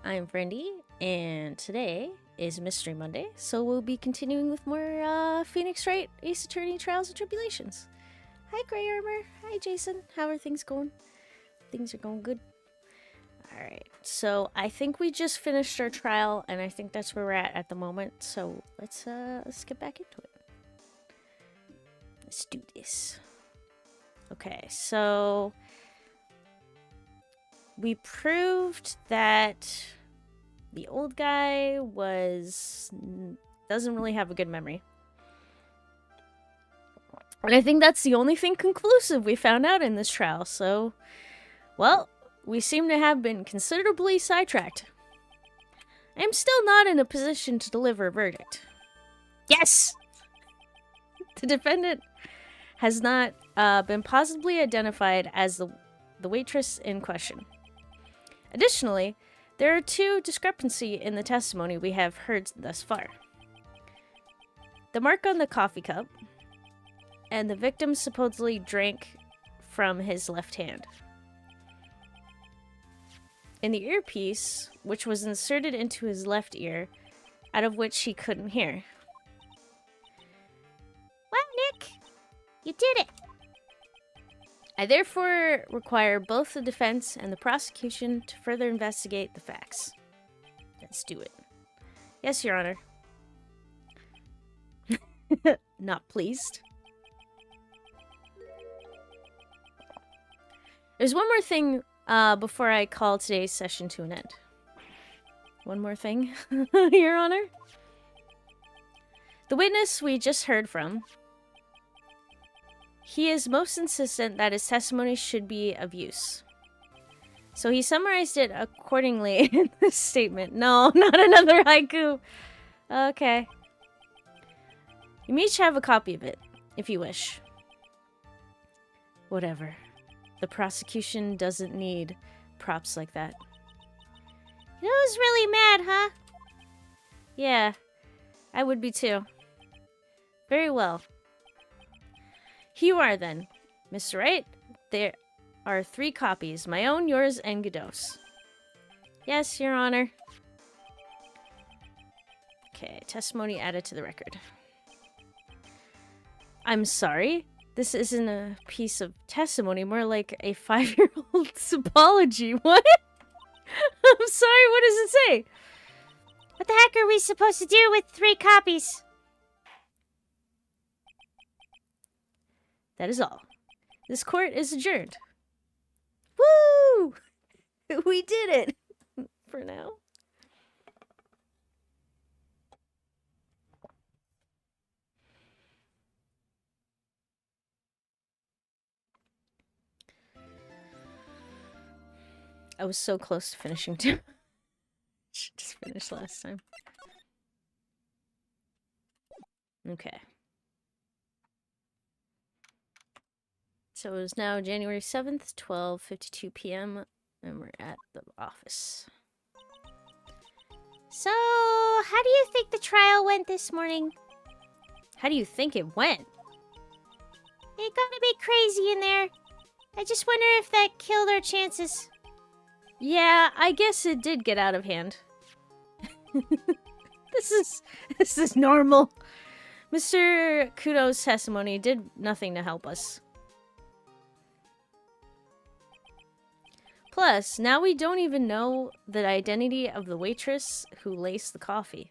I'm Brandy, and today is Mystery Monday, so we'll be continuing with more Phoenix Wright Ace Attorney Trials and Tribulations. Hi, Grey Armor. Hi, Jason. How are things going? Things are going good. Alright, so I think we just finished our trial, and I think that's where we're at the moment, so let's get back into it. Let's do this. Okay, so we proved that the old guy doesn't really have a good memory. And I think that's the only thing conclusive we found out in this trial, so, well, we seem to have been considerably sidetracked. I am still not in a position to deliver a verdict. Yes! The defendant has not been positively identified as the waitress in question. Additionally, there are two discrepancies in the testimony we have heard thus far. The mark on the coffee cup, and the victim supposedly drank from his left hand. In the earpiece, which was inserted into his left ear, out of which he couldn't hear. Well, Nick, you did it! I therefore require both the defense and the prosecution to further investigate the facts. Let's do it. Yes, Your Honor. Not pleased. There's one more thing before I call today's session to an end. One more thing, Your Honor. The witness we just heard from, he is most insistent that his testimony should be of use. So he summarized it accordingly in this statement. No, not another haiku. Okay. You may each have a copy of it, if you wish. Whatever. The prosecution doesn't need props like that. You was really mad, huh? Yeah, I would be too. Very well. Here you are, then. Mr. Wright, there are 3 copies. My own, yours, and Godot's. Yes, Your Honor. Okay, testimony added to the record. I'm sorry. This isn't a piece of testimony, more like a 5-year-old's apology. What? I'm sorry, what does it say? What the heck are we supposed to do with 3 copies? That is all. This court is adjourned. Woo! We did it! For now. I was so close to finishing too. Should just finish last time. Okay. So it is now January 7th, 12:52 p.m. and we're at the office. So, how do you think the trial went this morning? How do you think it went? It got a bit crazy in there. I just wonder if that killed our chances. Yeah, I guess it did get out of hand. This is normal. Mr. Kudo's testimony did nothing to help us. Plus, now we don't even know the identity of the waitress who laced the coffee.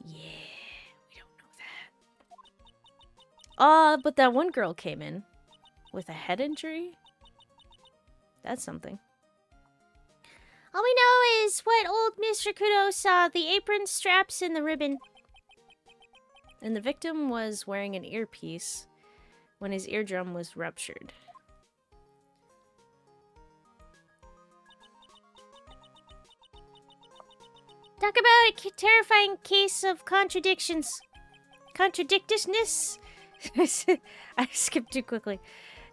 Yeah, we don't know that. But that one girl came in with a head injury. That's something. All we know is what old Mr. Kudo saw, the apron, straps, and the ribbon. And the victim was wearing an earpiece when his eardrum was ruptured. Talk about a terrifying case of contradictions. Contradictousness? I skipped too quickly.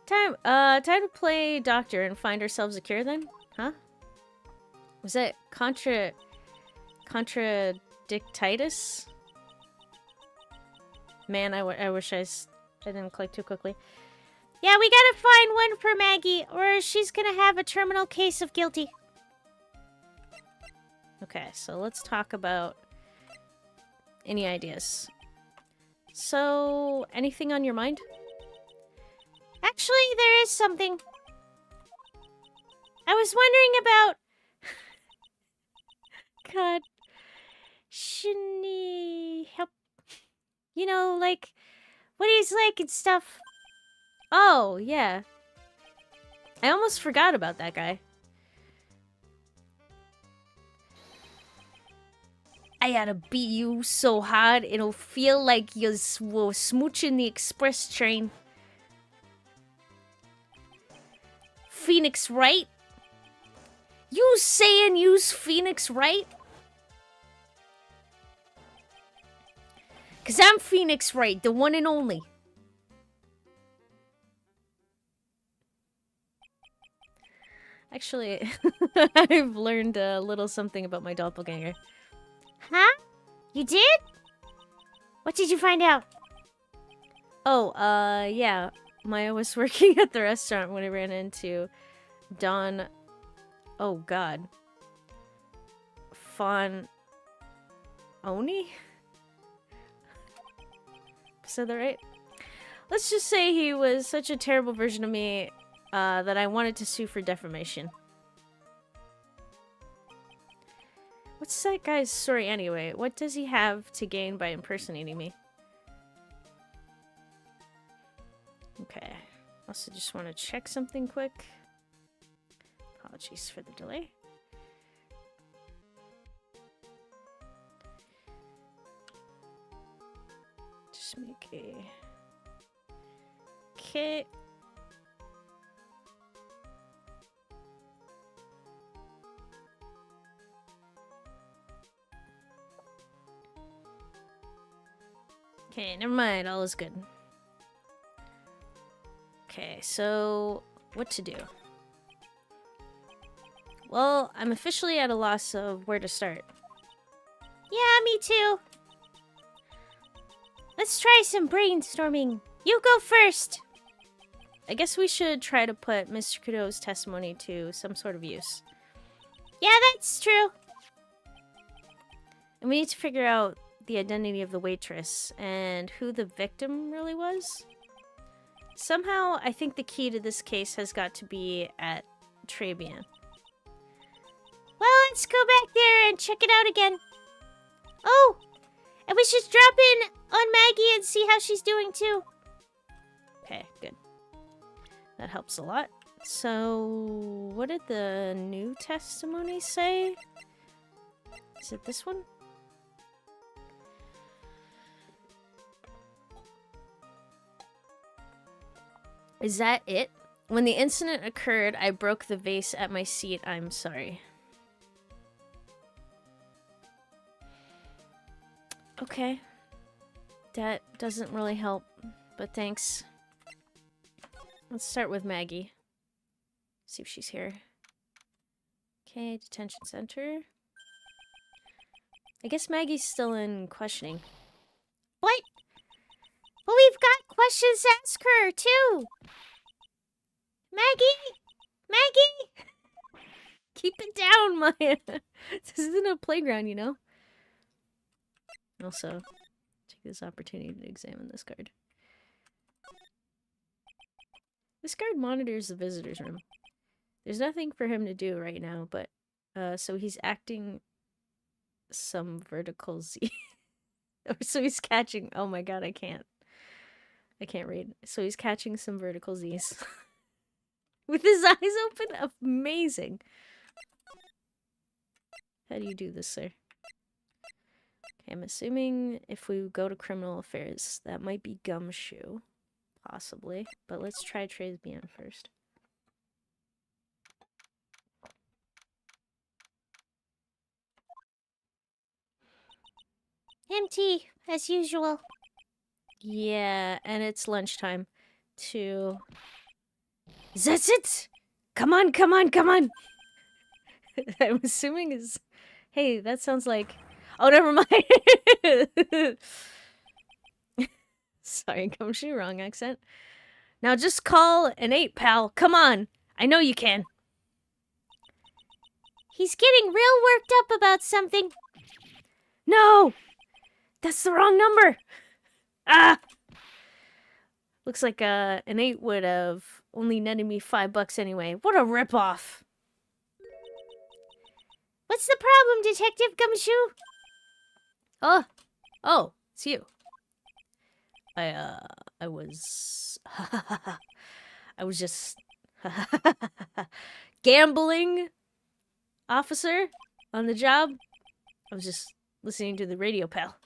Time to play doctor and find ourselves a cure then? Huh? Was that contradictitis? Man, I wish I didn't click too quickly. Yeah, we gotta find one for Maggie, or she's gonna have a terminal case of guilty. Okay, so let's talk about any ideas. So, anything on your mind? Actually, there is something. I was wondering about... God. Shouldn't he help? You know, like, what he's like and stuff. Oh, yeah. I almost forgot about that guy. I gotta beat you so hard it'll feel like you're smooching the express train. Phoenix Wright? You saying use Phoenix Wright? Cause I'm Phoenix Wright, the one and only. Actually, I've learned a little something about my doppelganger. Huh? You did? What did you find out? Oh, yeah. Maya was working at the restaurant when I ran into Don... Oh, God. Fawn... Oni? Said that right? Let's just say he was such a terrible version of me that I wanted to sue for defamation. What's that guy's story anyway? What does he have to gain by impersonating me? Okay. Also just want to check something quick. Apologies for the delay. Just make a... Okay. Okay, never mind. All is good. Okay, so what to do? Well, I'm officially at a loss of where to start. Yeah, me too. Let's try some brainstorming. You go first. I guess we should try to put Mr. Kudo's testimony to some sort of use. Yeah, that's true. And we need to figure out the identity of the waitress and who the victim really was. Somehow, I think the key to this case has got to be at Tribulations. Well, let's go back there and check it out again. Oh, and we should drop in on Maggie and see how she's doing too. Okay, good. That helps a lot. So, what did the new testimony say? Is it this one? Is that it? When the incident occurred, I broke the vase at my seat. I'm sorry. Okay. That doesn't really help, but thanks. Let's start with Maggie. See if she's here. Okay, detention center. I guess Maggie's still in questioning. What? But we've got questions to ask her, too. Maggie? Maggie? Keep it down, Maya. This isn't a playground, you know? Also, take this opportunity to examine this card. This card monitors the visitor's room. There's nothing for him to do right now, but so he's acting some vertical Z. So he's catching, oh my god, I can't read. So he's catching some vertical Z's. With his eyes open? Amazing. How do you do this, sir? Okay, I'm assuming if we go to criminal affairs, that might be Gumshoe. Possibly. But let's try Tribulations first. Empty, as usual. Yeah, and it's lunchtime. Too. That's it! Come on, come on, come on! I'm assuming is... Hey, that sounds like... Oh, never mind! Sorry, Gumshoe, wrong accent. Now just call an 8, pal. Come on! I know you can. He's getting real worked up about something. No! That's the wrong number! Ah! Looks like an 8 would have only netted me $5 anyway. What a ripoff! What's the problem, Detective Gumshoe? Oh, it's you. I was... I was just... gambling, officer, on the job. I was just listening to the radio, pal.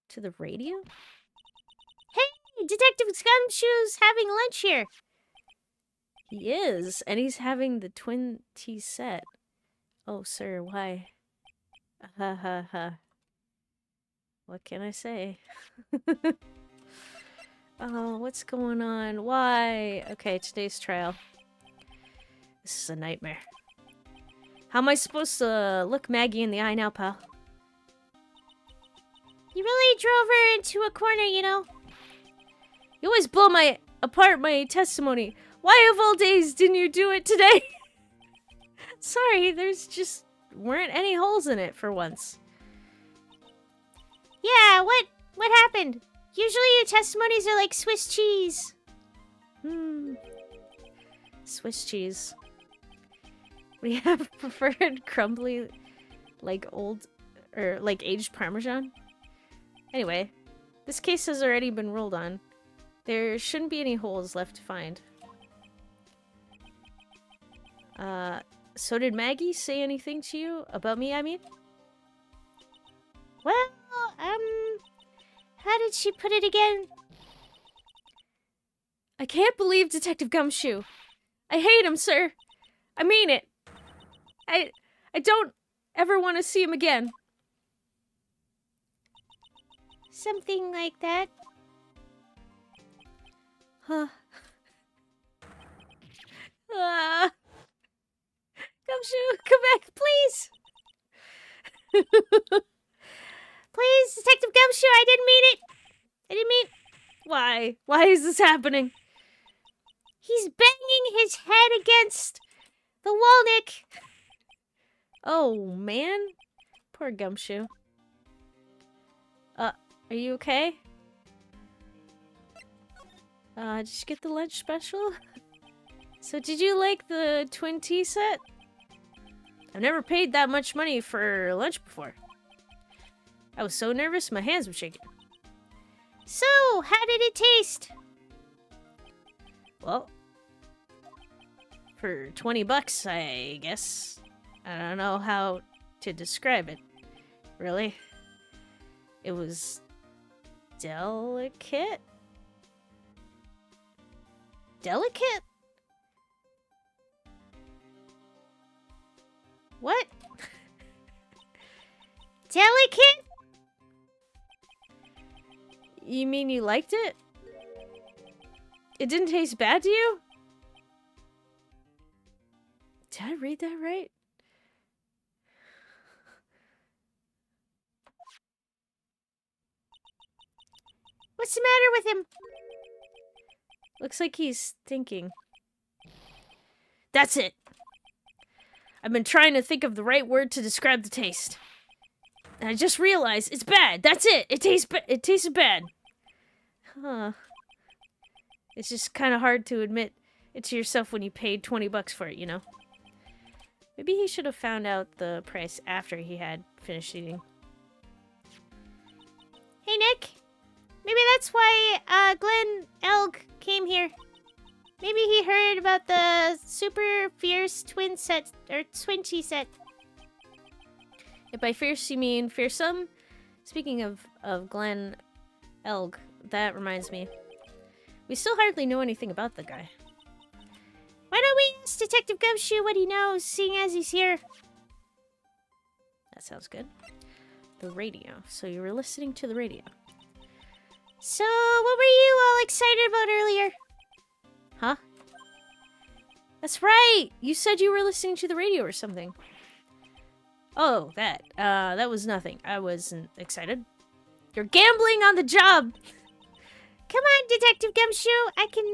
To the radio? Hey, Detective Gumshoe's having lunch here. He is, and he's having the twin tea set. Oh, sir, why? Ha ha ha. What can I say? Oh, what's going on? Why? Okay, today's trial. This is a nightmare. How am I supposed to look Maggie in the eye now, pal? You really drove her into a corner, you know. You always blow apart my testimony. Why of all days didn't you do it today? Sorry, there's just weren't any holes in it for once. Yeah, what happened? Usually your testimonies are like Swiss cheese. Swiss cheese. We have preferred crumbly, like old, or like aged Parmesan. Anyway, this case has already been ruled on. There shouldn't be any holes left to find. So did Maggie say anything to you? About me, I mean? Well, how did she put it again? I can't believe Detective Gumshoe. I hate him, sir. I mean it. I don't ever want to see him again. Something like that. Huh. Gumshoe, come back, please. Please, Detective Gumshoe, I didn't mean it. I didn't mean... Why? Why is this happening? He's banging his head against the wall, Nick. Oh, man. Poor Gumshoe. Are you okay? Did you get the lunch special? So did you like the twin tea set? I've never paid that much money for lunch before. I was so nervous, my hands were shaking. So, how did it taste? Well, for $20, I guess. I don't know how to describe it, really. It was delicate? Delicate? What? Delicate? You mean you liked it? It didn't taste bad to you? Did I read that right? What's the matter with him? Looks like he's thinking. That's it! I've been trying to think of the right word to describe the taste. And I just realized it's bad. That's it! It tasted bad. Huh. It's just kind of hard to admit it to yourself when you paid $20 for it, you know? Maybe he should have found out the price after he had finished eating. Hey, Nick. Maybe that's why Glenn Elg came here. Maybe he heard about the super fierce twin set, or twin tea set. If by fierce you mean fearsome? Speaking of Glenn Elg, that reminds me. We still hardly know anything about the guy. Why don't we ask Detective Gumshoe what he knows, seeing as he's here? That sounds good. The radio. So you were listening to the radio. So, what were you all excited about earlier? Huh? That's right! You said you were listening to the radio or something. Oh, that. That was nothing. I wasn't excited. You're gambling on the job! Come on, Detective Gumshoe. I can,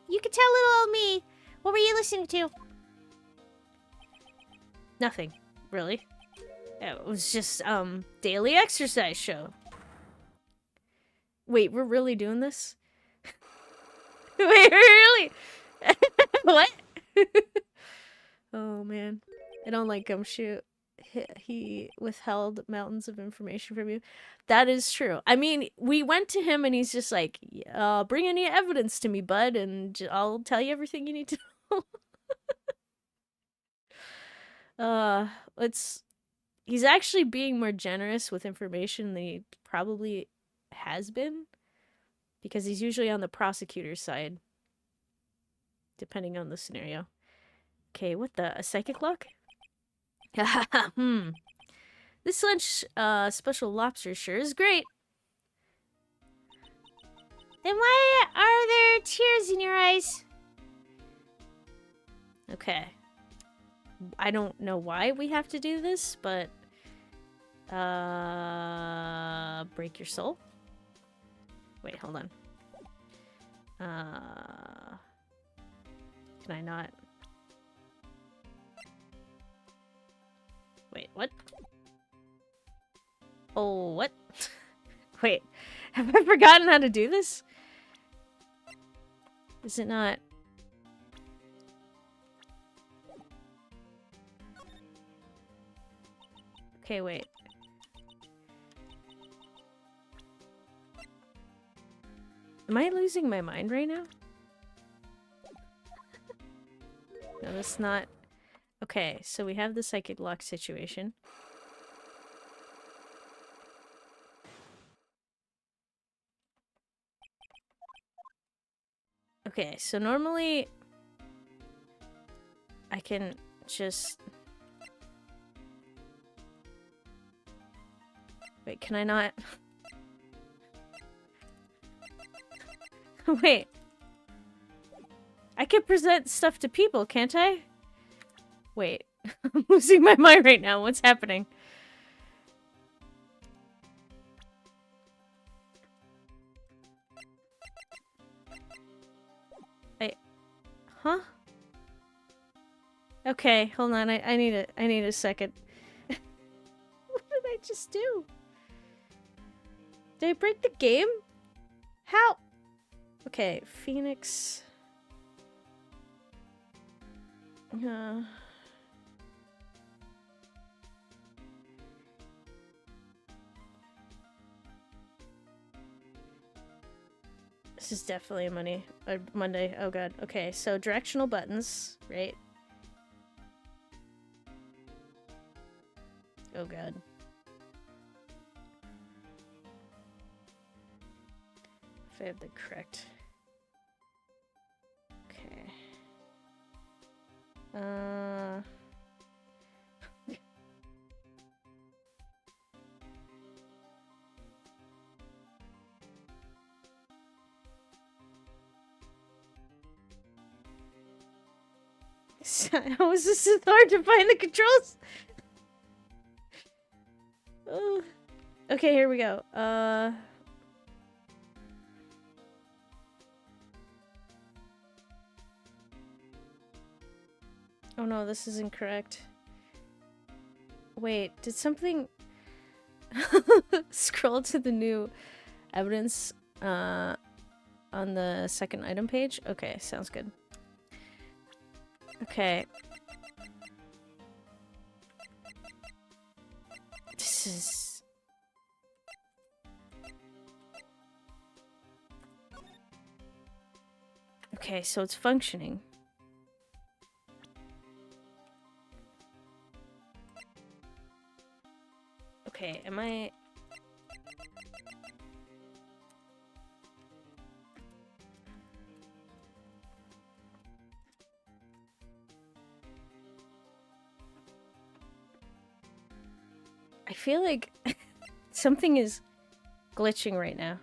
you can tell little old me. What were you listening to? Nothing, really. It was just, daily exercise show. Wait, we're really doing this? Wait, really? What? Oh, man. I don't like Gumshoe. He withheld mountains of information from you. That is true. I mean, we went to him and he's just like, bring any evidence to me, bud, and I'll tell you everything you need to know. He's actually being more generous with information than he probably has been, because he's usually on the prosecutor's side, depending on the scenario. Okay, what the? A psychic lock? This lunch, special lobster sure is great. Then why are there tears in your eyes? Okay. I don't know why we have to do this, but... break your soul? Wait, hold on. Can I not? Wait, what? Oh, what? Wait, have I forgotten how to do this? Is it not? Okay, wait. Am I losing my mind right now? No, that's not... Okay, so we have the psychic lock situation. Okay, so normally... I can just... Wait, can I not... Wait. I can present stuff to people, can't I? Wait. I'm losing my mind right now. What's happening? Huh? Okay, hold on. I need a second. What did I just do? Did I break the game? How? Okay, Phoenix. This is definitely a Monday. Oh god. Okay, so directional buttons, right? Oh god. If I have the correct... Okay. How is this so hard to find the controls? Oh. Okay, here we go. Oh no, this is incorrect. Wait, did something... Scroll to the new evidence on the second item page? Okay, sounds good. Okay. This is... Okay, so it's functioning. Okay, am I... I feel like something is glitching right now.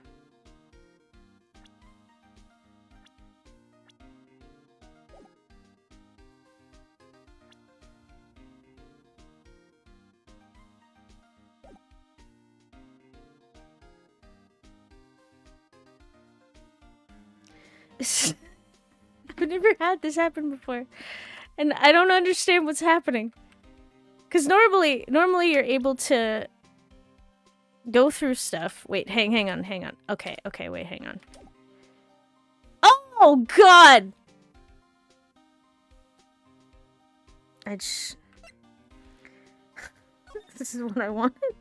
I've never had this happen before, and I don't understand what's happening. Because normally you're able to go through stuff. Wait, hang on. Okay, wait, hang on. Oh, God! This is what I wanted.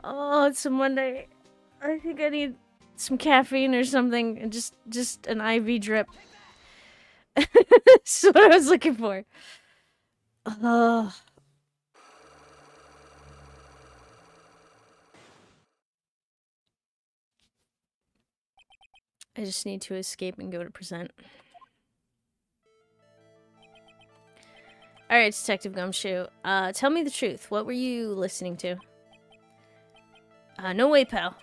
Oh, it's a Monday. I think I need some caffeine or something, and just an IV drip. That's what I was looking for. I just need to escape and go to present. Alright, Detective Gumshoe. Tell me the truth. What were you listening to? No way, pal.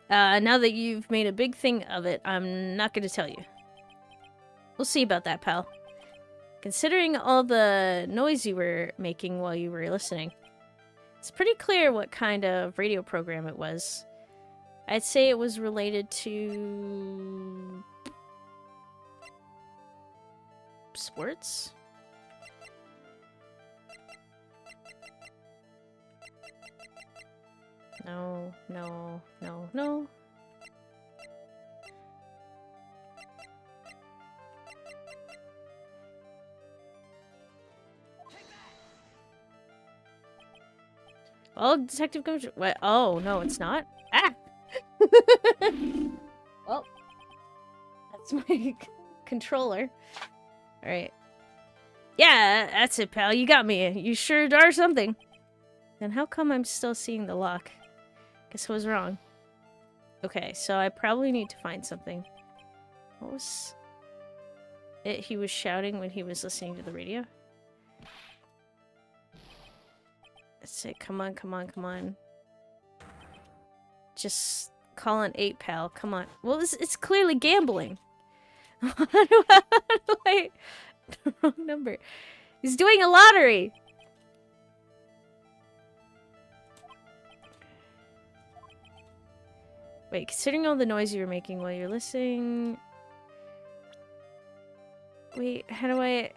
Now that you've made a big thing of it, I'm not gonna tell you. We'll see about that, pal. Considering all the noise you were making while you were listening, it's pretty clear what kind of radio program it was. I'd say it was related to... sports? No. Oh, Detective Gumshoe. What? Oh, no, it's not? Ah! Well, that's my controller. Alright. Yeah, that's it, pal. You got me. You sure are something. Then how come I'm still seeing the lock? Guess I was wrong. Okay, so I probably need to find something. What was it he was shouting when he was listening to the radio? Let's say, come on. Just call an 8, pal. Come on. Well, it's clearly gambling. How do I... The wrong number. He's doing a lottery! Wait, considering all the noise you were making while you're listening... Wait, how do I...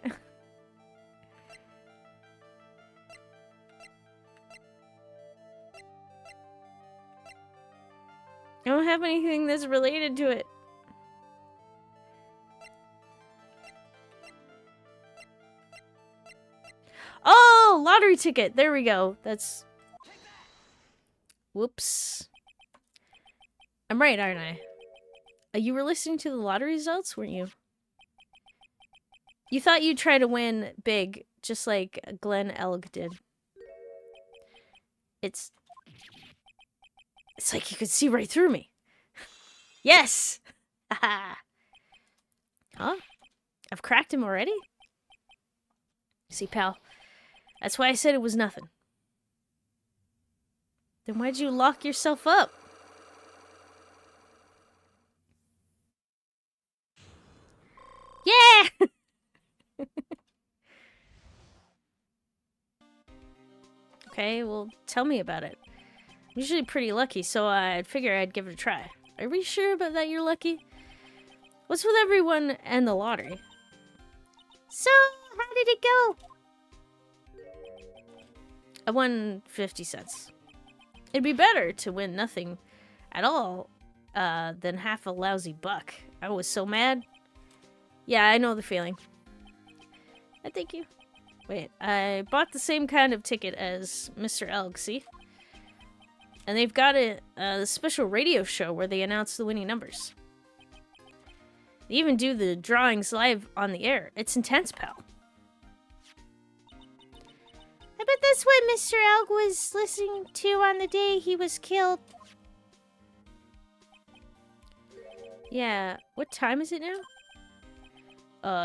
I don't have anything that's related to it. Oh, lottery ticket. There we go. That's... Whoops. I'm right, aren't I? You were listening to the lottery results, weren't you? You thought you'd try to win big, just like Glenn Elg did. It's like you could see right through me. Yes! Huh? I've cracked him already? See, pal, that's why I said it was nothing. Then why'd you lock yourself up? Yeah! Okay, well, tell me about it. I'm usually pretty lucky, so I'd figure I'd give it a try. Are we sure about that you're lucky? What's with everyone and the lottery? So, how did it go? I won 50 cents. It'd be better to win nothing at all than half a lousy buck. I was so mad. Yeah, I know the feeling. Thank you. Wait, I bought the same kind of ticket as Mr. Elg, see? And they've got a special radio show where they announce the winning numbers. They even do the drawings live on the air. It's intense, pal. I bet that's what Mr. Elg was listening to on the day he was killed. Yeah, what time is it now?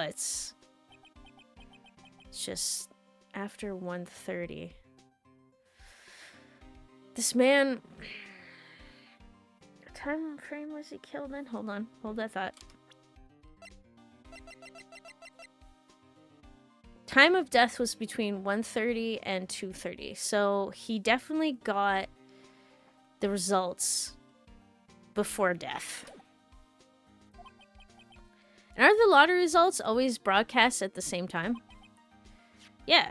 It's just after 1:30. This man... What time frame was he killed in? Hold on. Hold that thought. Time of death was between 1:30 and 2:30. So he definitely got the results before death. And are the lottery results always broadcast at the same time? Yeah.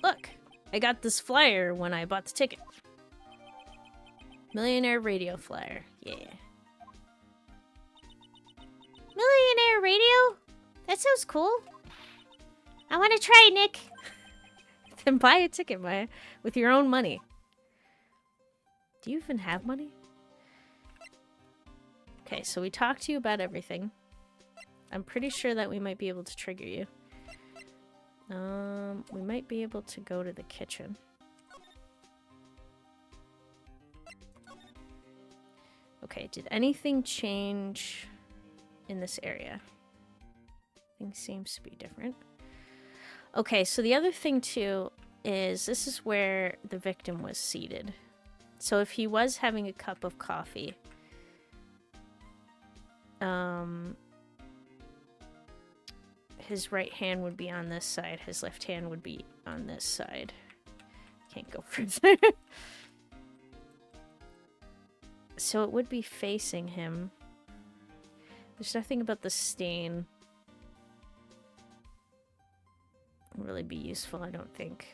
Look, I got this flyer when I bought the ticket. Millionaire radio flyer. Yeah. Millionaire radio? That sounds cool. I want to try, Nick. Then buy a ticket, Maya, with your own money. Do you even have money? Okay, so we talked to you about everything. I'm pretty sure that we might be able to trigger you. We might be able to go to the kitchen. Okay, did anything change in this area? Things seems to be different. Okay, so the other thing too is this is where the victim was seated. So if he was having a cup of coffee, his right hand would be on this side, his left hand would be on this side. Can't go further. So it would be facing him. There's nothing about the stain. Wouldn't really be useful, I don't think.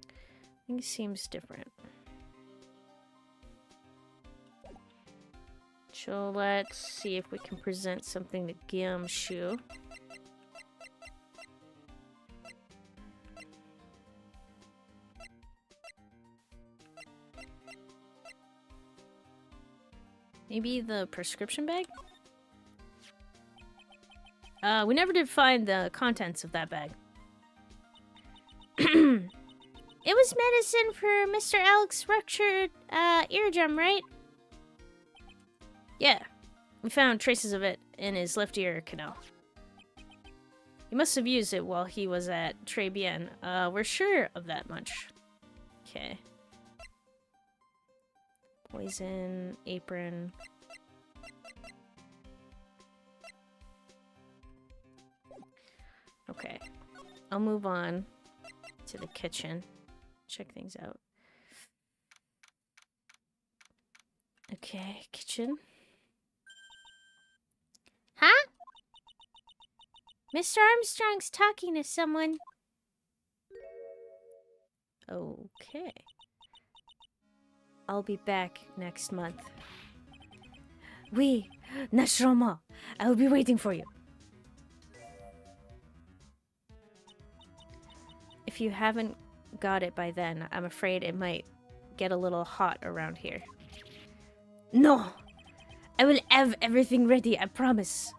I think it seems different. So let's see if we can present something to Gumshoe. Maybe the prescription bag? We never did find the contents of that bag. It was medicine for Mr. Elk's ruptured eardrum, right? Yeah, we found traces of it in his left ear canal. He must have used it while he was at Tribulations. We're sure of that much. Okay. Poison, apron. Okay. I'll move on to the kitchen. Check things out. Okay, kitchen. Huh? Mr. Armstrong's talking to someone. Okay. I'll be back next month. Oui, naturellement. I will be waiting for you. If you haven't got it by then, I'm afraid it might get a little hot around here. No! I will have everything ready, I promise.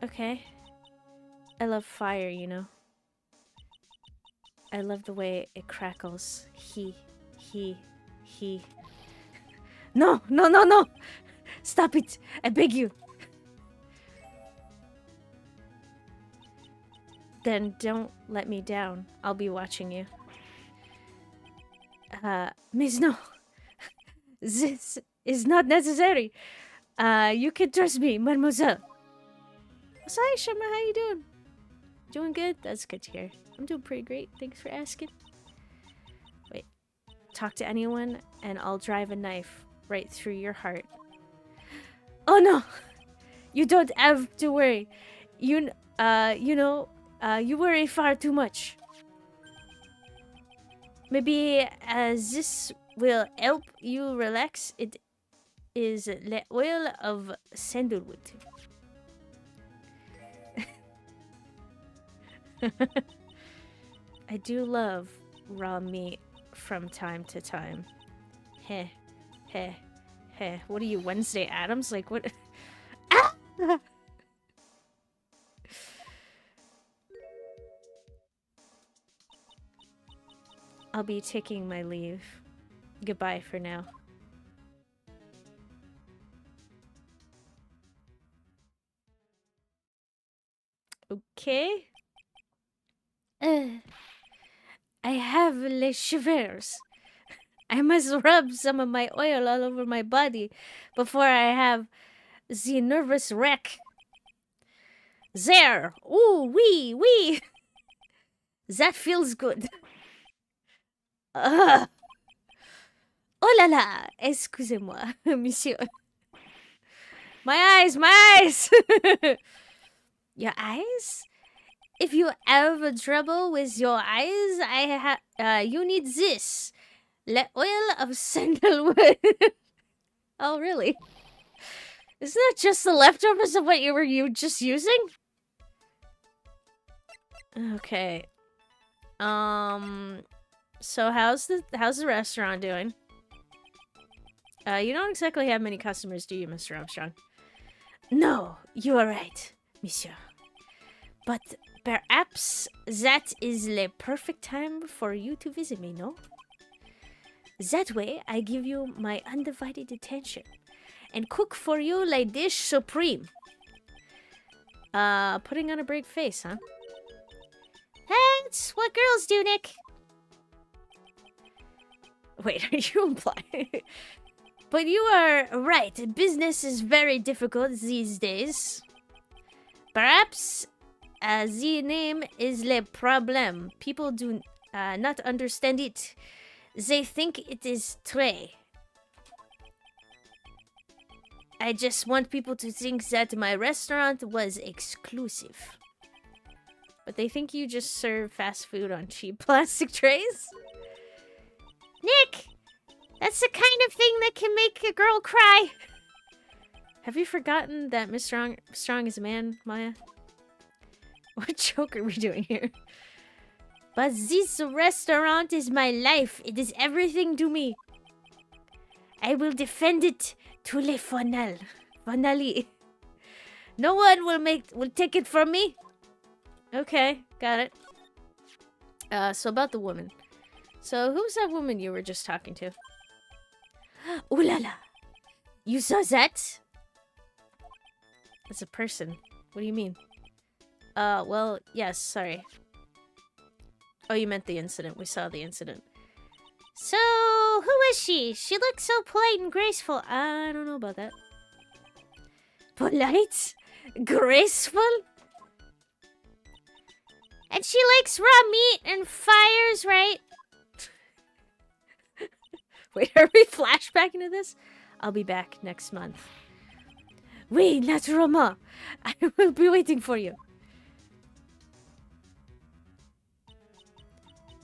Okay. I love fire, you know. I love the way it crackles. He. No, no, no, no! Stop it! I beg you! Then don't let me down. I'll be watching you. Miss, no. This is not necessary. You can trust me, mademoiselle. Hi, Shama, how you doing? Doing good? That's good to hear. I'm doing pretty great. Thanks for asking. Wait. Talk to anyone, and I'll drive a knife right through your heart. Oh, no! You don't have to worry. You know, you worry far too much. Maybe this will help you relax. It is the oil of sandalwood. I do love raw meat from time to time. Heh, heh, heh. What are you, Wednesday Addams? Like, what? Ah! I'll be taking my leave. Goodbye for now. Okay. I have les shivers. I must rub some of my oil all over my body before I have the nervous wreck. There! Ooh, wee, wee! That feels good. Oh la la! Excusez-moi, monsieur. My eyes, my eyes! Your eyes? If you have trouble with your eyes, you need this. Le oil of sandalwood. Oh, really? Isn't that just the leftovers of what you were just using? Okay. So how's the restaurant doing? You don't exactly have many customers, do you, Mr. Armstrong? No, you are right, monsieur. But perhaps that is the perfect time for you to visit me, no? That way, I give you my undivided attention and cook for you la dish supreme. Putting on a brave face, huh? That's what girls do, Nick. Wait, are you implying? But you are right. Business is very difficult these days. Perhaps the name is le problem. People do not understand it. They think it is Trey. I just want people to think that my restaurant was exclusive. But they think you just serve fast food on cheap plastic trays? Nick! That's the kind of thing that can make a girl cry. Have you forgotten that Mr. Strong is a man, Maya? What joke are we doing here? But this restaurant is my life. It is everything to me. I will defend it to le finale. No one will take it from me. Okay, got it. So about the woman. So who's that woman you were just talking to? Ooh la la. You saw that? It's a person. What do you mean? Well, yes, sorry. Oh, you meant the incident. We saw the incident. So, who is she? She looks so polite and graceful. I don't know about that. Polite? Graceful? And she likes raw meat and fires, right? Wait, are we flashbacking to this? I'll be back next month. Oui, naturellement. I will be waiting for you.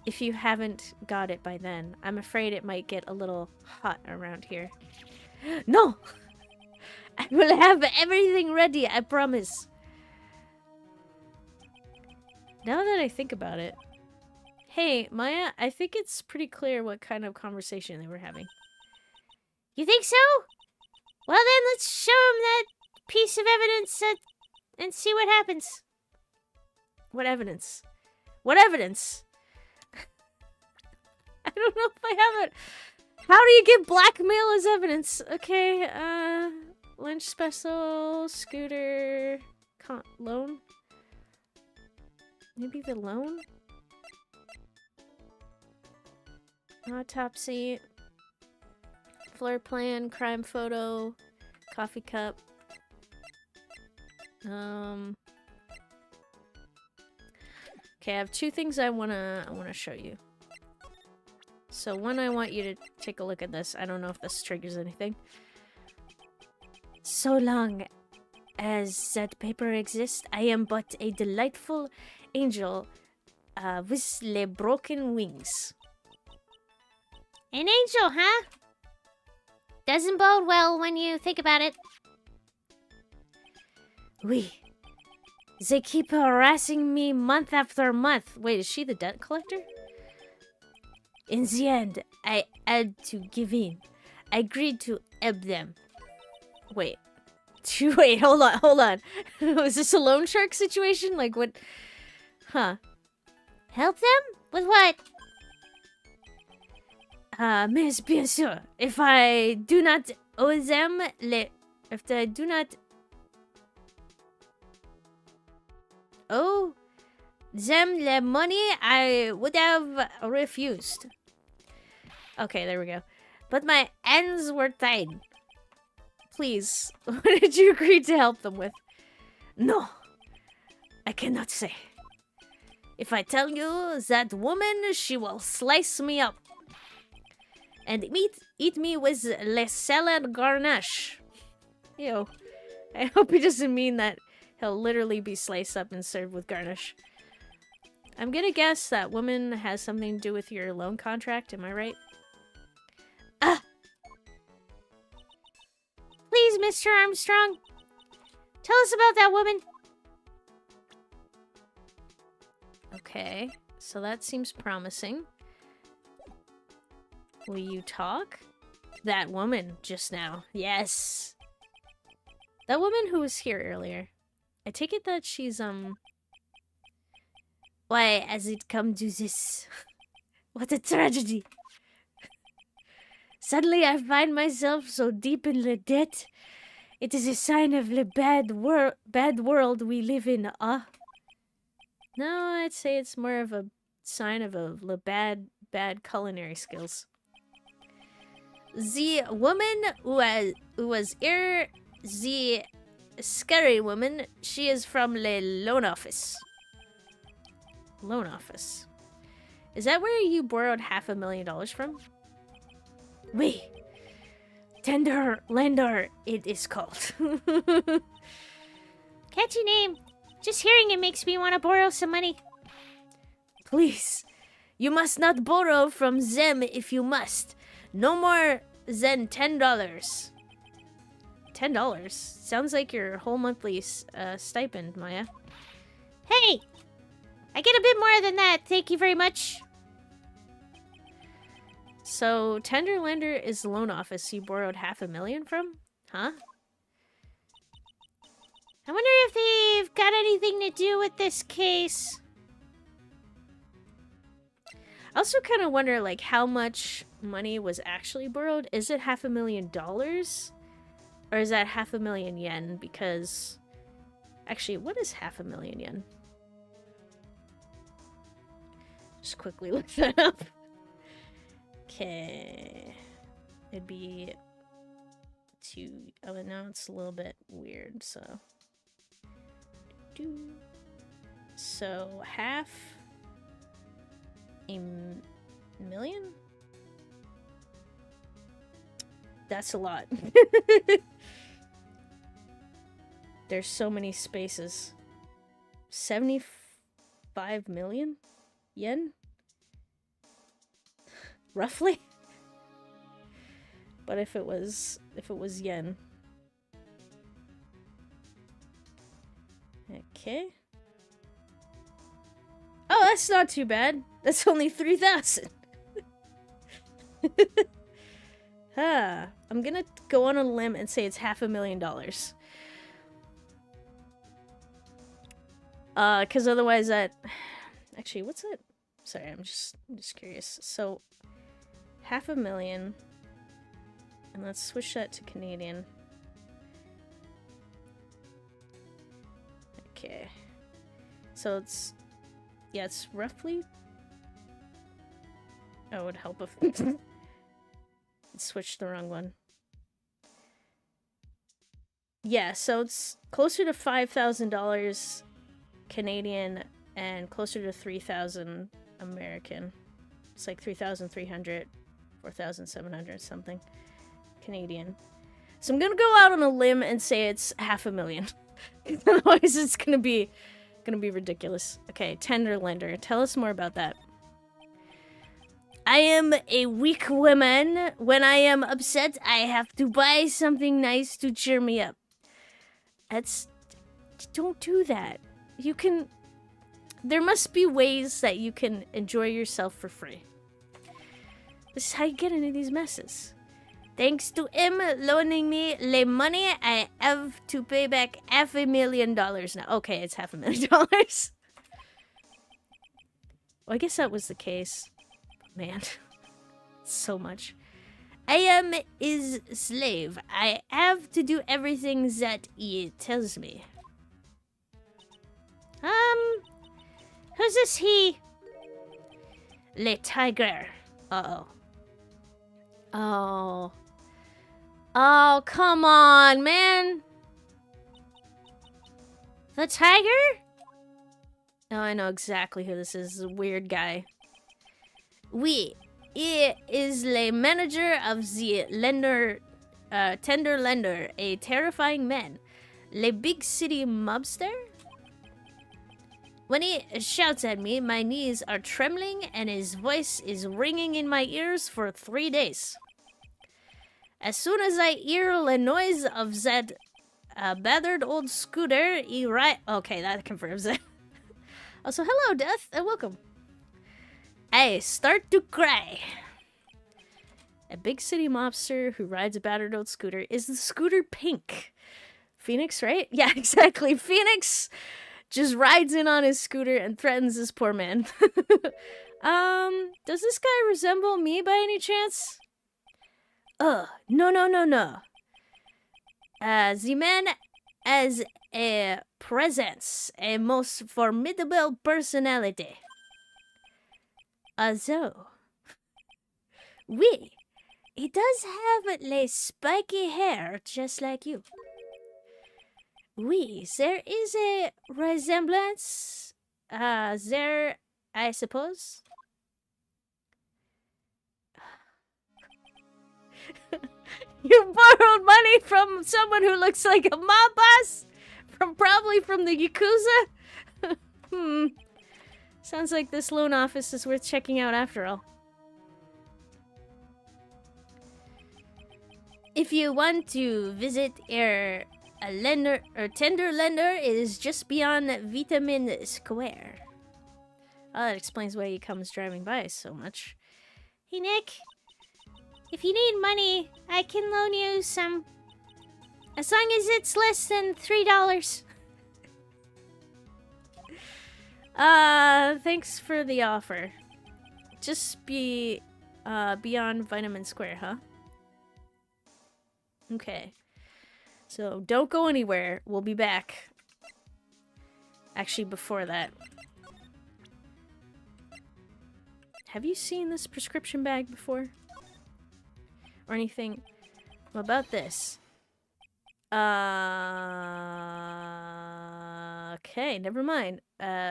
If you haven't got it by then, I'm afraid it might get a little hot around here. No! I will have everything ready, I promise. Now that I think about it. Hey, Maya, I think it's pretty clear what kind of conversation they were having. You think so? Well then, let's show him that piece of evidence and see what happens. What evidence? What evidence? I don't know if I have it. How do you get blackmail as evidence? Okay, lunch special, scooter, loan? Maybe the loan? Autopsy, floor plan, crime photo, coffee cup. Okay, I have two things I wanna show you. So one, I want you to take a look at this. I don't know if this triggers anything. So long as that paper exists, I am but a delightful angel with le broken wings. An angel, huh? Doesn't bode well when you think about it. Oui. They keep harassing me month after month. Wait, is she the debt collector? In the end, I had to give in. I agreed to help them. Wait. Wait, hold on. Was this a loan shark situation? Like, what? Huh. Help them? With what? Mais bien sûr. If I do not owe them if I do not owe them the money, I would have refused. Okay, there we go. But my hands were tied. Please, what did you agree to help them with? No, I cannot say. If I tell you that woman, she will slice me up. And eat me with le salad garnish. Ew. I hope he doesn't mean that he'll literally be sliced up and served with garnish. I'm gonna guess that woman has something to do with your loan contract, am I right? Ah! Please, Mr. Armstrong. Tell us about that woman. Okay, so that seems promising. Will you talk? That woman just now. Yes. That woman who was here earlier. I take it that she's, Why has it come to this? What a tragedy. Suddenly I find myself so deep in the debt. It is a sign of the bad world we live in, No, I'd say it's more of a sign of the bad culinary skills. The woman who was here, the scary woman, she is from the loan office. Loan office. Is that where you borrowed $500,000 from? Oui. Tender lender, it is called. Catchy name. Just hearing it makes me want to borrow some money. Please, you must not borrow from them if you must. No more than $10. $10? Sounds like your whole monthly stipend, Maya. Hey! I get a bit more than that, thank you very much. So, tender lender is the loan office you borrowed $500,000 from? Huh? I wonder if they've got anything to do with this case. I also kind of wonder, like, how much money was actually borrowed. Is it $500,000? Or is that 500,000 yen? Because, actually, what is 500,000 yen? Just quickly look that up. Okay. It'd be oh, now it's a little bit weird, so. So, half a million? That's a lot. There's so many spaces. 75 million yen? Roughly? But if it was yen. Okay. Oh, that's not too bad. That's only 3,000. I'm gonna go on a limb and say it's $500,000. Cause otherwise that... Actually, what's it? Sorry, I'm just curious. So, 500,000. And let's switch that to Canadian. Okay. So it's... Yeah, it's roughly... Oh, it would help if... it switched the wrong one. Yeah, so it's closer to $5,000 Canadian and closer to 3,000 American. It's like 3,300, 4,700 something Canadian. So I'm gonna go out on a limb and say it's 500,000. Otherwise, it's gonna be ridiculous. Okay, tender lender. Tell us more about that. I am a weak woman. When I am upset, I have to buy something nice to cheer me up. Don't do that. You can... There must be ways that you can enjoy yourself for free. This is how you get into these messes. Thanks to him loaning me the money, I have to pay back $500,000 now. Okay, it's $500,000. Well, I guess that was the case. Man, so much. I am his slave. I have to do everything that he tells me. Who's this he? Le tiger. Uh-oh. Oh. Oh, come on, man. The tiger? Oh, I know exactly who this is. This is a weird guy. Oui. He is the manager of the lender, tender lender, a terrifying man. Le big city mobster? When he shouts at me, my knees are trembling and his voice is ringing in my ears for 3 days. As soon as I hear the noise of that battered old scooter, he Okay, that confirms it. Also, hello, Death, and welcome. I start to cry. A big city mobster who rides a battered old scooter. Is the scooter pink? Phoenix, right? Yeah, exactly. Phoenix just rides in on his scooter and threatens this poor man. Does this guy resemble me by any chance? No. The man has a presence, a most formidable personality. Although, oui, he does have le spiky hair just like you. Oui, there is a resemblance there, I suppose. You borrowed money from someone who looks like a mob boss? Probably from the Yakuza? Sounds like this loan office is worth checking out after all. If you want to visit a lender or tender lender, it is just beyond Vitamin Square. Oh, that explains why he comes driving by so much. Hey, Nick. If you need money, I can loan you some. As long as it's less than $3. Thanks for the offer. Just be beyond Vitamin Square, huh? Okay. So don't go anywhere. We'll be back. Actually, before that. Have you seen this prescription bag before? Or anything about this? Okay, never mind.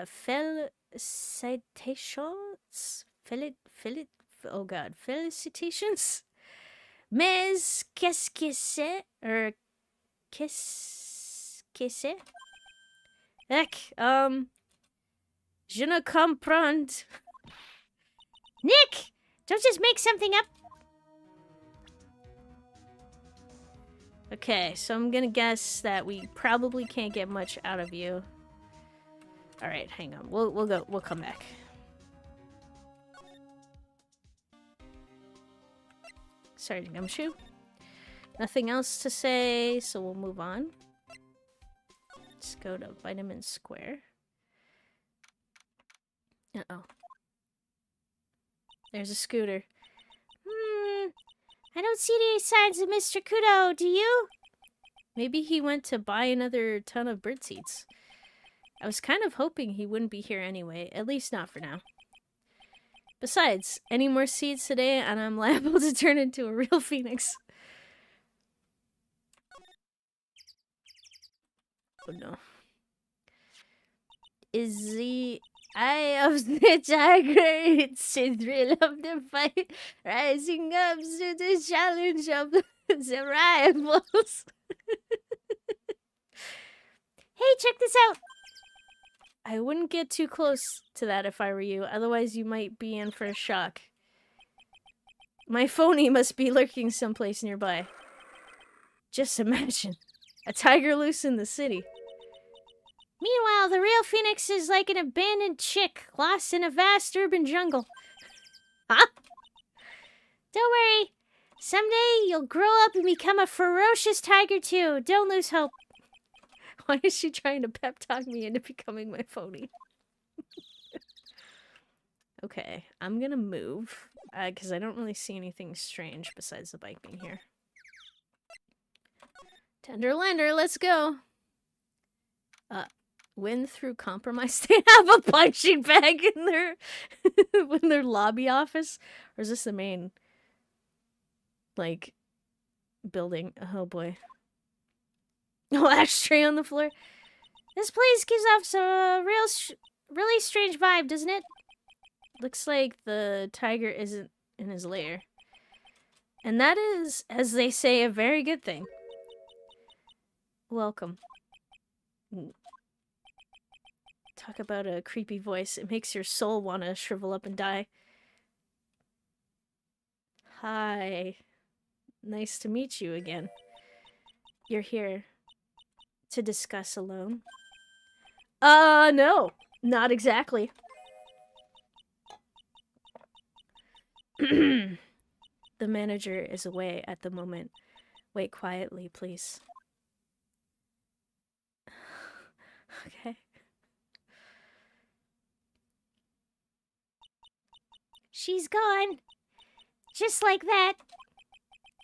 Felicitations? Oh god, felicitations? Mais qu'est-ce que c'est? Or qu'est-ce que c'est? Heck, je ne comprends. Nick! Don't just make something up. Okay, so I'm gonna guess that we probably can't get much out of you. All right, hang on. We'll come back. Sorry, Gumshoe. Nothing else to say, so we'll move on. Let's go to Vitamin Square. Uh-oh. There's a scooter. I don't see any signs of Mr. Kudo, do you? Maybe he went to buy another ton of bird seeds. I was kind of hoping he wouldn't be here anyway, at least not for now. Besides, any more seeds today and I'm liable to turn into a real phoenix. Oh no. Is the eye of the tiger, it's the thrill of the fight, rising up to the challenge of the rivals. Hey, check this out! I wouldn't get too close to that if I were you, otherwise you might be in for a shock. My phony must be lurking someplace nearby. Just imagine, a tiger loose in the city. Meanwhile, the real phoenix is like an abandoned chick lost in a vast urban jungle. Huh? Don't worry. Someday you'll grow up and become a ferocious tiger too. Don't lose hope. Why is she trying to pep talk me into becoming my phony? Okay, I'm gonna move. Because I don't really see anything strange besides the bike being here. Tender lender, let's go. Win through compromise. They have a punching bag in their lobby office, or is this the main like building? Oh boy! Oh, ashtray on the floor. This place gives off a really strange vibe, doesn't it? Looks like the tiger isn't in his lair. And that is, as they say, a very good thing. Welcome. Talk about a creepy voice. It makes your soul want to shrivel up and die. Hi. Nice to meet you again. You're here to discuss alone? No. Not exactly. The manager is away at the moment. Wait quietly, please. Okay. She's gone. Just like that.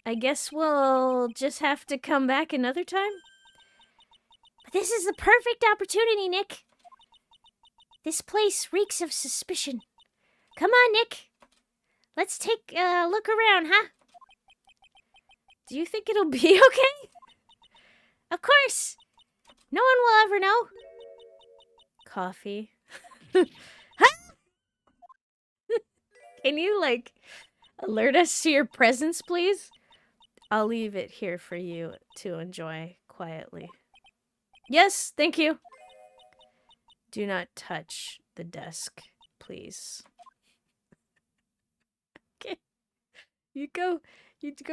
I guess we'll just have to come back another time? But this is the perfect opportunity, Nick. This place reeks of suspicion. Come on, Nick. Let's take a look around, huh? Do you think it'll be okay? Of course. No one will ever know. Coffee. Can you, like, alert us to your presence, please? I'll leave it here for you to enjoy quietly. Yes, thank you. Do not touch the desk, please. Okay. You go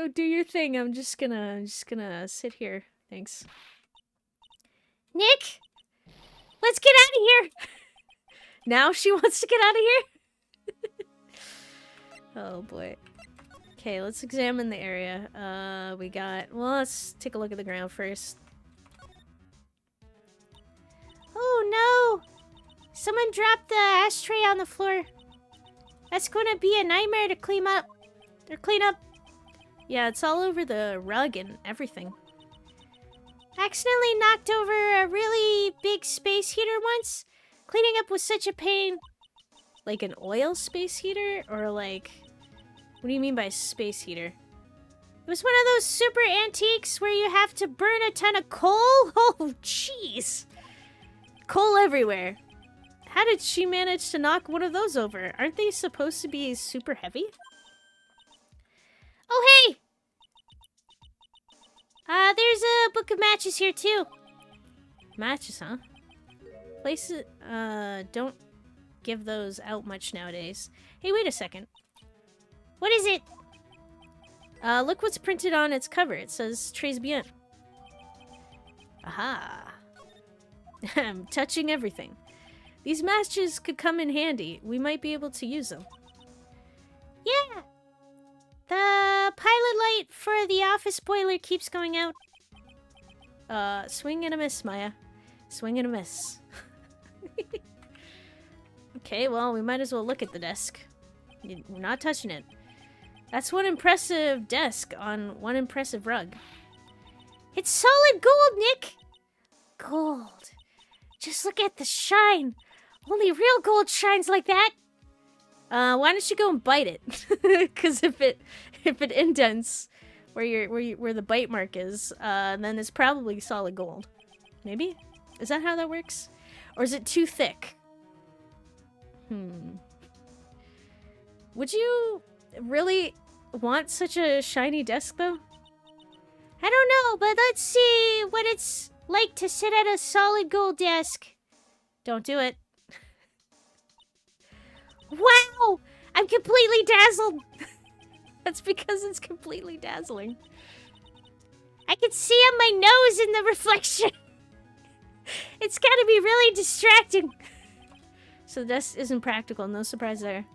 do your thing. I'm just gonna sit here. Thanks. Nick, let's get out of here. Now she wants to get out of here? Oh boy. Okay, let's examine the area. Well, let's take a look at the ground first. Oh no! Someone dropped the ashtray on the floor. That's gonna be a nightmare to clean up. Yeah, it's all over the rug and everything. Accidentally knocked over a really big space heater once. Cleaning up was such a pain. Like an oil space heater? Or like... What do you mean by space heater? It was one of those super antiques where you have to burn a ton of coal. Oh, jeez. Coal everywhere. How did she manage to knock one of those over? Aren't they supposed to be super heavy? Oh, hey! There's a book of matches here, too. Matches, huh? Places, don't give those out much nowadays. Hey, wait a second. What is it? Look what's printed on its cover. It says Très bien. Aha. I'm touching everything. These matches could come in handy. We might be able to use them. Yeah. The pilot light for the office boiler keeps going out. Swing and a miss, Maya. Swing and a miss. Okay, well, we might as well look at the desk. We're not touching it. That's one impressive desk on one impressive rug. It's solid gold, Nick! Gold. Just look at the shine. Only real gold shines like that. Why don't you go and bite it? Because if it indents where the bite mark is, then it's probably solid gold. Maybe? Is that how that works? Or is it too thick? Would you really want such a shiny desk, though? I don't know, but let's see what it's like to sit at a solid gold desk. Don't do it. Wow! I'm completely dazzled. That's because it's completely dazzling. I can see on my nose in the reflection. It's gotta be really distracting. So the desk isn't practical. No surprise there.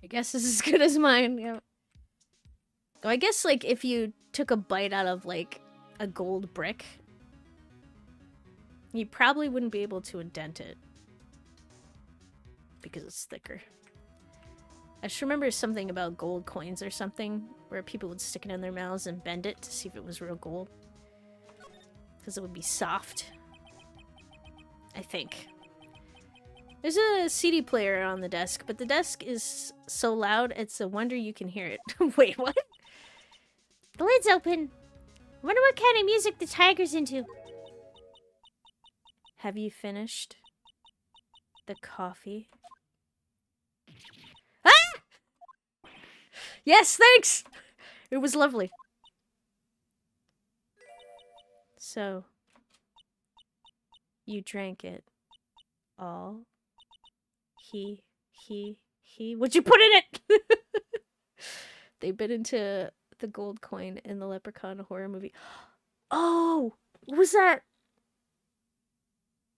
I guess it's as good as mine. Yeah. Oh, I guess, like, if you took a bite out of, like, a gold brick, you probably wouldn't be able to indent it. Because it's thicker. I just remember something about gold coins or something, where people would stick it in their mouths and bend it to see if it was real gold. Because it would be soft. I think. There's a CD player on the desk, but the desk is so loud, it's a wonder you can hear it. Wait, what? The lid's open. I wonder what kind of music the tiger's into. Have you finished the coffee? Ah! Yes, thanks! It was lovely. So, you drank it all. He. What'd you put in it? They bit into the gold coin in the Leprechaun horror movie. Oh, what was that?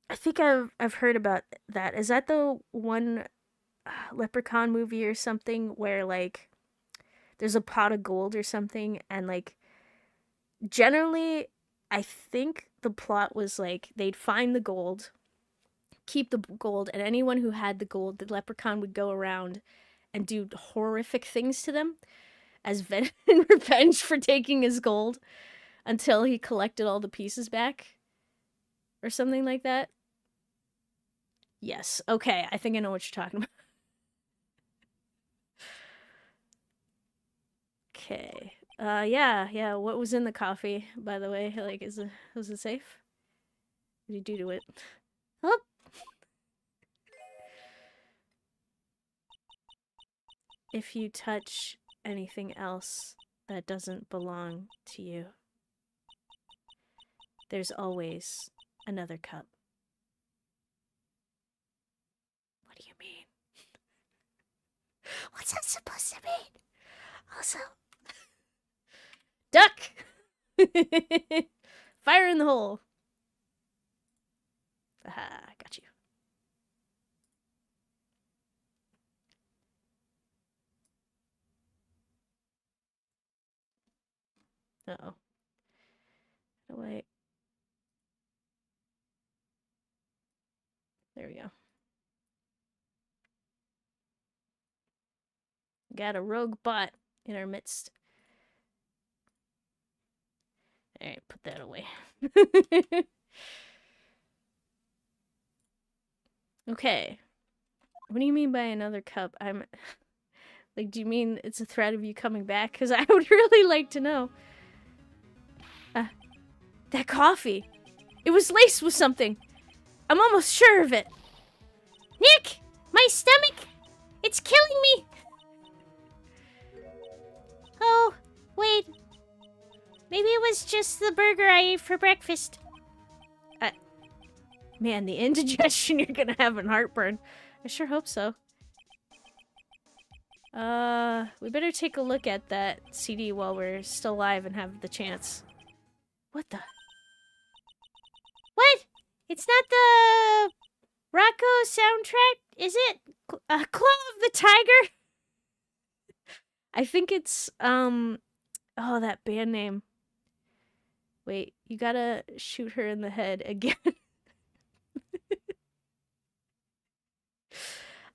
I think I've heard about that. Is that the one Leprechaun movie or something where like there's a pot of gold or something, and like generally I think the plot was like they'd find the gold, keep the gold, and anyone who had the gold, the leprechaun would go around and do horrific things to them as revenge for taking his gold until he collected all the pieces back or something like that. Yes. Okay, I think I know what you're talking about. Okay. Yeah. What was in the coffee, by the way? Like, was it safe? What did you do to it? Oh. If you touch anything else that doesn't belong to you, there's always another cup. What do you mean? What's that supposed to mean? Also, duck! Fire in the hole. Aha, got you. Uh-oh. Oh, wait. There we go. Got a rogue bot in our midst. Alright, put that away. Okay. What do you mean by another cup? I'm... Like, do you mean it's a threat of you coming back? Because I would really like to know. That coffee. It was laced with something. I'm almost sure of it. Nick! My stomach! It's killing me! Oh, wait. Maybe it was just the burger I ate for breakfast. Man, the indigestion you're gonna have and heartburn. I sure hope so. We better take a look at that CD while we're still alive and have the chance. What the? What? It's not the Rocco soundtrack, is it? Claw of the Tiger? I think it's, oh, that band name. Wait, you gotta shoot her in the head again.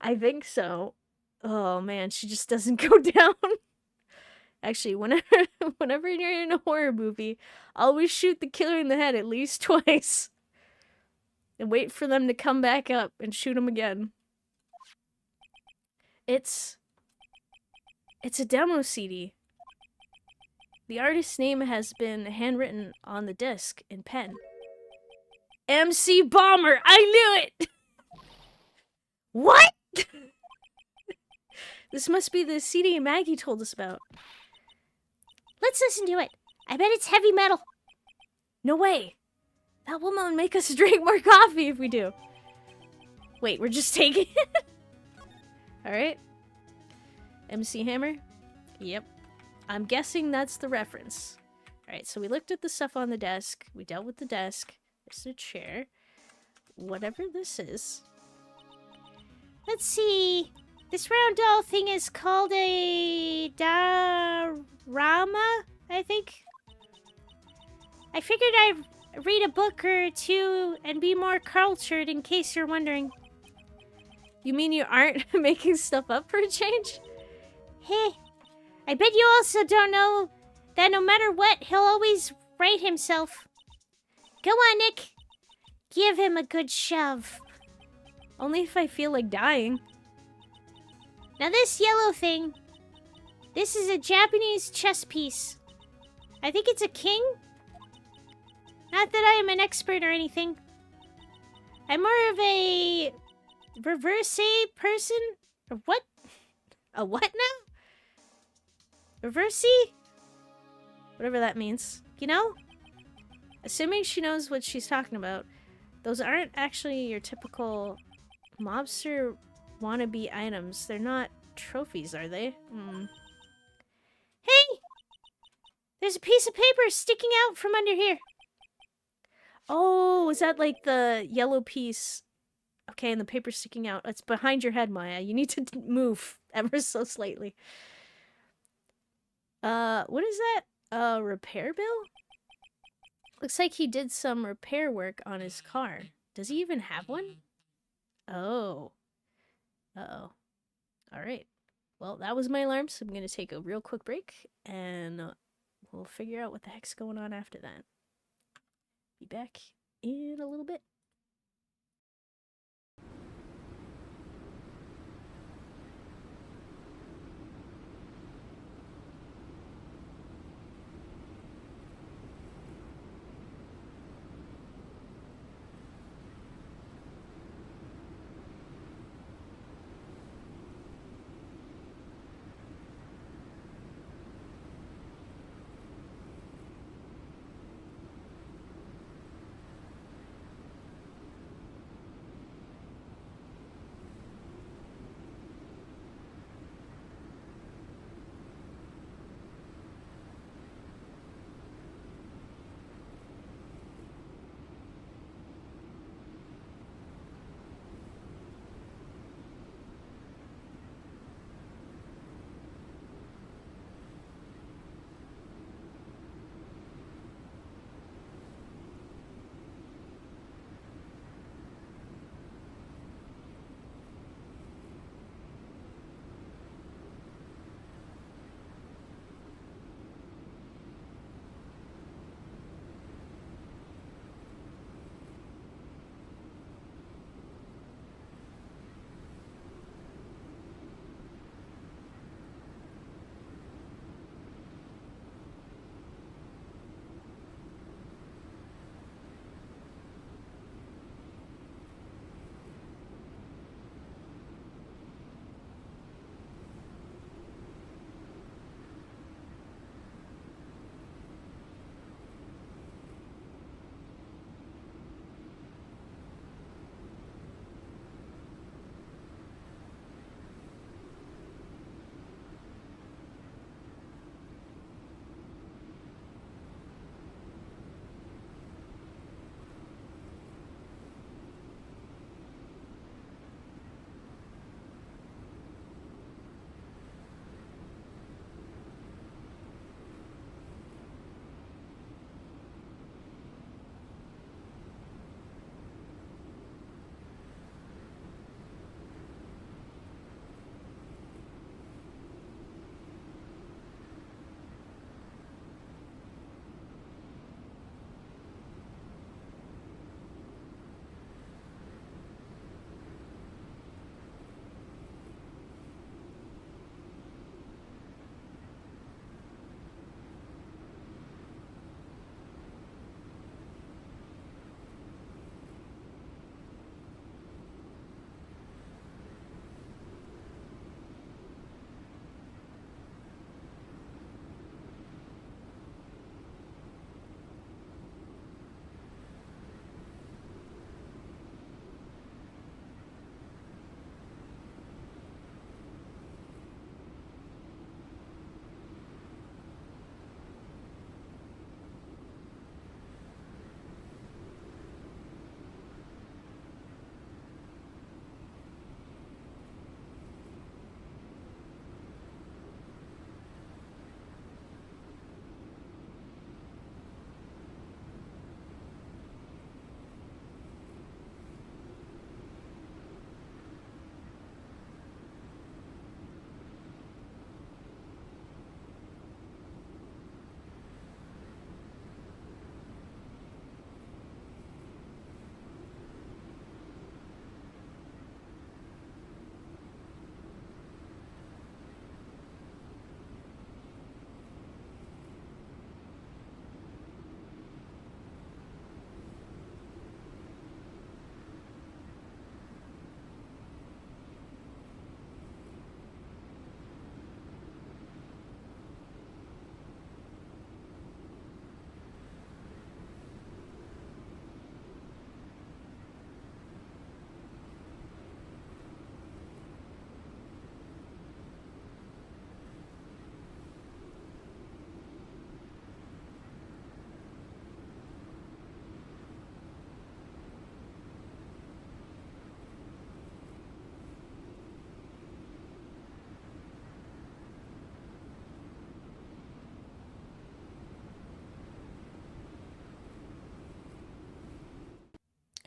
I think so. Oh man, she just doesn't go down. Actually, whenever you're in a horror movie, always shoot the killer in the head at least twice. And wait for them to come back up and shoot them again. It's a demo CD. The artist's name has been handwritten on the disc in pen. MC Bomber! I knew it! What? This must be the CD Maggie told us about. Let's listen to it. I bet it's heavy metal. No way. That woman will make us drink more coffee if we do. Wait, we're just taking it? Alright. MC Hammer? Yep. I'm guessing that's the reference. Alright, so we looked at the stuff on the desk. We dealt with the desk. There's a chair. Whatever this is. Let's see. This round doll thing is called a diorama, I think. I figured I'd read a book or two and be more cultured in case you're wondering. You mean you aren't making stuff up for a change? Hey, I bet you also don't know that no matter what, he'll always right himself. Go on, Nick. Give him a good shove. Only if I feel like dying. Now this yellow thing, this is a Japanese chess piece. I think it's a king. Not that I am an expert or anything. I'm more of a reverse person. Or what? A what now? Reversey? Whatever that means. You know? Assuming she knows what she's talking about, those aren't actually your typical mobster wannabe items. They're not trophies, are they? Hey! There's a piece of paper sticking out from under here. Oh, is that like the yellow piece? Okay, and the paper sticking out. It's behind your head, Maya. You need to move ever so slightly. What is that? A repair bill? Looks like he did some repair work on his car. Does he even have one? Oh. Uh-oh. Alright. Well, that was my alarm, so I'm gonna take a real quick break, and we'll figure out what the heck's going on after that. Be back in a little bit.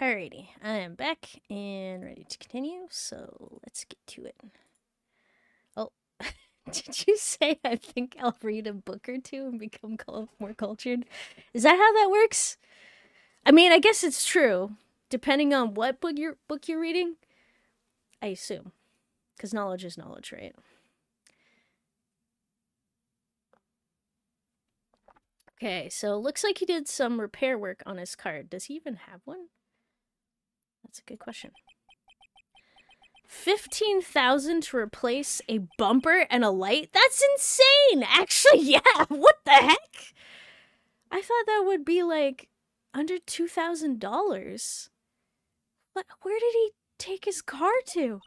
Alrighty, I am back and ready to continue, so let's get to it. Oh, did you say I think I'll read a book or two and become more cultured? Is that how that works? I mean, I guess it's true, depending on what book you're reading. I assume, because knowledge is knowledge, right? Okay, so looks like he did some repair work on his card. Does he even have one? That's a good question. 15,000 to replace a bumper and a light? That's insane! Actually, yeah, what the heck? I thought that would be like under $2,000. What? Where did he take his car to?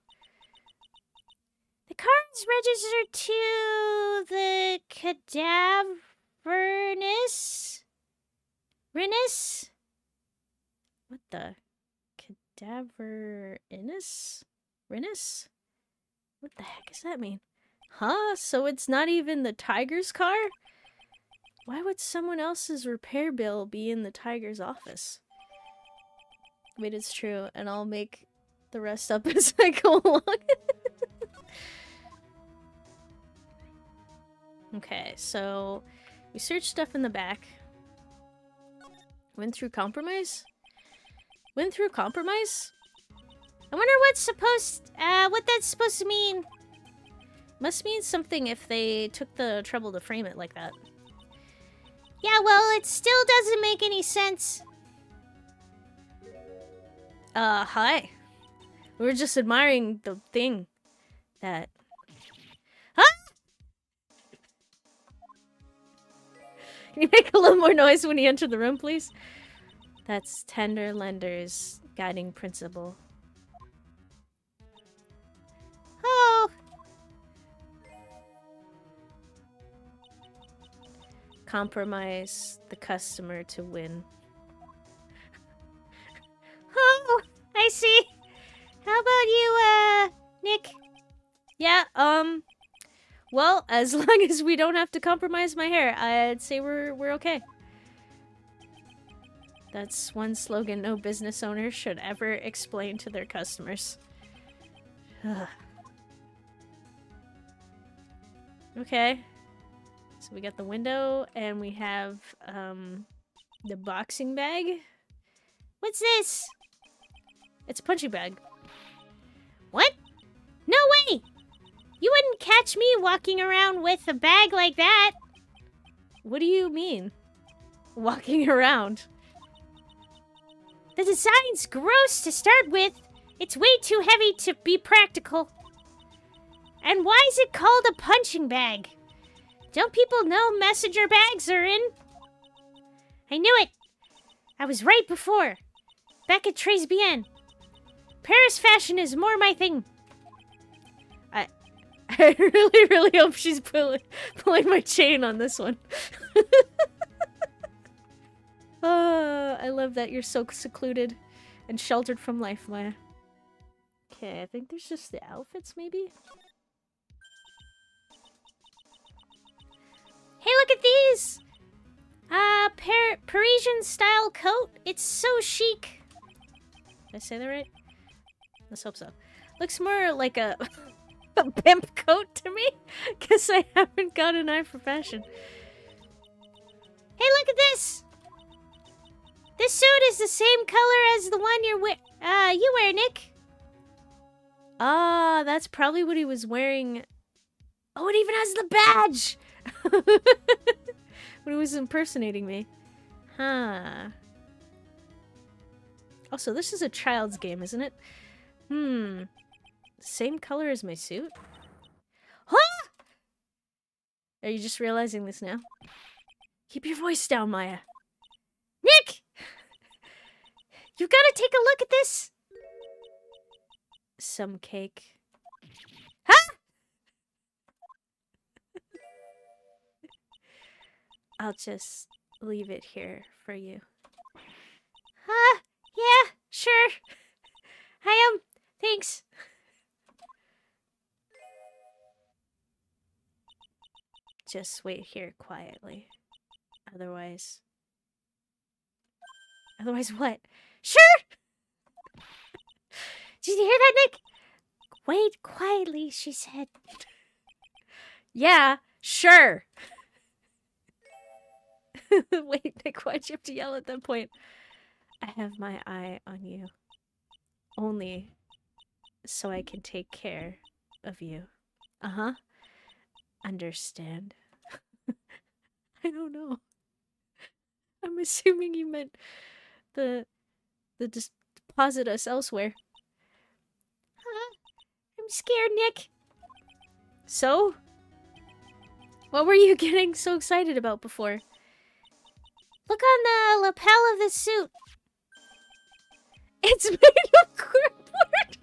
The car is registered to the cadaverous? Rinus? What the? Cadaverinus? Rinus? What the heck does that mean? Huh? So it's not even the tiger's car? Why would someone else's repair bill be in the tiger's office? Wait, it's true, and I'll make the rest up as I go along. Okay, so we searched stuff in the back. Went through compromise? Went through compromise? I wonder what that's supposed to mean. Must mean something if they took the trouble to frame it like that. Yeah, well, it still doesn't make any sense. Hi. We were just admiring the thing that... Huh? Can you make a little more noise when you enter the room, please? That's Tender Lender's guiding principle. Oh. Compromise the customer to win. Oh, I see. How about you, Nick? Yeah, well, as long as we don't have to compromise my hair, I'd say we're okay. That's one slogan no business owner should ever explain to their customers. Okay. So we got the window, and we have, the boxing bag. What's this? It's a punching bag. What? No way! You wouldn't catch me walking around with a bag like that. What do you mean? Walking around? The design's gross to start with. It's way too heavy to be practical. And why is it called a punching bag? Don't people know messenger bags are in? I knew it. I was right before. Back at Tribulations. Paris fashion is more my thing. I really hope she's pulling my chain on this one. I love that you're so secluded and sheltered from life, Maya. Okay, I think there's just the outfits, maybe? Hey, look at these! Parisian style coat. It's so chic. Did I say that right? Let's hope so. Looks more like a pimp coat to me. Guess I haven't got an eye for fashion. Hey, look at this! This suit is the same color as the one you wear, Nick. Ah, that's probably what he was wearing. Oh, it even has the badge! When he was impersonating me. Huh. Also, this is a child's game, isn't it? Same color as my suit? Huh? Are you just realizing this now? Keep your voice down, Maya. Nick! You gotta take a look at this. Some cake. Huh? I'll just leave it here for you. Yeah, sure. Thanks. Just wait here quietly. Otherwise what? Sure! Did you hear that, Nick? Wait quietly, she said. Yeah, sure. Wait, Nick, why'd you have to yell at that point? I have my eye on you. Only so I can take care of you. Uh-huh. Understand. I don't know. I'm assuming you meant the deposit us elsewhere. Huh? I'm scared, Nick. So? What were you getting so excited about before? Look on the lapel of the suit. It's made of cardboard!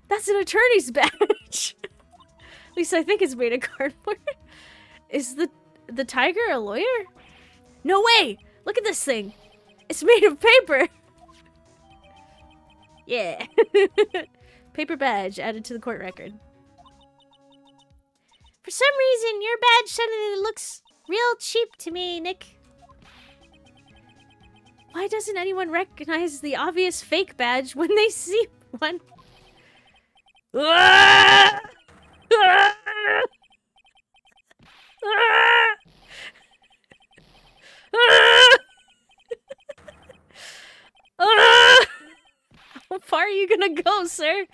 That's an attorney's badge. At least I think it's made of cardboard. Is the tiger a lawyer? No way! Look at this thing. It's made of paper. Yeah. Paper badge added to the court record. For some reason, your badge suddenly looks real cheap to me, Nick. Why doesn't anyone recognize the obvious fake badge when they see one? How far are you gonna go, sir?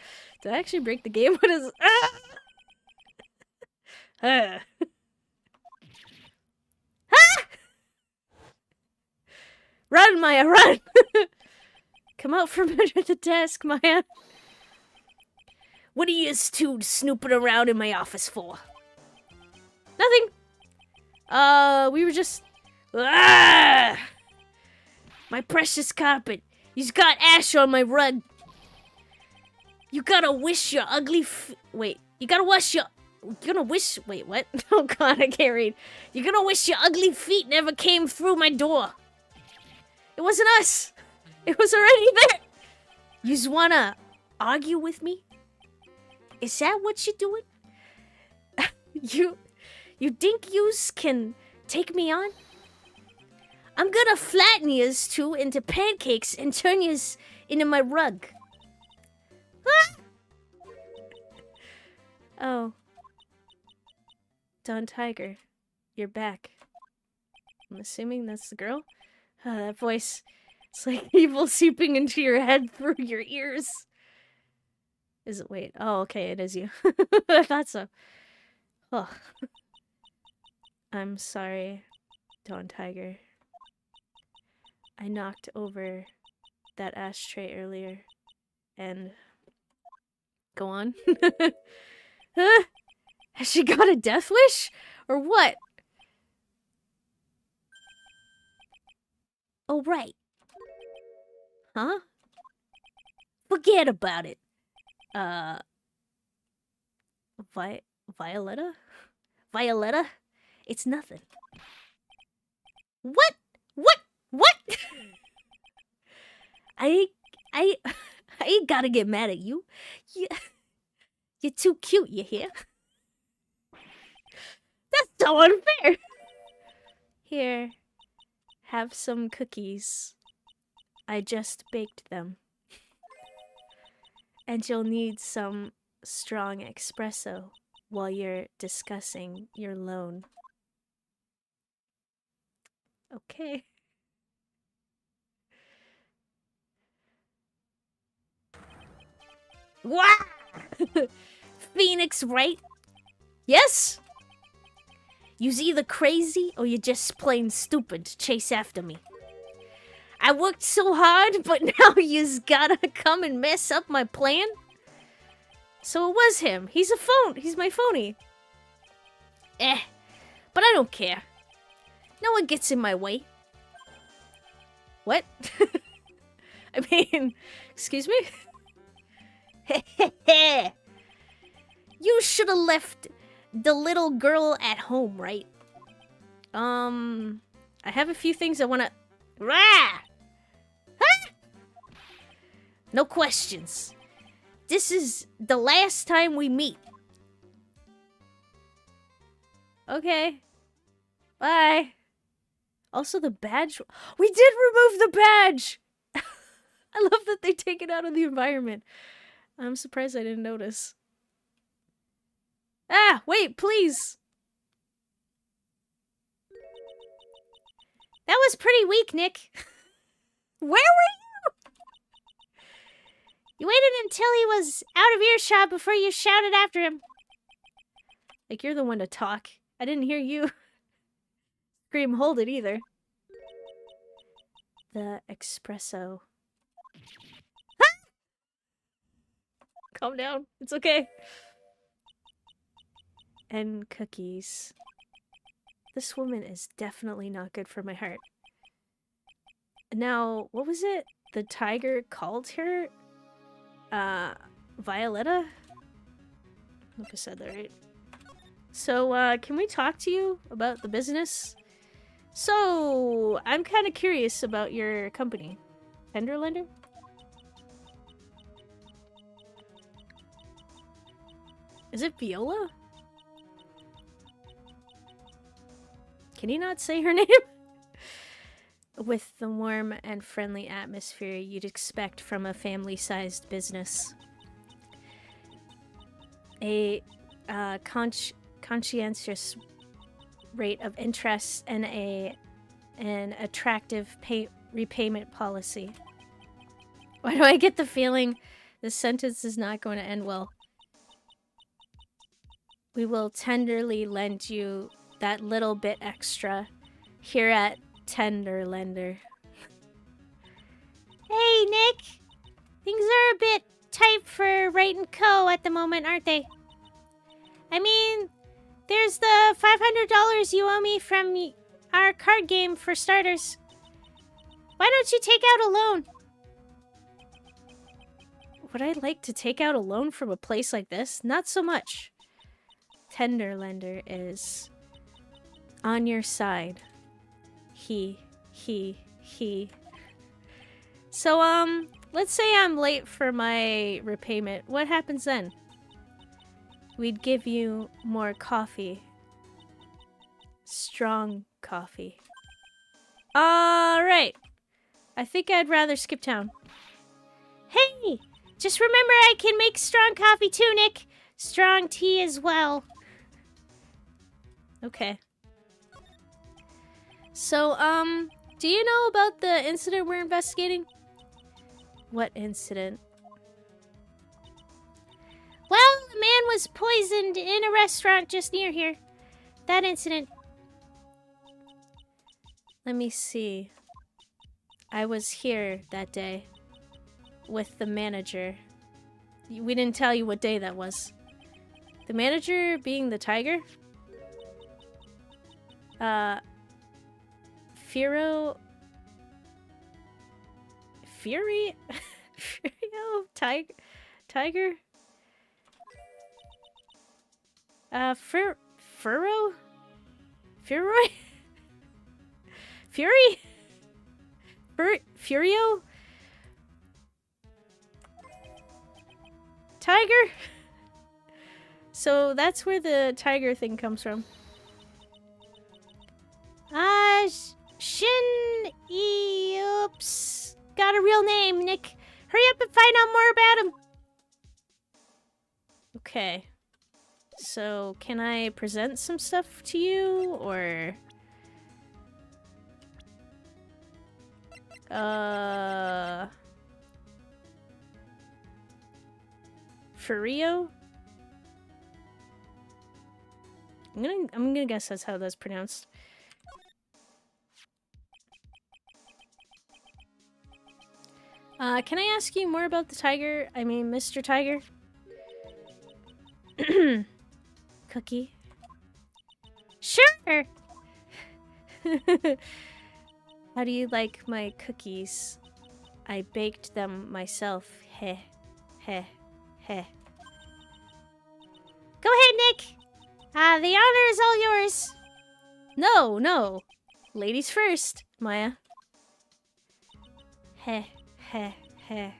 Did I actually break the game? What is... Run, Maya, run! Come out from under the desk, Maya. What are you two snooping around in my office for? Nothing. We were just... My precious carpet. You've got ash on my rug. You gotta wish your ugly wait. You gotta wish your... You're gonna wish... Wait, what? Oh god, I can't read. You're gonna wish your ugly feet never came through my door. It wasn't us. It was already there. Yous wanna argue with me? Is that what you're doing? You think yous can take me on? I'm gonna flatten yous two into pancakes and turn yous into my rug. Oh. Don Tiger, you're back. I'm assuming that's the girl? That voice, it's like evil seeping into your head through your ears. Is it? Wait. Oh, okay, it is you. I thought so. Oh. I'm sorry, Don Tiger. I knocked over that ashtray earlier, and... Go on. Has she got a death wish? Or what? Oh, right. Huh? Forget about it. Violetta? Violetta? It's nothing. What? What? I ain't gotta get mad at you. You're too cute, you hear? That's so unfair! Here, have some cookies. I just baked them. And you'll need some strong espresso while you're discussing your loan. Okay. Wow! Phoenix, Wright? Yes? You's either crazy or you're just plain stupid to chase after me. I worked so hard, but now you's gotta come and mess up my plan? So it was him. He's my phony. But I don't care. No one gets in my way. What? I mean, excuse me? You should have left the little girl at home, right? I have a few things I wanna... Rah! Huh? No questions. This is the last time we meet. Okay. Bye. Also, the badge. We did remove the badge! I love that they take it out of the environment. I'm surprised I didn't notice. Ah, wait, please! That was pretty weak, Nick. Where were you? You waited until he was out of earshot before you shouted after him. Like, you're the one to talk. I didn't hear you scream hold it either. The espresso. Calm down. It's okay. And cookies. This woman is definitely not good for my heart. Now, what was it? The tiger called her? Violetta? I hope I said that right. So, can we talk to you about the business? So, I'm kind of curious about your company. Tenderlender? Is it Viola? Can you not say her name? With the warm and friendly atmosphere you'd expect from a family-sized business. A conscientious rate of interest and an attractive repayment policy. Why do I get the feeling this sentence is not going to end well? We will tenderly lend you that little bit extra here at Tenderlender. Hey, Nick. Things are a bit tight for Wright & Co. at the moment, aren't they? I mean, there's the $500 you owe me from our card game for starters. Why don't you take out a loan? Would I like to take out a loan from a place like this? Not so much. Tenderlender is on your side. He. So, let's say I'm late for my repayment. What happens then? We'd give you more coffee. Strong coffee. Alright. I think I'd rather skip town. Hey! Just remember I can make strong coffee too, Nick. Strong tea as well. Okay. So, do you know about the incident we're investigating? What incident? Well, a man was poisoned in a restaurant just near here. That incident. Let me see. I was here that day with the manager. We didn't tell you what day that was. The manager being the tiger? Furio? Tiger? Furrow? Furoy? Fury? Furio? Tiger? So that's where the tiger thing comes from. Oops. Got a real name, Nick. Hurry up and find out more about him. Okay. So, can I present some stuff to you, or... Furio? I'm gonna guess that's how that's pronounced. Can I ask you more about the tiger? I mean, Mr. Tiger? Cookie? Sure. How do you like my cookies? I baked them myself. Heh. Heh. Heh. Go ahead, Nick. The honor is all yours. No. Ladies first, Maya. Heh. Heh. Heh.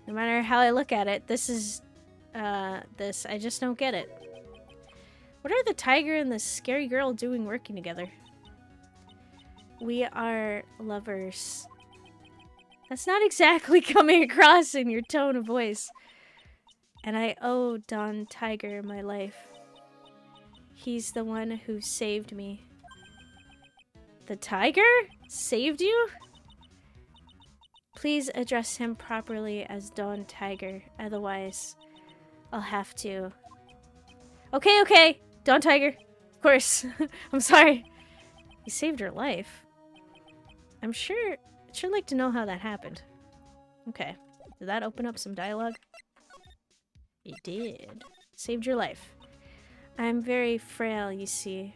No matter how I look at it, this is... I just don't get it. What are the tiger and the scary girl doing working together? we are lovers. That's not exactly coming across in your tone of voice. And I owe Don Tiger my life. He's the one who saved me. The tiger? Saved you? Please address him properly as Don Tiger, otherwise I'll have to... Okay, Don Tiger. Of course. I'm sorry. He saved your life. I'd sure like to know how that happened. Okay. Did that open up some dialogue? It did. Saved your life. I'm very frail, you see.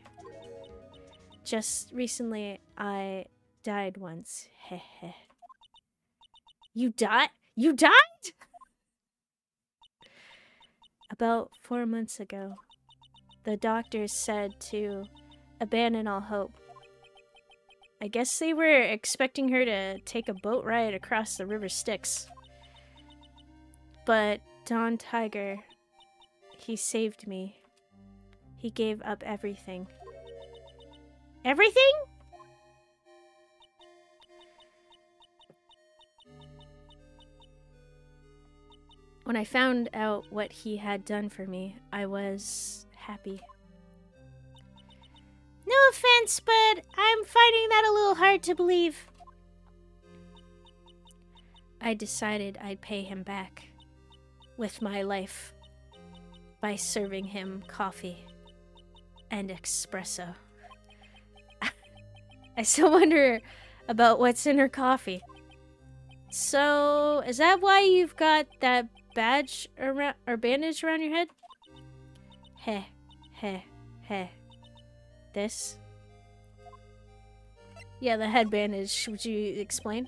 Just recently, I died once. Heh. You died? You died? About 4 months ago. The doctors said to abandon all hope. I guess they were expecting her to take a boat ride across the River Styx. But Don Tiger, he saved me. He gave up everything. Everything? When I found out what he had done for me, I was happy. No offense, but I'm finding that a little hard to believe. I decided I'd pay him back with my life by serving him coffee and espresso. I still wonder about what's in her coffee. So, is that why you've got that badge around, or bandage around your head? Heh. This? Yeah, the head bandage. Would you explain?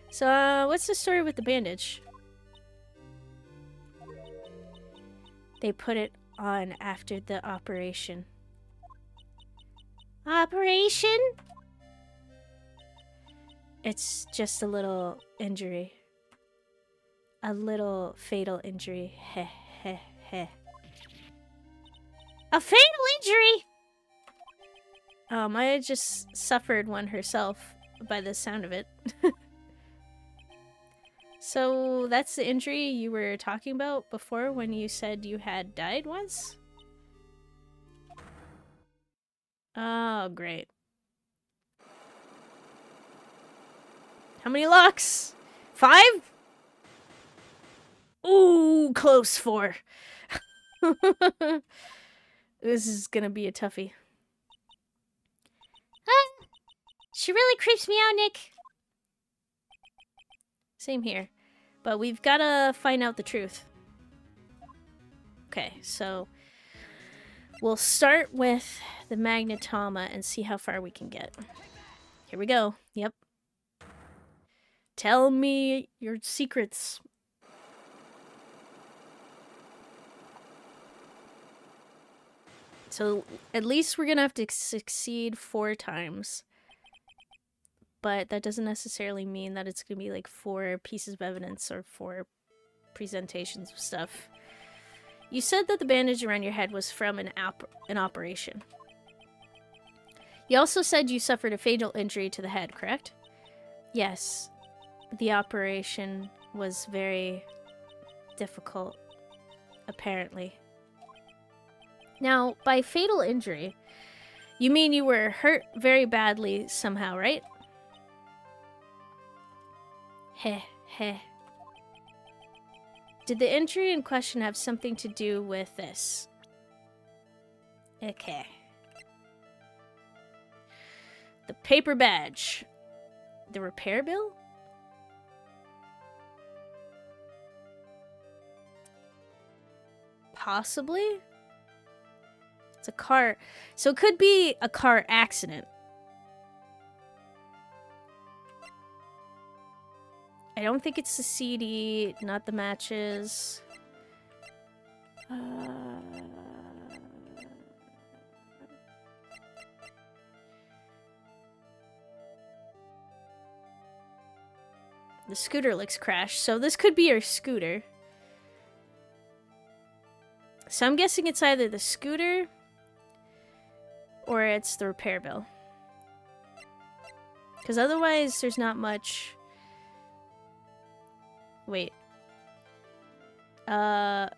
So, what's the story with the bandage? They put it on after the operation. Operation? It's just a little injury. A little fatal injury. Heh. A fatal injury? I just suffered one herself by the sound of it. So that's the injury you were talking about before when you said you had died once? Oh, great. How many locks? 5? Ooh, close 4. This is gonna be a toughie. She really creeps me out, Nick. Same here. But we've gotta find out the truth. Okay, so we'll start with the magnetoma and see how far we can get. Here we go. Yep. Tell me your secrets. So at least we're gonna have to succeed 4 times. But that doesn't necessarily mean that it's gonna be like 4 pieces of evidence or 4 presentations of stuff. You said that the bandage around your head was from an operation. You also said you suffered a fatal injury to the head, correct? Yes. The operation was very difficult, apparently. Now, by fatal injury, you mean you were hurt very badly somehow, right? Heh. Did the injury in question have something to do with this? Okay. The paper badge. The repair bill? Possibly? It's a car. So it could be a car accident. I don't think it's the CD, not the matches. The scooter looks crashed, so this could be your scooter. So I'm guessing it's either the scooter or it's the repair bill. Because otherwise, there's not much... Wait. The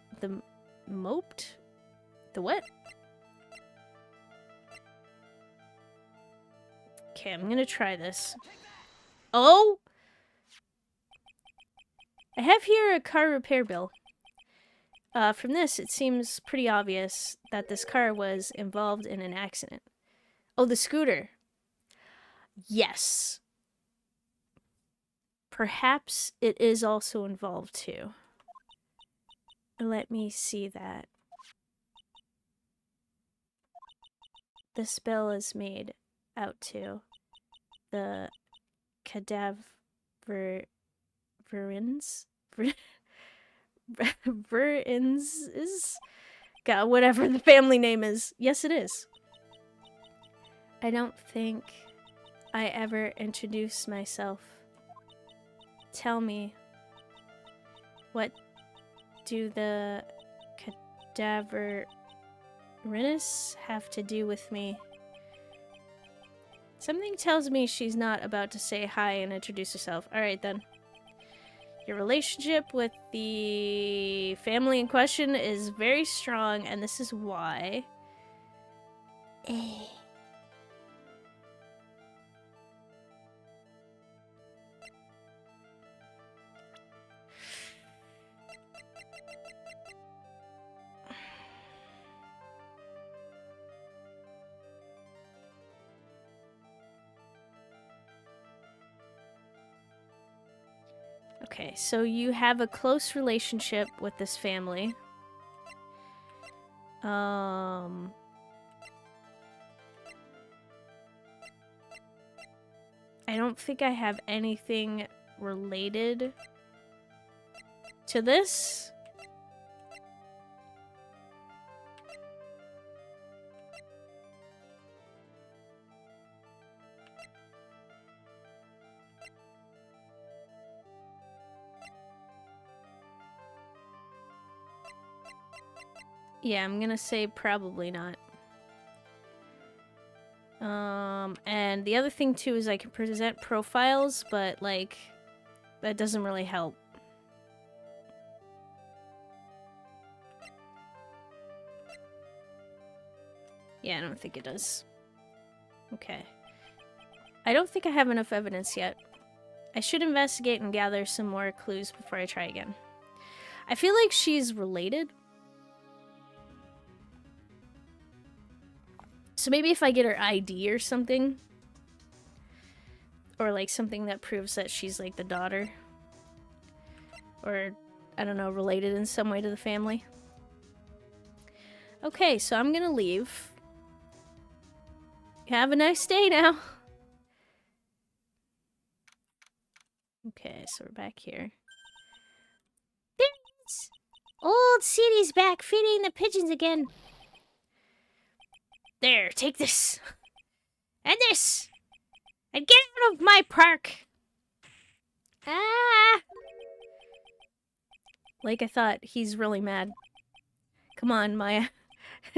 moped? The what? Okay, I'm gonna try this. Oh! I have here a car repair bill. From this, it seems pretty obvious that this car was involved in an accident. Oh, the scooter. Yes. Perhaps it is also involved too. Let me see that. This bill is made out to the cadaverins? Verins is? God, whatever the family name is. Yes, it is. I don't think I ever introduced myself. Tell me, what do the cadaverins have to do with me? Something tells me she's not about to say hi and introduce herself. Alright then. Your relationship with the family in question is very strong, and this is why. Okay, so you have a close relationship with this family. I don't think I have anything related to this. Yeah, I'm gonna say probably not. And the other thing too is I can present profiles, but like, that doesn't really help. Yeah, I don't think it does. Okay. I don't think I have enough evidence yet. I should investigate and gather some more clues before I try again. I feel like she's related. So maybe if I get her ID or something. Or like something that proves that she's like the daughter. Or, I don't know, related in some way to the family. Okay, so I'm gonna leave. Have a nice day now. Okay, so we're back here. There it is! Old city's back, feeding the pigeons again. There, take this. And this! And get out of my park! Ah! Like I thought, he's really mad. Come on, Maya.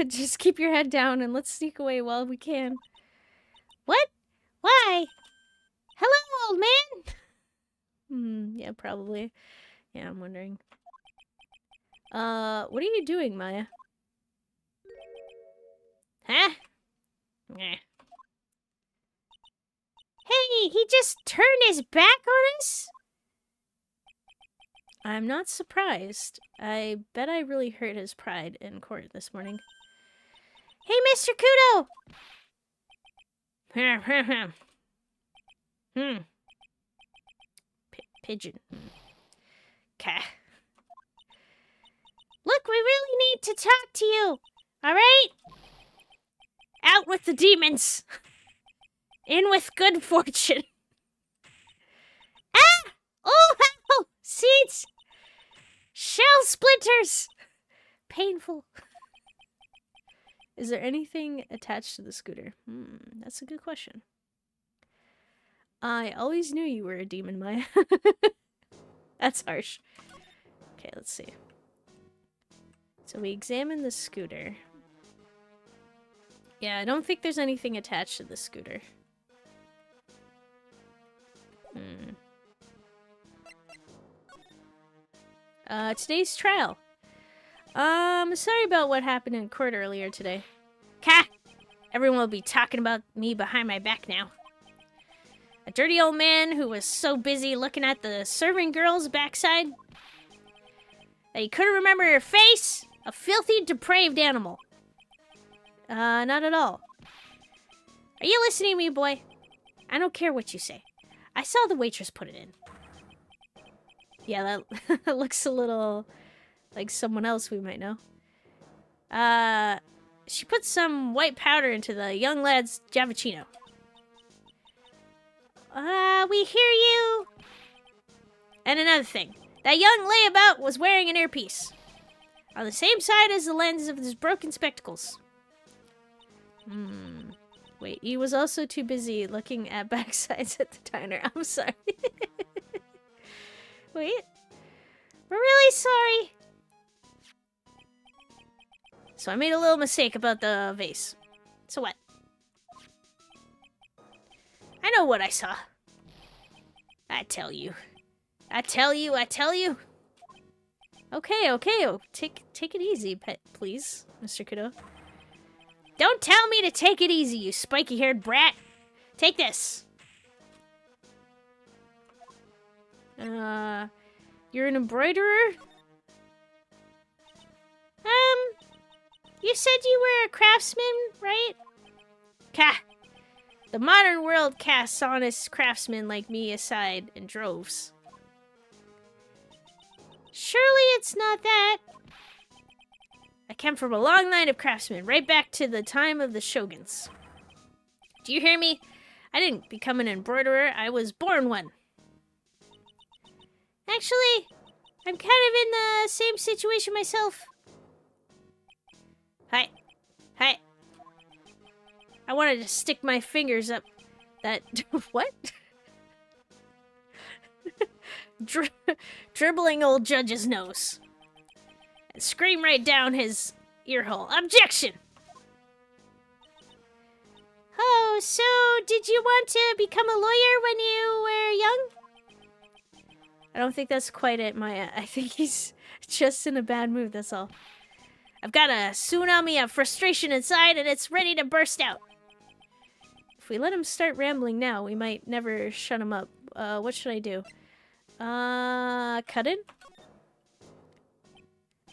Just keep your head down and let's sneak away while we can. What? Why? Hello, old man! Yeah, probably. Yeah, I'm wondering. What are you doing, Maya? Huh? Hey, he just turned his back on us? I'm not surprised. I bet I really hurt his pride in court this morning. Hey, Mr. Kudo! Pigeon. Okay. Look, we really need to talk to you. Alright? Out with the demons. In with good fortune. Ah! Oh, hell! Seeds! Shell splinters! Painful. Is there anything attached to the scooter? That's a good question. I always knew you were a demon, Maya. That's harsh. Okay, let's see. So we examine the scooter. Yeah, I don't think there's anything attached to the scooter. Today's trial. Sorry about what happened in court earlier today. Ha! Everyone will be talking about me behind my back now. A dirty old man who was so busy looking at the serving girl's backside that he couldn't remember her face. A filthy, depraved animal. Not at all. Are you listening to me, boy? I don't care what you say. I saw the waitress put it in. Yeah, that looks a little like someone else we might know. She put some white powder into the young lad's Javicino. We hear you. And another thing. That young layabout was wearing an earpiece. On the same side as the lens of his broken spectacles. Wait, he was also too busy looking at backsides at the diner. I'm sorry. Wait. We're really sorry. So I made a little mistake about the vase. So what? I know what I saw. I tell you. Okay. Oh, take it easy, pet, please, Mr. Kiddo. Don't tell me to take it easy, you spiky-haired brat. Take this. You're an embroiderer? You said you were a craftsman, right? The modern world casts honest craftsmen like me aside in droves. Surely it's not that. I came from a long line of craftsmen, right back to the time of the shoguns. Do you hear me? I didn't become an embroiderer, I was born one. Actually, I'm kind of in the same situation myself. Hi. I wanted to stick my fingers up that... What? Dribbling old judge's nose. And scream right down his earhole. Objection! Oh, so did you want to become a lawyer when you were young? I don't think that's quite it, Maya. I think he's just in a bad mood, that's all. I've got a tsunami of frustration inside and it's ready to burst out. If we let him start rambling now, we might never shut him up. What should I do? Cut in?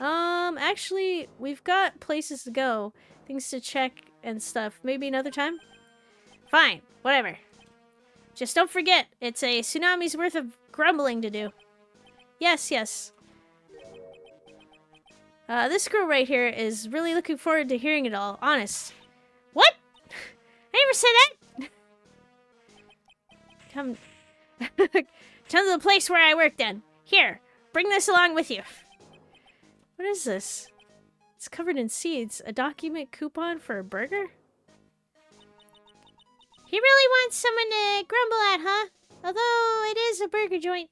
Actually, we've got places to go, things to check and stuff. Maybe another time? Fine, whatever. Just don't forget, it's a tsunami's worth of grumbling to do. Yes. This girl right here is really looking forward to hearing it all, honest. What? I never said that! Come to the place where I work then. Here, bring this along with you. What is this? It's covered in seeds. A document coupon for a burger? He really wants someone to grumble at, huh? Although it is a burger joint.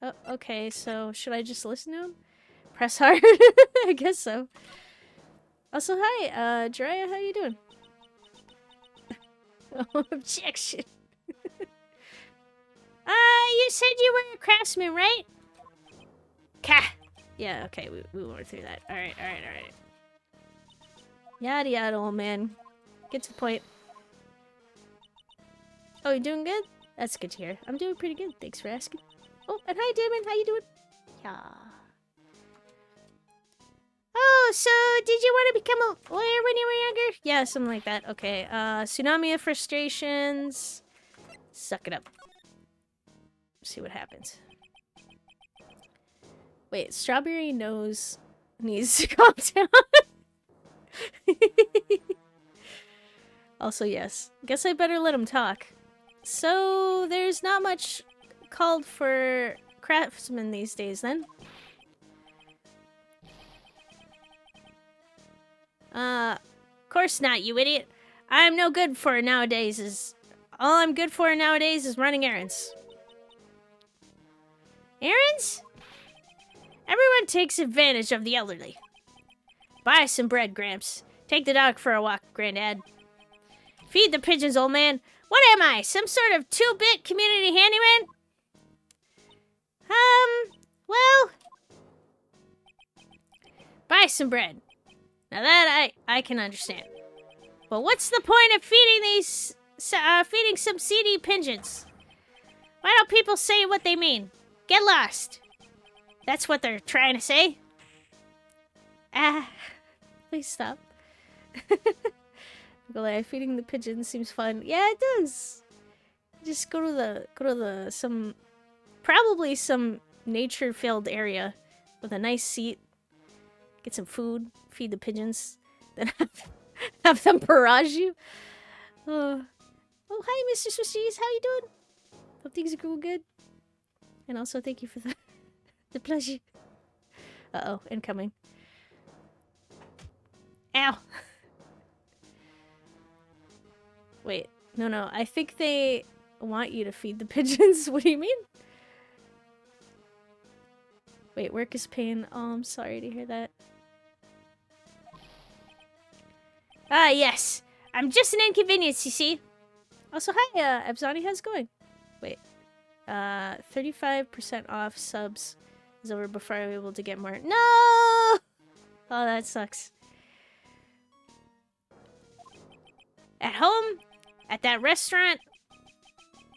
Oh, okay, so should I just listen to him? Press hard? I guess so. Also, hi, Jiraiya, how you doing? Oh, objection. You said you were a craftsman, right? Yeah, okay, we went through that. Alright. Yada, old man. Get to the point. Oh, you doing good? That's good to hear. I'm doing pretty good, thanks for asking. Oh, and hi, Damon, how you doing? Yeah. Oh, so did you want to become a lawyer when you were younger? Yeah, something like that. Okay, tsunami of frustrations. Suck it up. See what happens. Wait, Strawberry Nose needs to calm down. Also, yes. Guess I better let him talk. So, there's not much called for craftsmen these days, then? Course not, you idiot. I'm no good for nowadays all I'm good for nowadays is running errands. Errands? Everyone takes advantage of the elderly. Buy some bread, Gramps. Take the dog for a walk, Granddad. Feed the pigeons, old man. What am I, some sort of 2-bit community handyman? Well, Buy some bread. Now that I can understand. But what's the point of feeding some seedy pigeons? why don't people say what they mean? Get lost. That's what they're trying to say. Please stop. Nikolai, feeding the pigeons seems fun. Yeah, it does. Just go to the probably some nature-filled area with a nice seat. Get some food, feed the pigeons, then have them barrage you. Oh, hi, Mr. Swishies. How you doing? Hope things are going good. And also, thank you for the pleasure. Uh-oh, incoming. Ow. Wait, no. I think they want you to feed the pigeons. What do you mean? Wait, work is pain. Oh, I'm sorry to hear that. Ah, yes. I'm just an inconvenience, you see. Also, hi, Abzani, how's it going? Wait, 35% off subs is over before I'm able to get more. No! Oh, that sucks. At home? At that restaurant?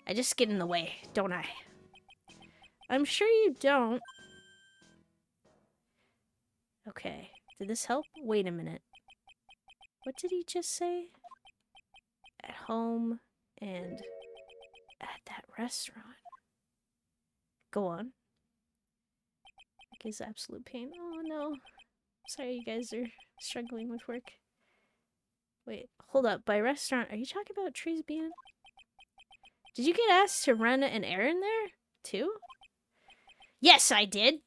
I just get in the way, don't I? I'm sure you don't. Okay, did this help? Wait a minute. What did he just say? At home and at that restaurant. Go on. Like is absolute pain. Oh no. Sorry you guys are struggling with work. Wait, hold up. By restaurant, are you talking about Trees Bean? Did you get asked to run an errand there, too? Yes, I did.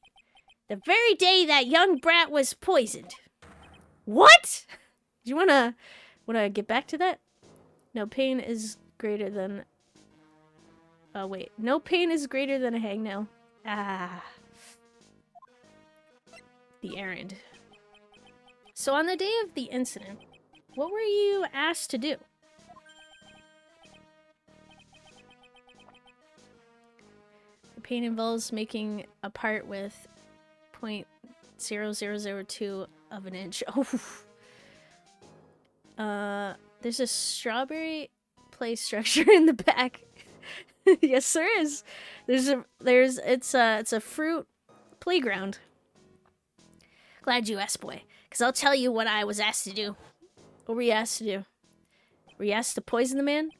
The very day that young brat was poisoned. What? Do you wanna get back to that? No pain is greater than... Oh, wait. No pain is greater than a hangnail. Ah. The errand. So on the day of the incident, what were you asked to do? The pain involves making a part with 0.0002 of an inch. Oh. There's a strawberry play structure in the back. Yes, there is. It's a fruit playground. Glad you asked, boy. Because I'll tell you what I was asked to do. What were you asked to do? Were you asked to poison the man?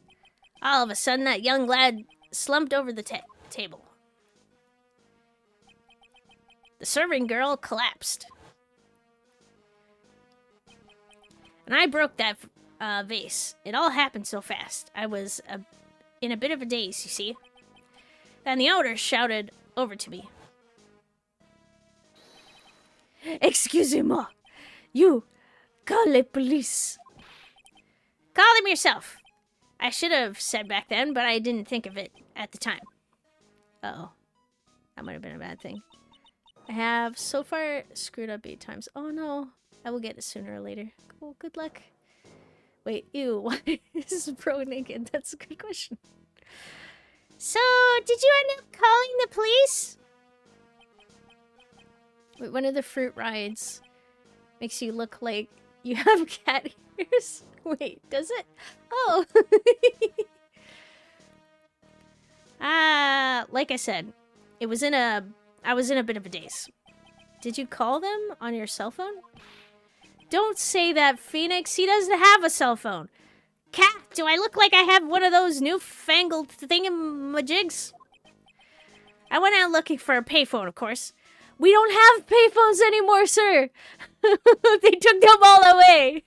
All of a sudden, that young lad slumped over the table. The serving girl collapsed. And I broke that vase. It all happened so fast. I was in a bit of a daze, you see. Then the owner shouted over to me. Excusez-moi. You, call the police. Call them yourself. I should have said back then, but I didn't think of it at the time. Uh-oh. That might have been a bad thing. I have so far screwed up 8 times. Oh no. I will get it sooner or later. Cool, good luck. Wait, ew, why is bro naked? That's a good question. So, did you end up calling the police? Wait, one of the fruit rides makes you look like you have cat ears. Wait, does it? Oh. Like I said, I was in a bit of a daze. Did you call them on your cell phone? Don't say that, Phoenix. He doesn't have a cell phone. Cat, do I look like I have one of those newfangled thingamajigs? I went out looking for a payphone, of course. We don't have payphones anymore, sir. They took them all away.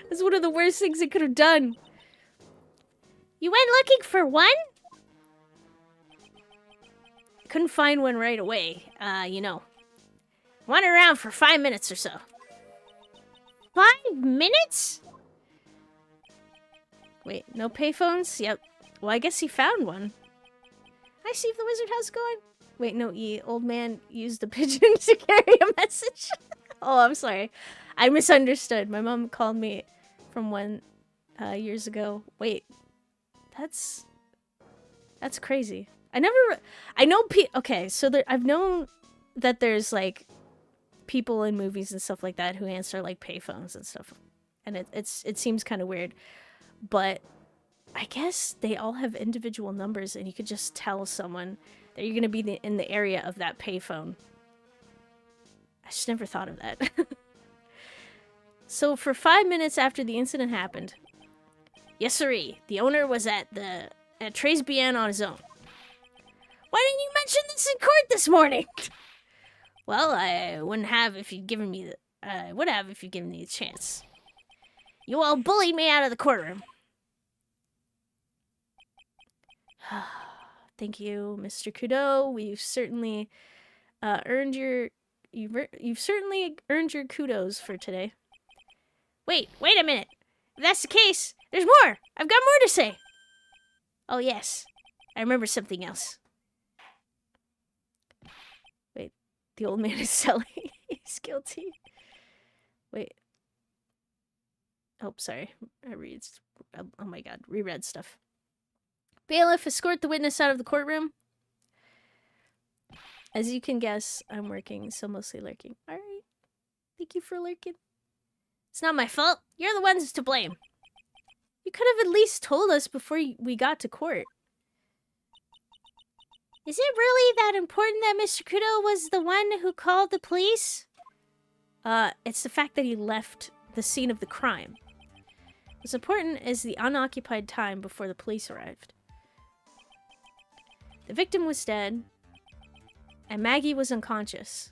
That's one of the worst things they could have done. You went looking for one? Couldn't find one right away. You know. Wandered around for 5 minutes or so. 5 minutes? Wait, no payphones? Yep. Well, I guess he found one. Hi, Steve the Wizard. How's it going? Wait, no, old man used the pigeon to carry a message. Oh, I'm sorry. I misunderstood. My mom called me from years ago. Wait, that's crazy. I know okay, so I've known that there's like people in movies and stuff like that who answer like payphones and stuff, and it seems kind of weird, but I guess they all have individual numbers, and you could just tell someone that you're gonna be in the area of that payphone. I just never thought of that. So for 5 minutes after the incident happened, yes sirree, the owner was at Tribulations on his own. Why didn't you mention this in court this morning? Well, I wouldn't have if you'd given me I would have if you'd given me the chance. You all bullied me out of the courtroom. Thank you, Mr. Kudo. We've certainly earned your you've certainly earned your kudos for today. Wait a minute. If that's the case, there's more. I've got more to say. Oh yes, I remember something else. Wait, the old man is selling. He's guilty. Wait. Oh, sorry. Oh my god, reread stuff. Bailiff, escort the witness out of the courtroom. As you can guess, I'm working, so mostly lurking. Alright. Thank you for lurking. It's not my fault. You're the ones to blame. You could have at least told us before we got to court. Is it really that important that Mr. Kudo was the one who called the police? It's the fact that he left the scene of the crime. What's important is the unoccupied time before the police arrived. The victim was dead, and Maggie was unconscious.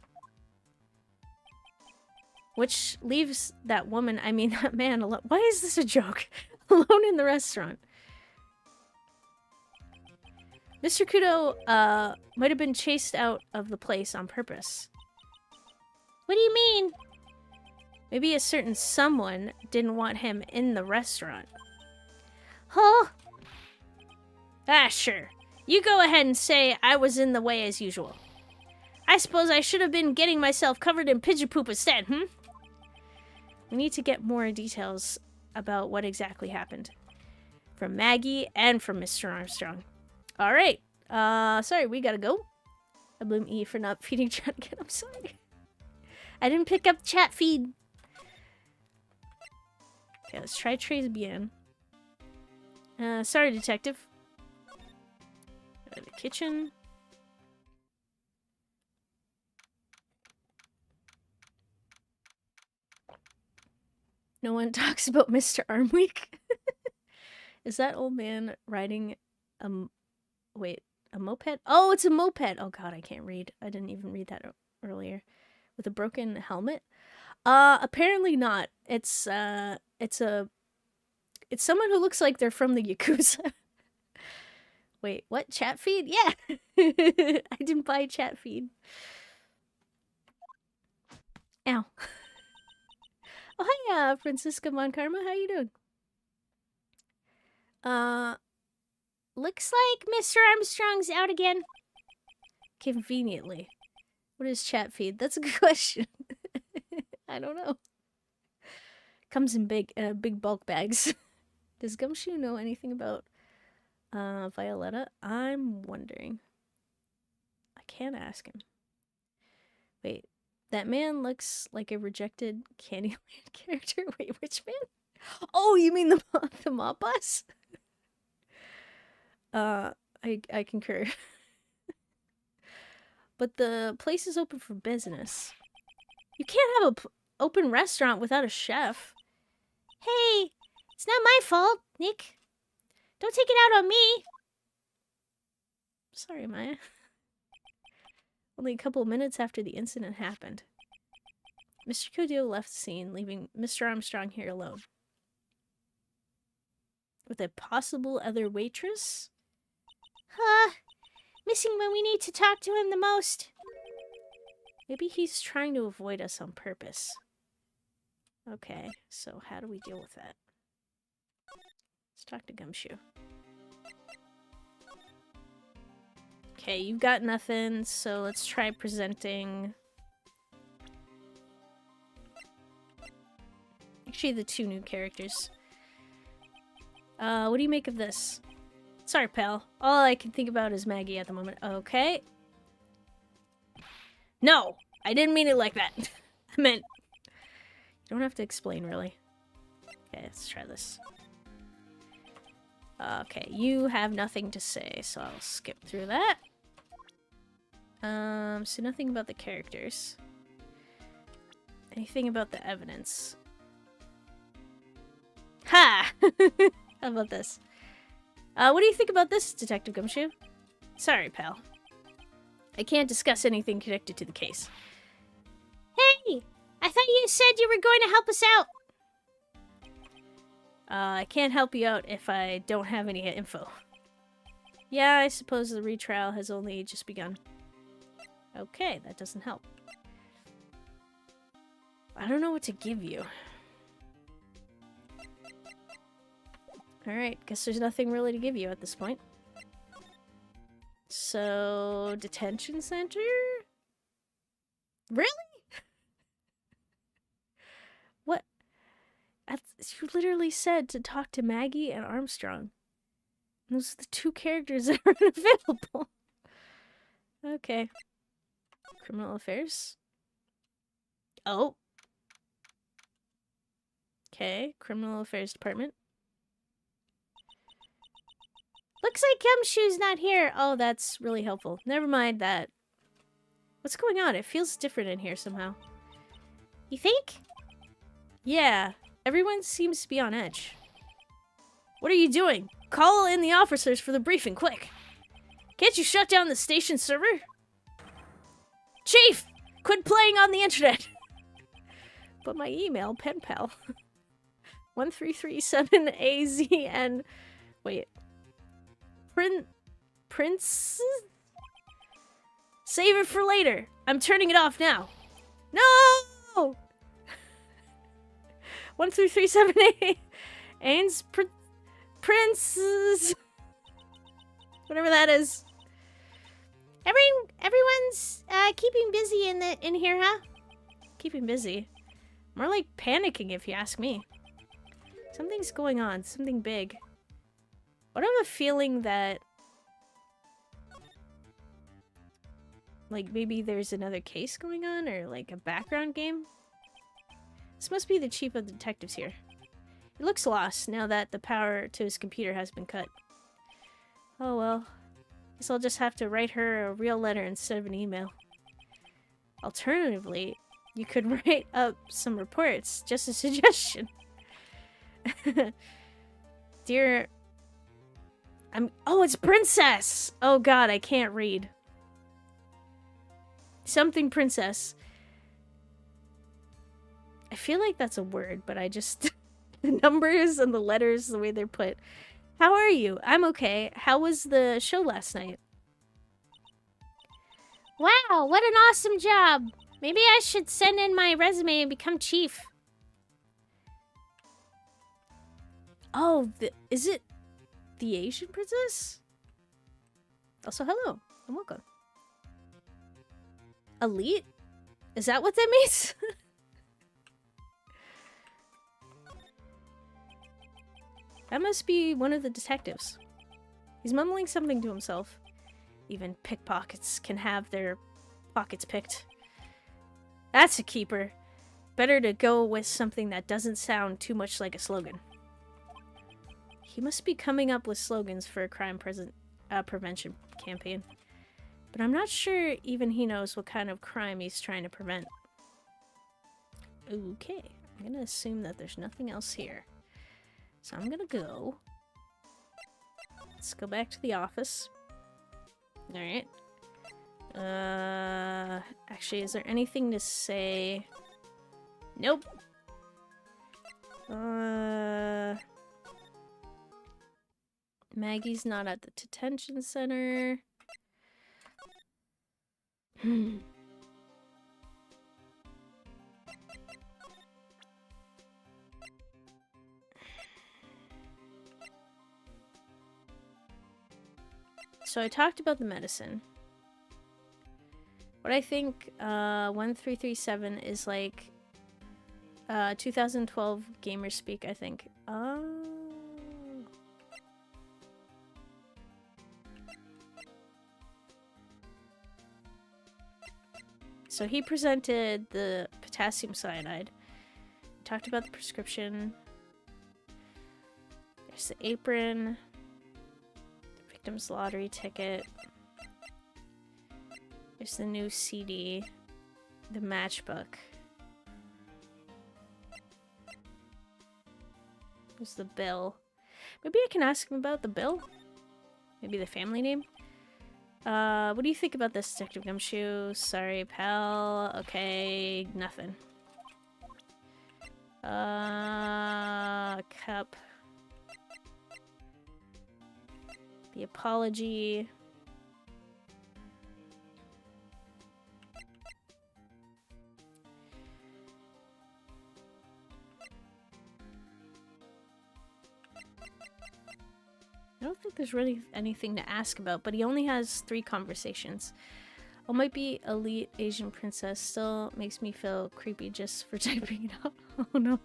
Which leaves that woman, I mean that man, alone. Why is this a joke? Alone in the restaurant. Mr. Kudo, might have been chased out of the place on purpose. What do you mean? Maybe a certain someone didn't want him in the restaurant. Huh? Ah, sure. You go ahead and say I was in the way as usual. I suppose I should have been getting myself covered in pigeon poop instead, We need to get more details about what exactly happened. From Maggie and from Mr. Armstrong. Alright. Sorry, we gotta go. I blame E for not feeding chat again. I'm sorry. I didn't pick up chat feed. Okay, let's try Tribulations. Sorry, detective. Go to the kitchen. No one talks about Mr. Armweek. Is that old man riding a moped? Oh, it's a moped. Oh god, I can't read. I didn't even read that earlier. With a broken helmet? Apparently not. It's someone who looks like they're from the Yakuza. Wait, what? Chat feed? Yeah. I didn't buy chat feed. Ow. Oh, hi, Francisca Monkarma. How you doing? Looks like Mr. Armstrong's out again. Conveniently. What is chat feed? That's a good question. I don't know. Comes in big bulk bags. Does Gumshoe know anything about Violetta? I'm wondering. I can't ask him. Wait, that man looks like a rejected Candyland character. Wait, which man? Oh, you mean the mob boss? I concur. But the place is open for business. You can't have a open restaurant without a chef. Hey, it's not my fault, Nick. Don't take it out on me. Sorry, Maya. Only a couple of minutes after the incident happened. Mr. Kudo left the scene, leaving Mr. Armstrong here alone. With a possible other waitress? Missing when we need to talk to him the most. Maybe he's trying to avoid us on purpose. Okay, so how do we deal with that? Let's talk to Gumshoe. Okay, you've got nothing, so let's try presenting... Actually, the two new characters. What do you make of this? Sorry, pal. All I can think about is Maggie at the moment. Okay. No! I didn't mean it like that. I meant... You don't have to explain, really. Okay, let's try this. Okay, you have nothing to say, so I'll skip through that. So nothing about the characters. Anything about the evidence? Ha! How about this? What do you think about this, Detective Gumshoe? Sorry, pal. I can't discuss anything connected to the case. Hey! I thought you said you were going to help us out. I can't help you out if I don't have any info. Yeah, I suppose the retrial has only just begun. Okay, that doesn't help. I don't know what to give you. Alright, guess there's nothing really to give you at this point. So, detention center? Really? What? You literally said to talk to Maggie and Armstrong. Those are the two characters that are unavailable. Okay. Criminal affairs? Oh. Okay, criminal affairs department. Looks like Gumshoe's not here. Oh, that's really helpful. Never mind that. What's going on? It feels different in here somehow. You think? Yeah, everyone seems to be on edge. What are you doing? Call in the officers for the briefing, quick. Can't you shut down the station server? Chief! Quit playing on the internet! But my email, pen pal. 1337AZN. Wait. Prince? Save it for later. I'm turning it off now. No! 13378. Ains Princes. Whatever that is. Everyone's keeping busy in here, huh? Keeping busy. More like panicking, if you ask me. Something's going on. Something big. What I have a feeling that... like, maybe there's another case going on, or like a background game? This must be the chief of the detectives here. He looks lost now that the power to his computer has been cut. Oh well. Guess I'll just have to write her a real letter instead of an email. Alternatively, you could write up some reports. Just a suggestion. Dear... Oh, it's Princess! Oh god, I can't read. Something Princess. I feel like that's a word, but I just... the numbers and the letters, the way they're put. How are you? I'm okay. How was the show last night? Wow, what an awesome job. Maybe I should send in my resume and become chief. Oh, is it the Asian princess? Also, hello and welcome. Elite? Is that what that means? That must be one of the detectives. He's mumbling something to himself. Even pickpockets can have their pockets picked. That's a keeper. Better to go with something that doesn't sound too much like a slogan. He must be coming up with slogans for a crime prevention campaign. But I'm not sure even he knows what kind of crime he's trying to prevent. Okay, I'm gonna assume that there's nothing else here. So I'm gonna go. Let's go back to the office. Alright. Actually, is there anything to say? Nope. Maggie's not at the detention center. So I talked about the medicine. What I think 1337 is like 2012 gamer speak, I think. So he presented the potassium cyanide. We talked about the prescription. There's the apron. The victim's lottery ticket. There's the new CD. The matchbook. There's the bill. Maybe I can ask him about the bill? Maybe the family name? What do you think about this, Detective Gumshoe? Sorry, pal. Okay, nothing. Cup. The apology. I don't think there's really anything to ask about, but he only has 3 conversations. I might be elite Asian princess. Still makes me feel creepy just for typing it out. Oh no.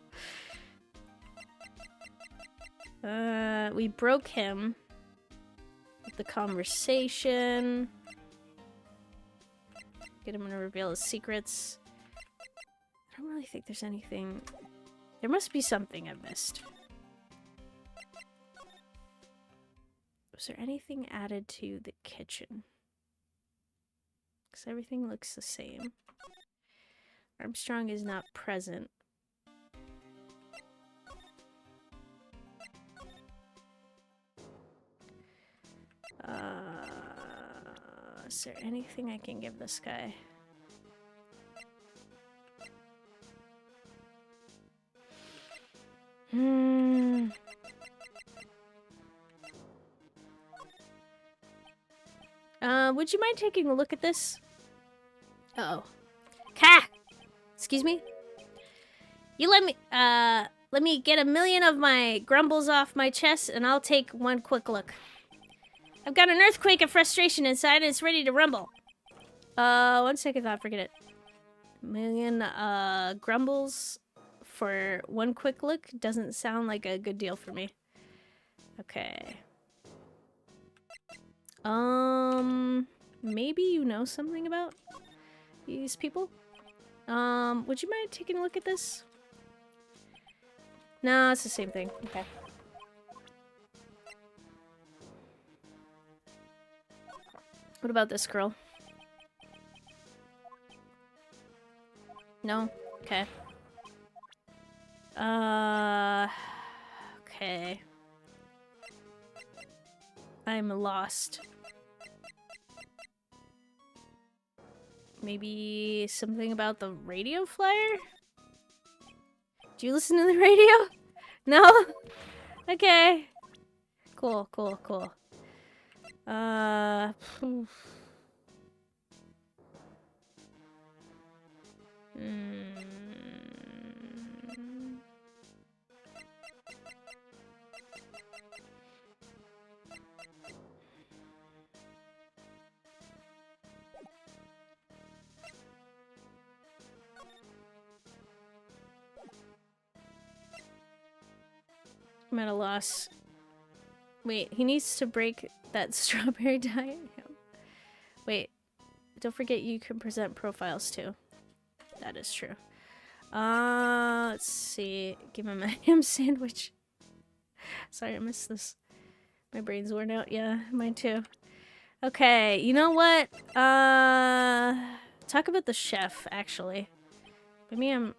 We broke him with the conversation. Get him to reveal his secrets. I don't really think there's anything. There must be something I've missed. Was there anything added to the kitchen? Because everything looks the same. Armstrong is not present. Is there anything I can give this guy? Would you mind taking a look at this? Uh-oh. Ka! Excuse me? You let me get 1,000,000 of my grumbles off my chest and I'll take one quick look. I've got an earthquake of frustration inside and it's ready to rumble. One second thought, forget it. 1,000,000, grumbles for one quick look doesn't sound like a good deal for me. Okay. Maybe you know something about these people? Would you mind taking a look at this? No, it's the same thing. Okay. What about this girl? No? Okay. Okay. I'm lost. Maybe something about the radio flyer? Do you listen to the radio? No? Okay. Cool, cool, cool. I'm at a loss. Wait, he needs to break that strawberry diet? Wait, don't forget you can present profiles too. That is true. Let's see. Give him a ham sandwich. Sorry, I missed this. My brain's worn out. Yeah, mine too. Okay, you know what? Talk about the chef, actually. Maybe I'm...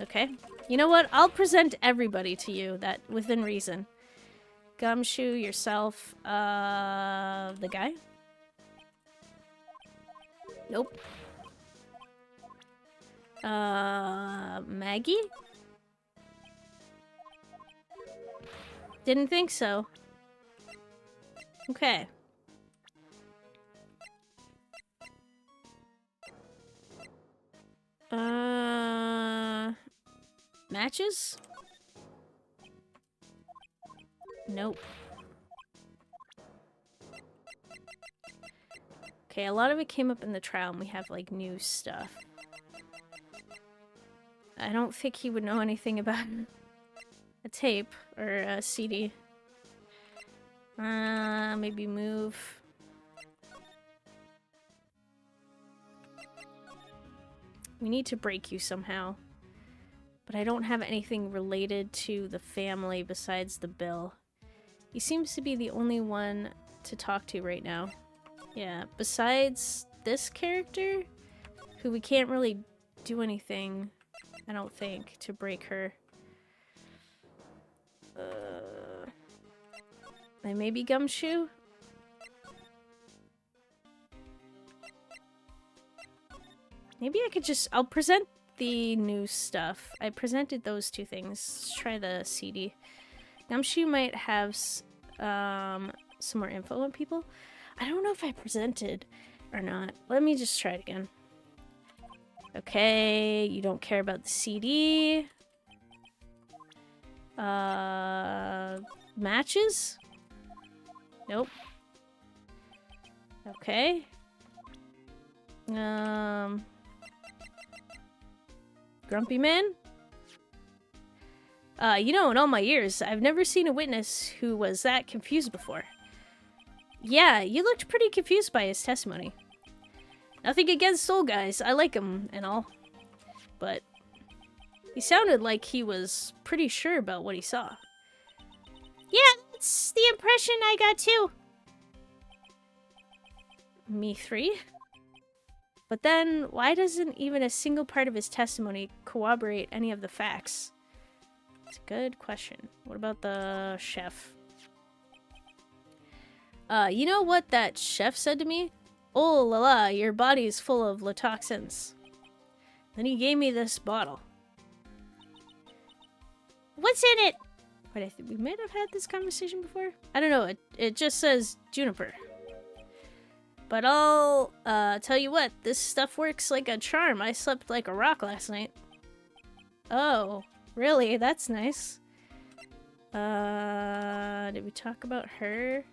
Okay. You know what? I'll present everybody to you that within reason. Gumshoe, yourself, the guy? Nope. Maggie? Didn't think so. Okay. Matches? Nope. Okay, a lot of it came up in the trial and we have like new stuff. I don't think he would know anything about a tape or a CD. Maybe move. We need to break you somehow. But I don't have anything related to the family besides the bill. He seems to be the only one to talk to right now. Yeah, besides this character, who we can't really do anything, I don't think, to break her. And maybe Gumshoe? Maybe I could just... I'll present the new stuff. I presented those two things. Let's try the CD. Gumshoe might have some more info on people. I don't know if I presented or not. Let me just try it again. Okay, you don't care about the CD. Matches? Nope. Okay. Grumpy Man? You know, in all my years, I've never seen a witness who was that confused before. Yeah, you looked pretty confused by his testimony. Nothing against Soul Guys, I like him and all. But he sounded like he was pretty sure about what he saw. Yeah, that's the impression I got too. Me three? But then, why doesn't even a single part of his testimony corroborate any of the facts? It's a good question. What about the chef? You know what that chef said to me? Oh la la, your body is full of toxins. Then he gave me this bottle. What's in it? Wait, I think we might have had this conversation before? I don't know, it just says juniper. But I'll tell you what, this stuff works like a charm. I slept like a rock last night. Oh, really? That's nice. Did we talk about her?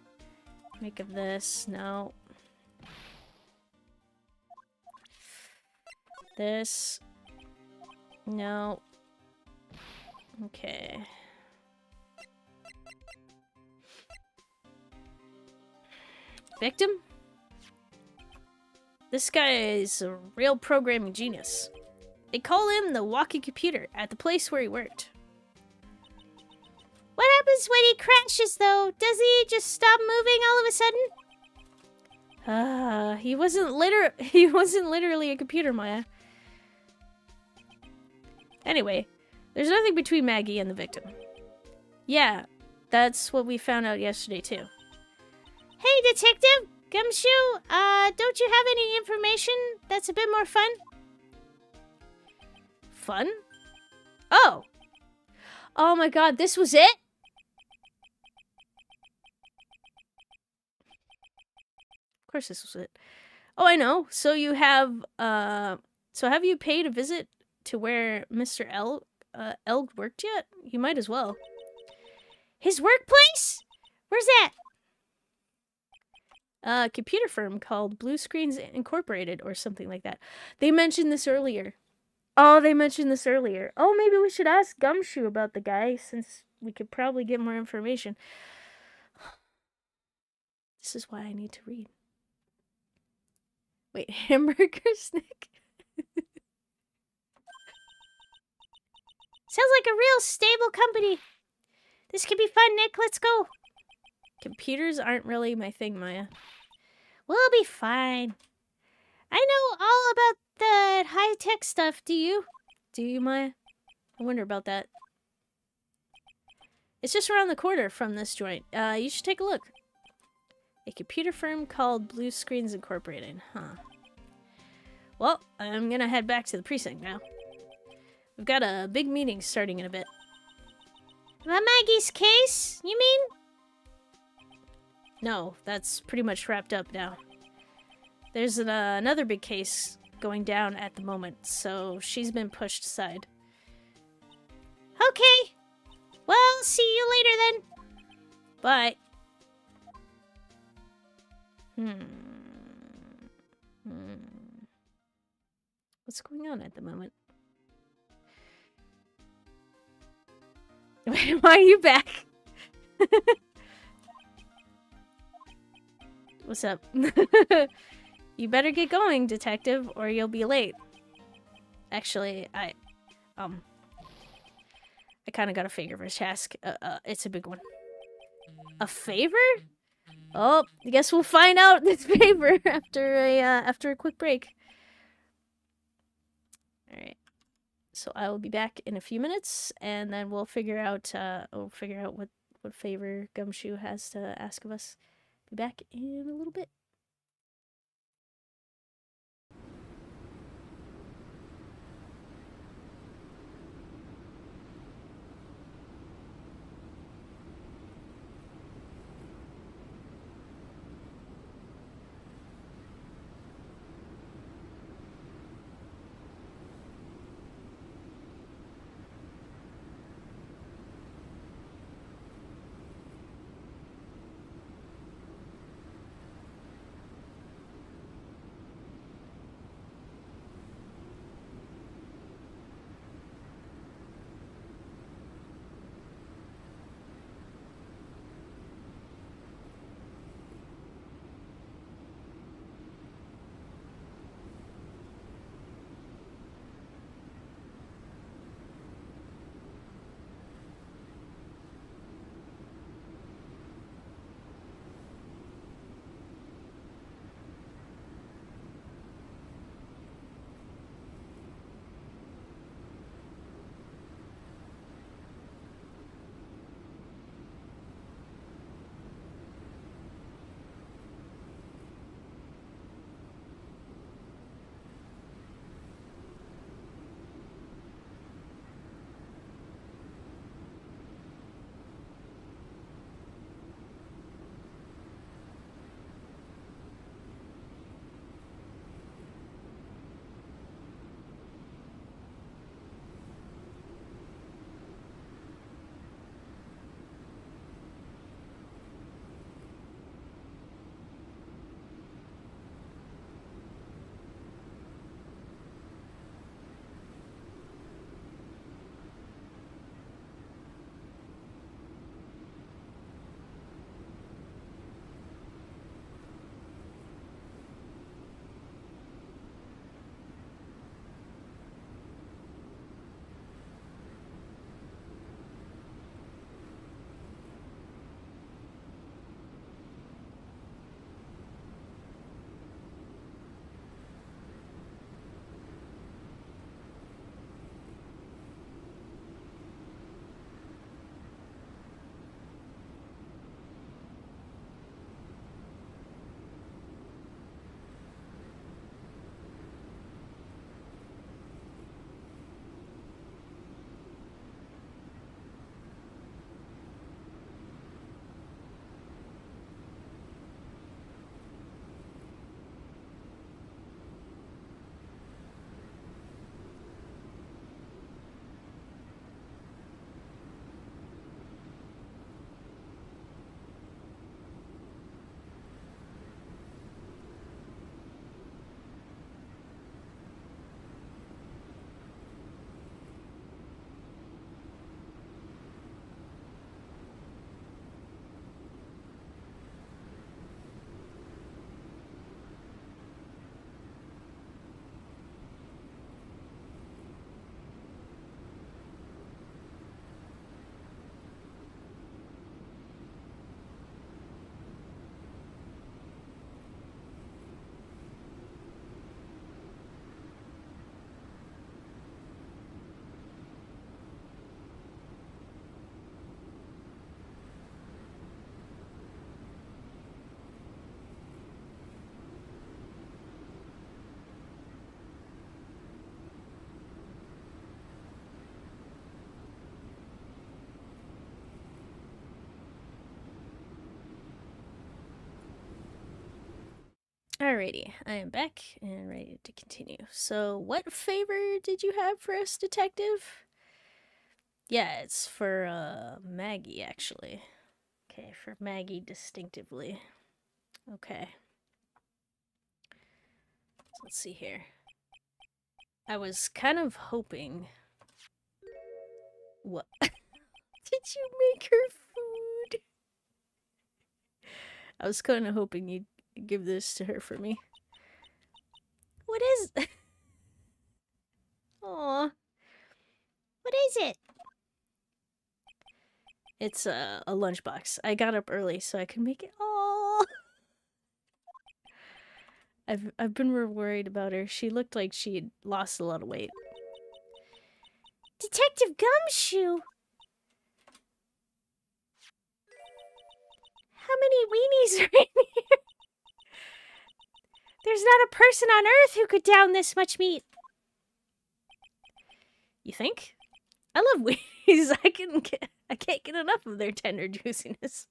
Make of this? No. This? No. Okay. Victim? This guy is a real programming genius. They call him the walking computer at the place where he worked. What happens when he crashes, though? Does he just stop moving all of a sudden? He wasn't literally a computer, Maya. Anyway, there's nothing between Maggie and the victim. Yeah, that's what we found out yesterday, too. Hey, Detective! Gumshoe, don't you have any information that's a bit more fun? Fun? Oh! Oh my god, this was it? Of course this was it. Oh, I know. So you have, so have you paid a visit to where Mr. Elg worked yet? You might as well. His workplace? Where's that? A computer firm called Blue Screens Incorporated or something like that. They mentioned this earlier. Oh, they mentioned this earlier. Oh, maybe we should ask Gumshoe about the guy since we could probably get more information. This is why I need to read. Wait, hamburger snack? Sounds like a real stable company. This could be fun, Nick. Let's go. Computers aren't really my thing, Maya. We'll be fine. I know all about the high-tech stuff, do you? Do you, Maya? I wonder about that. It's just around the corner from this joint. You should take a look. A computer firm called Blue Screens Incorporated. Huh. Well, I'm gonna head back to the precinct now. We've got a big meeting starting in a bit. Maggie's case, you mean? No, that's pretty much wrapped up now. There's another big case going down at the moment, so she's been pushed aside. Okay. Well, see you later then. Bye. What's going on at the moment? Why are you back? What's up? You better get going, detective, or you'll be late. Actually, I kind of got a favor for this task. It's a big one. A favor? Oh, I guess we'll find out this favor after a quick break. All right. So I will be back in a few minutes, and then we'll figure out what favor Gumshoe has to ask of us. Be back in a little bit. Alrighty, I am back and ready to continue. So, what favor did you have for us, Detective? Yeah, it's for Maggie, actually. Okay, for Maggie distinctively. Okay. So let's see here. I was kind of hoping. What? Did you make her food? I was kind of hoping you'd give this to her for me. What is. is it? It's a lunchbox. I got up early so I could make it. Oh, I've been worried about her. She looked like she'd lost a lot of weight. Detective Gumshoe! How many weenies are in here? There's not a person on Earth who could down this much meat. You think? I love weenies. I can't get enough of their tender juiciness.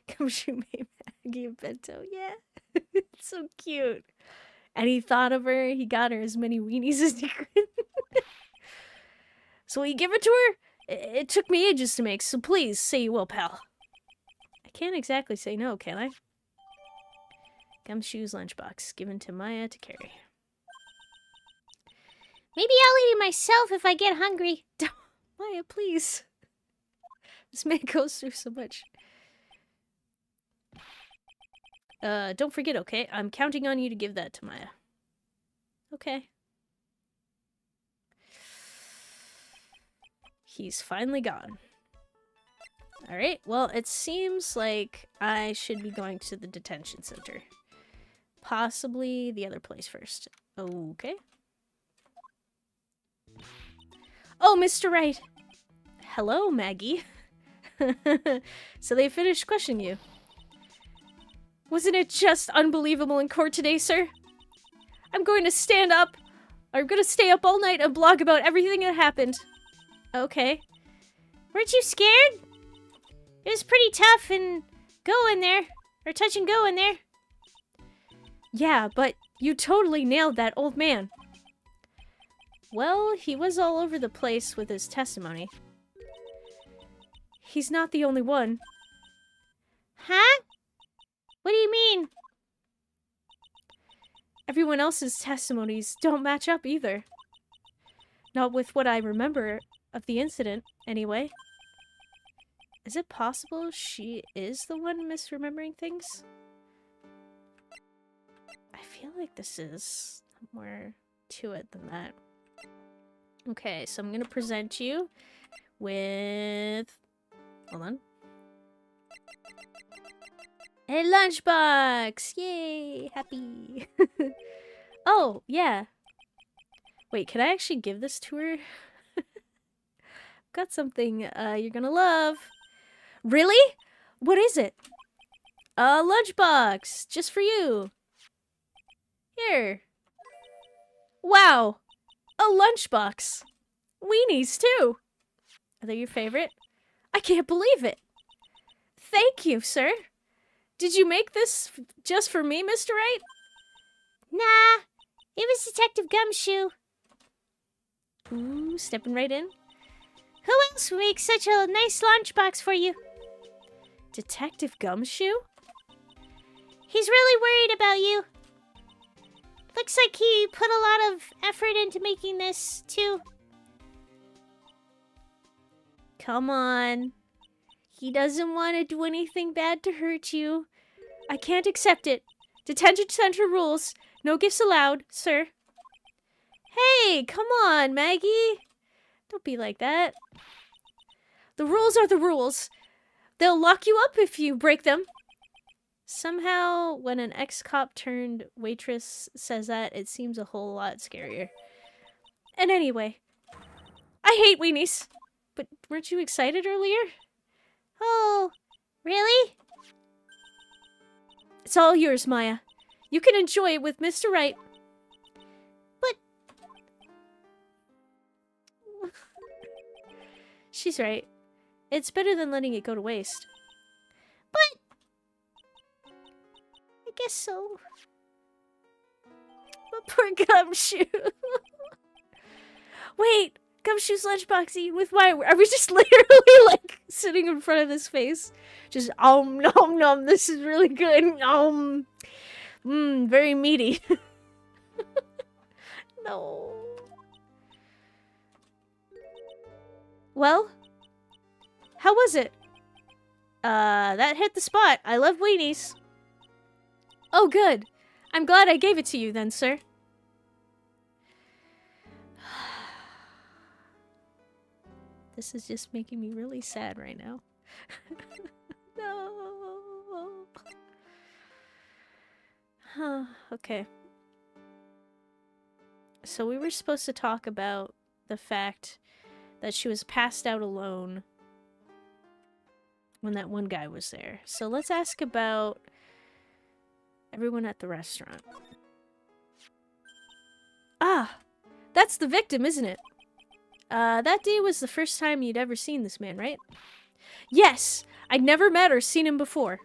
Gumshoe made Maggie a bento. Yeah, it's so cute. And he thought of her. He got her as many weenies as he could. So will you give it to her? It took me ages to make, so please say you will, pal. I can't exactly say no, can I? Gumshoe's lunchbox, given to Maya to carry. Maybe I'll eat it myself if I get hungry. Maya, please. This man goes through so much. Don't forget, okay? I'm counting on you to give that to Maya. Okay. He's finally gone. Alright, well, it seems like I should be going to the detention center. Possibly the other place first. Okay. Oh, Mr. Wright! Hello, Maggie. So they finished questioning you. Wasn't it just unbelievable in court today, sir? I'm going to stay up all night and blog about everything that happened. Okay. Weren't you scared? It was pretty tough and go in there. Or touch and go in there. Yeah, but you totally nailed that old man. Well, he was all over the place with his testimony. He's not the only one. Huh? What do you mean? Everyone else's testimonies don't match up either. Not with what I remember of the incident, anyway. Is it possible she is the one misremembering things? I feel like this is more to it than that. Okay, so I'm gonna present you with... Hold on. A lunchbox! Yay! Happy! Oh, yeah. Wait, can I actually give this to her? Got something you're gonna love. Really? What is it? A lunchbox! Just for you. Here. Wow! A lunchbox! Weenies, too! Are they your favorite? I can't believe it! Thank you, sir! Did you make this just for me, Mr. Wright? Nah, it was Detective Gumshoe. Ooh, stepping right in. Who else would make such a nice lunchbox for you? Detective Gumshoe? He's really worried about you. Looks like he put a lot of effort into making this, too. Come on. He doesn't want to do anything bad to hurt you. I can't accept it. Detention center rules. No gifts allowed, sir. Hey, come on, Maggie. Don't be like that. The rules are the rules. They'll lock you up if you break them. Somehow, when an ex-cop turned waitress says that, it seems a whole lot scarier. And anyway, I hate weenies. But weren't you excited earlier? Oh, really? It's all yours, Maya. You can enjoy it with Mr. Wright. But... She's right. It's better than letting it go to waste. But... I guess so. But poor Gumshoe. Wait! Gumshoe's lunchbox eaten with wine. I was just literally like sitting in front of this face. Just nom nom. This is really good. Very meaty. No. Well, how was it? That hit the spot. I love weenies. Oh, good. I'm glad I gave it to you then, sir. This is just making me really sad right now. No. Huh, okay. So we were supposed to talk about the fact that she was passed out alone when that one guy was there. So let's ask about everyone at the restaurant. Ah, that's the victim, isn't it? That day was the first time you'd ever seen this man, right? Yes! I'd never met or seen him before.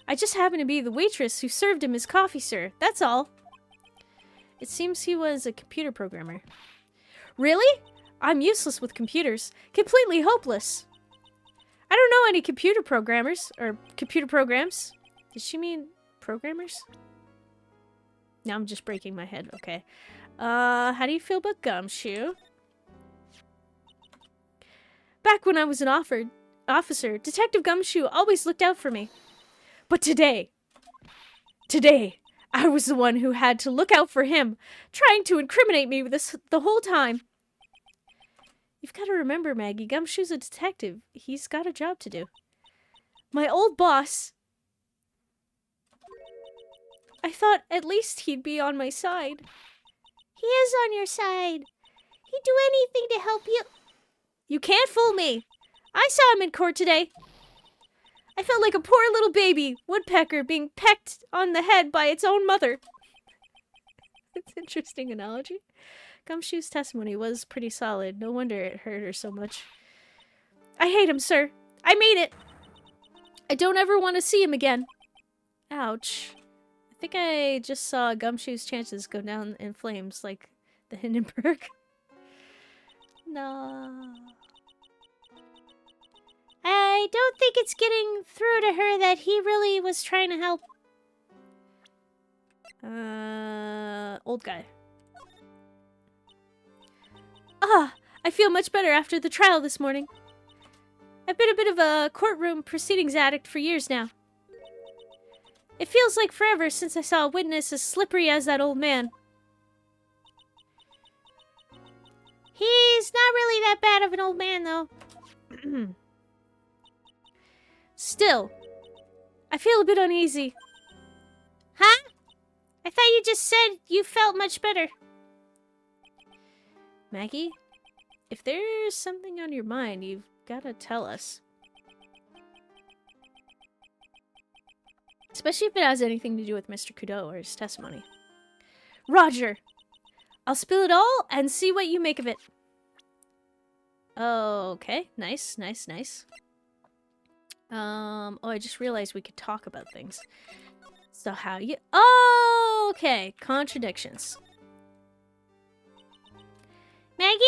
I just happened to be the waitress who served him his coffee, sir. That's all. It seems he was a computer programmer. Really? I'm useless with computers. Completely hopeless. I don't know any computer programmers, or computer programs. Did she mean programmers? Now I'm just breaking my head. Okay. How do you feel about Gumshoe? Back when I was an officer, Detective Gumshoe always looked out for me. But today, I was the one who had to look out for him, trying to incriminate me with this the whole time. You've got to remember, Maggie, Gumshoe's a detective. He's got a job to do. My old boss... I thought at least he'd be on my side. He is on your side. He'd do anything to help you. You can't fool me. I saw him in court today. I felt like a poor little baby woodpecker being pecked on the head by its own mother. That's an interesting analogy. Gumshoe's testimony was pretty solid. No wonder it hurt her so much. I hate him, sir. I mean it. I don't ever want to see him again. Ouch. I think I just saw Gumshoe's chances go down in flames like the Hindenburg. No. I don't think it's getting through to her that he really was trying to help. Old guy. Ah, I feel much better after the trial this morning. I've been a bit of a courtroom proceedings addict for years now. It feels like forever since I saw a witness as slippery as that old man. He's not really that bad of an old man, though. Still, I feel a bit uneasy. Huh? I thought you just said you felt much better. Maggie, if there's something on your mind, you've got to tell us. Especially if it has anything to do with Mr. Kudo or his testimony. Roger! I'll spill it all and see what you make of it. Okay, nice. Oh, I just realized we could talk about things. So how you... Oh, okay, contradictions. Maggie,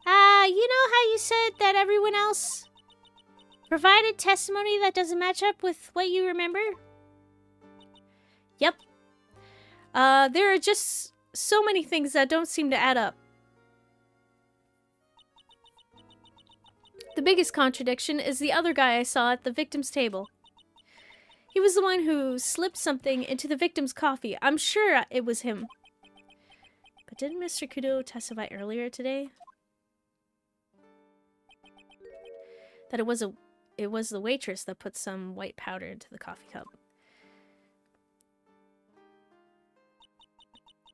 you know how you said that everyone else provided testimony that doesn't match up with what you remember? Yep. There are just so many things that don't seem to add up. The biggest contradiction is the other guy I saw at the victim's table. He was the one who slipped something into the victim's coffee. I'm sure it was him. But didn't Mr. Kudo testify earlier today that it was the waitress that put some white powder into the coffee cup?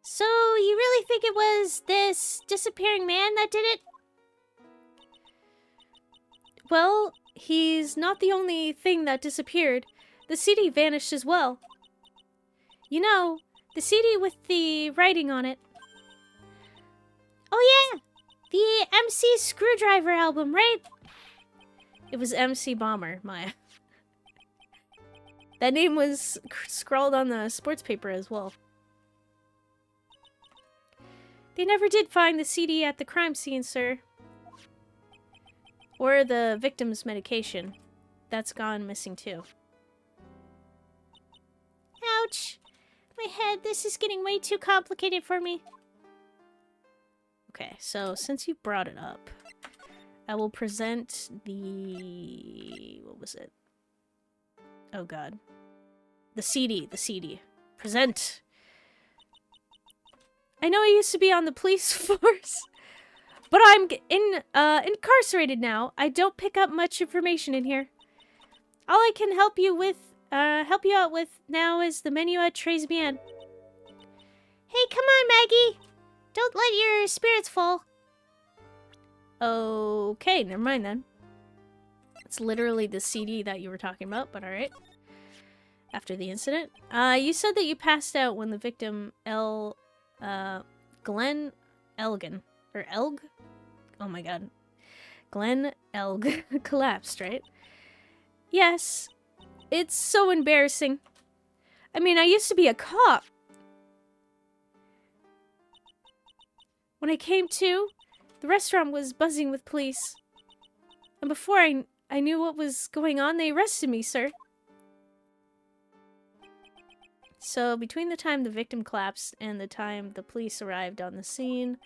So, you really think it was this disappearing man that did it? Well, he's not the only thing that disappeared. The CD vanished as well. You know, the CD with the writing on it. Oh yeah! The MC Screwdriver album, right? It was MC Bomber, Maya. That name was scrawled on the sports paper as well. They never did find the CD at the crime scene, sir. Or the victim's medication. That's gone missing too. Ouch. My head, this is getting way too complicated for me. Okay, so since you brought it up, I will present the... What was it? Oh god. The CD. Present! I know I used to be on the police force, But I'm incarcerated now. I don't pick up much information in here. All I can help you out with now is the menu at Tribulations. Hey, come on, Maggie. Don't let your spirits fall. Okay, never mind then. It's literally the CD that you were talking about, but alright. After the incident. You said that you passed out when the victim, Glenn Elgin. Or Elg? Oh my god. Glenn Elg collapsed, right? Yes. It's so embarrassing. I mean, I used to be a cop. When I came to, the restaurant was buzzing with police. And before I knew what was going on, they arrested me, sir. So, between the time the victim collapsed and the time the police arrived on the scene,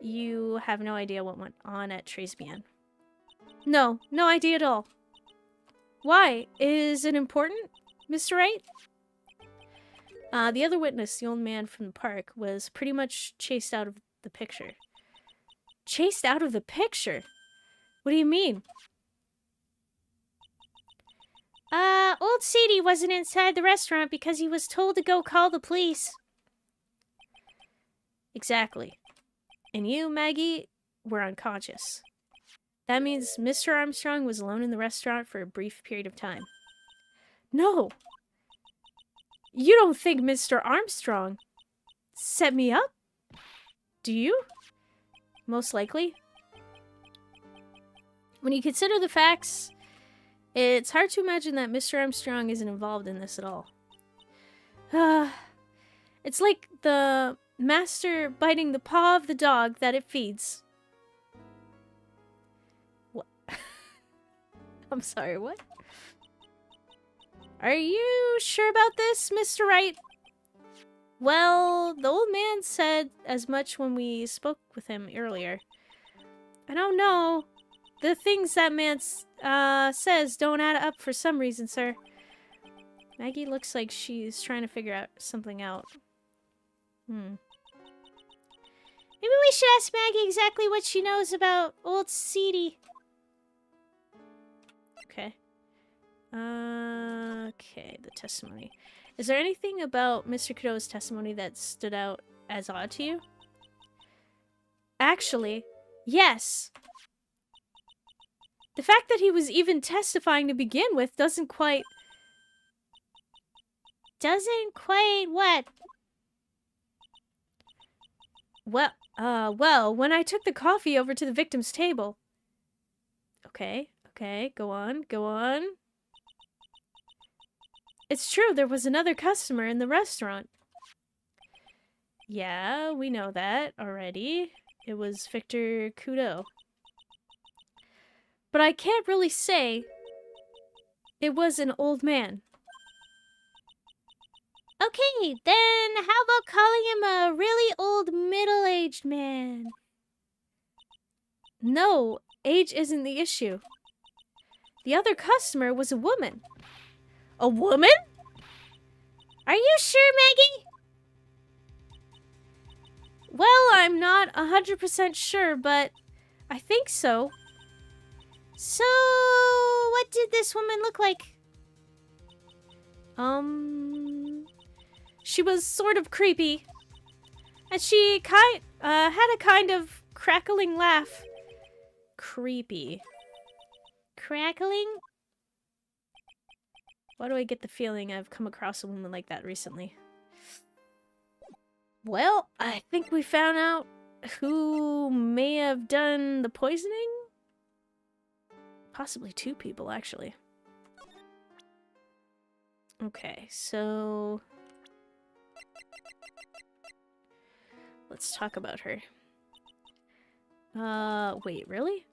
you have no idea what went on at Tribulations. No idea at all. Why? Is it important, Mr. Wright? The other witness, the old man from the park, was pretty much chased out of the picture. Chased out of the picture? What do you mean? Old Sadie wasn't inside the restaurant because he was told to go call the police. Exactly. And you, Maggie, were unconscious. That means Mr. Armstrong was alone in the restaurant for a brief period of time. No! You don't think Mr. Armstrong set me up? Do you? Most likely. When you consider the facts, it's hard to imagine that Mr. Armstrong isn't involved in this at all. It's like the master biting the paw of the dog that it feeds. What? I'm sorry, what? Are you sure about this, Mr. Wright? Well, the old man said as much when we spoke with him earlier. I don't know. The things that man says don't add up for some reason, sir. Maggie looks like she's trying to figure out something out. Maybe we should ask Maggie exactly what she knows about old Sadie. Okay. Okay, the testimony. Is there anything about Mr. Cadeau's testimony that stood out as odd to you? Actually, yes. The fact that he was even testifying to begin with doesn't quite... Doesn't quite what? Well, when I took the coffee over to the victim's table... Okay, go on. It's true, there was another customer in the restaurant. Yeah, we know that already. It was Victor Cadeau. But I can't really say it was an old man. Okay, then how about calling him a really old middle-aged man? No, age isn't the issue. The other customer was a woman. A woman? Are you sure, Maggie? Well, I'm not 100% sure, but I think so. So, what did this woman look like? She was sort of creepy. And she had a kind of crackling laugh. Creepy. Crackling? Why do I get the feeling I've come across a woman like that recently? Well, I think we found out who may have done the poisoning. Possibly two people, actually. Okay, so... let's talk about her. Wait, really?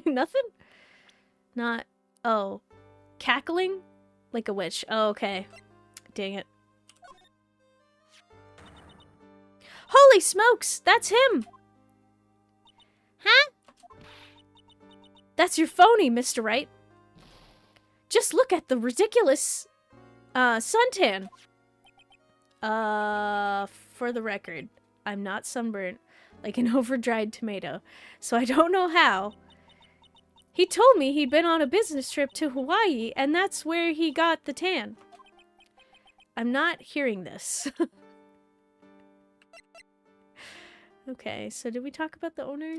Nothing? Not... oh. Cackling? Like a witch. Oh, okay. Dang it. Holy smokes! That's him! Huh? That's your phony, Mr. Wright. Just look at the ridiculous suntan. For the record, I'm not sunburnt, like an over-dried tomato. So I don't know how. He told me he'd been on a business trip to Hawaii, and that's where he got the tan. I'm not hearing this. Okay, so did we talk about the owner?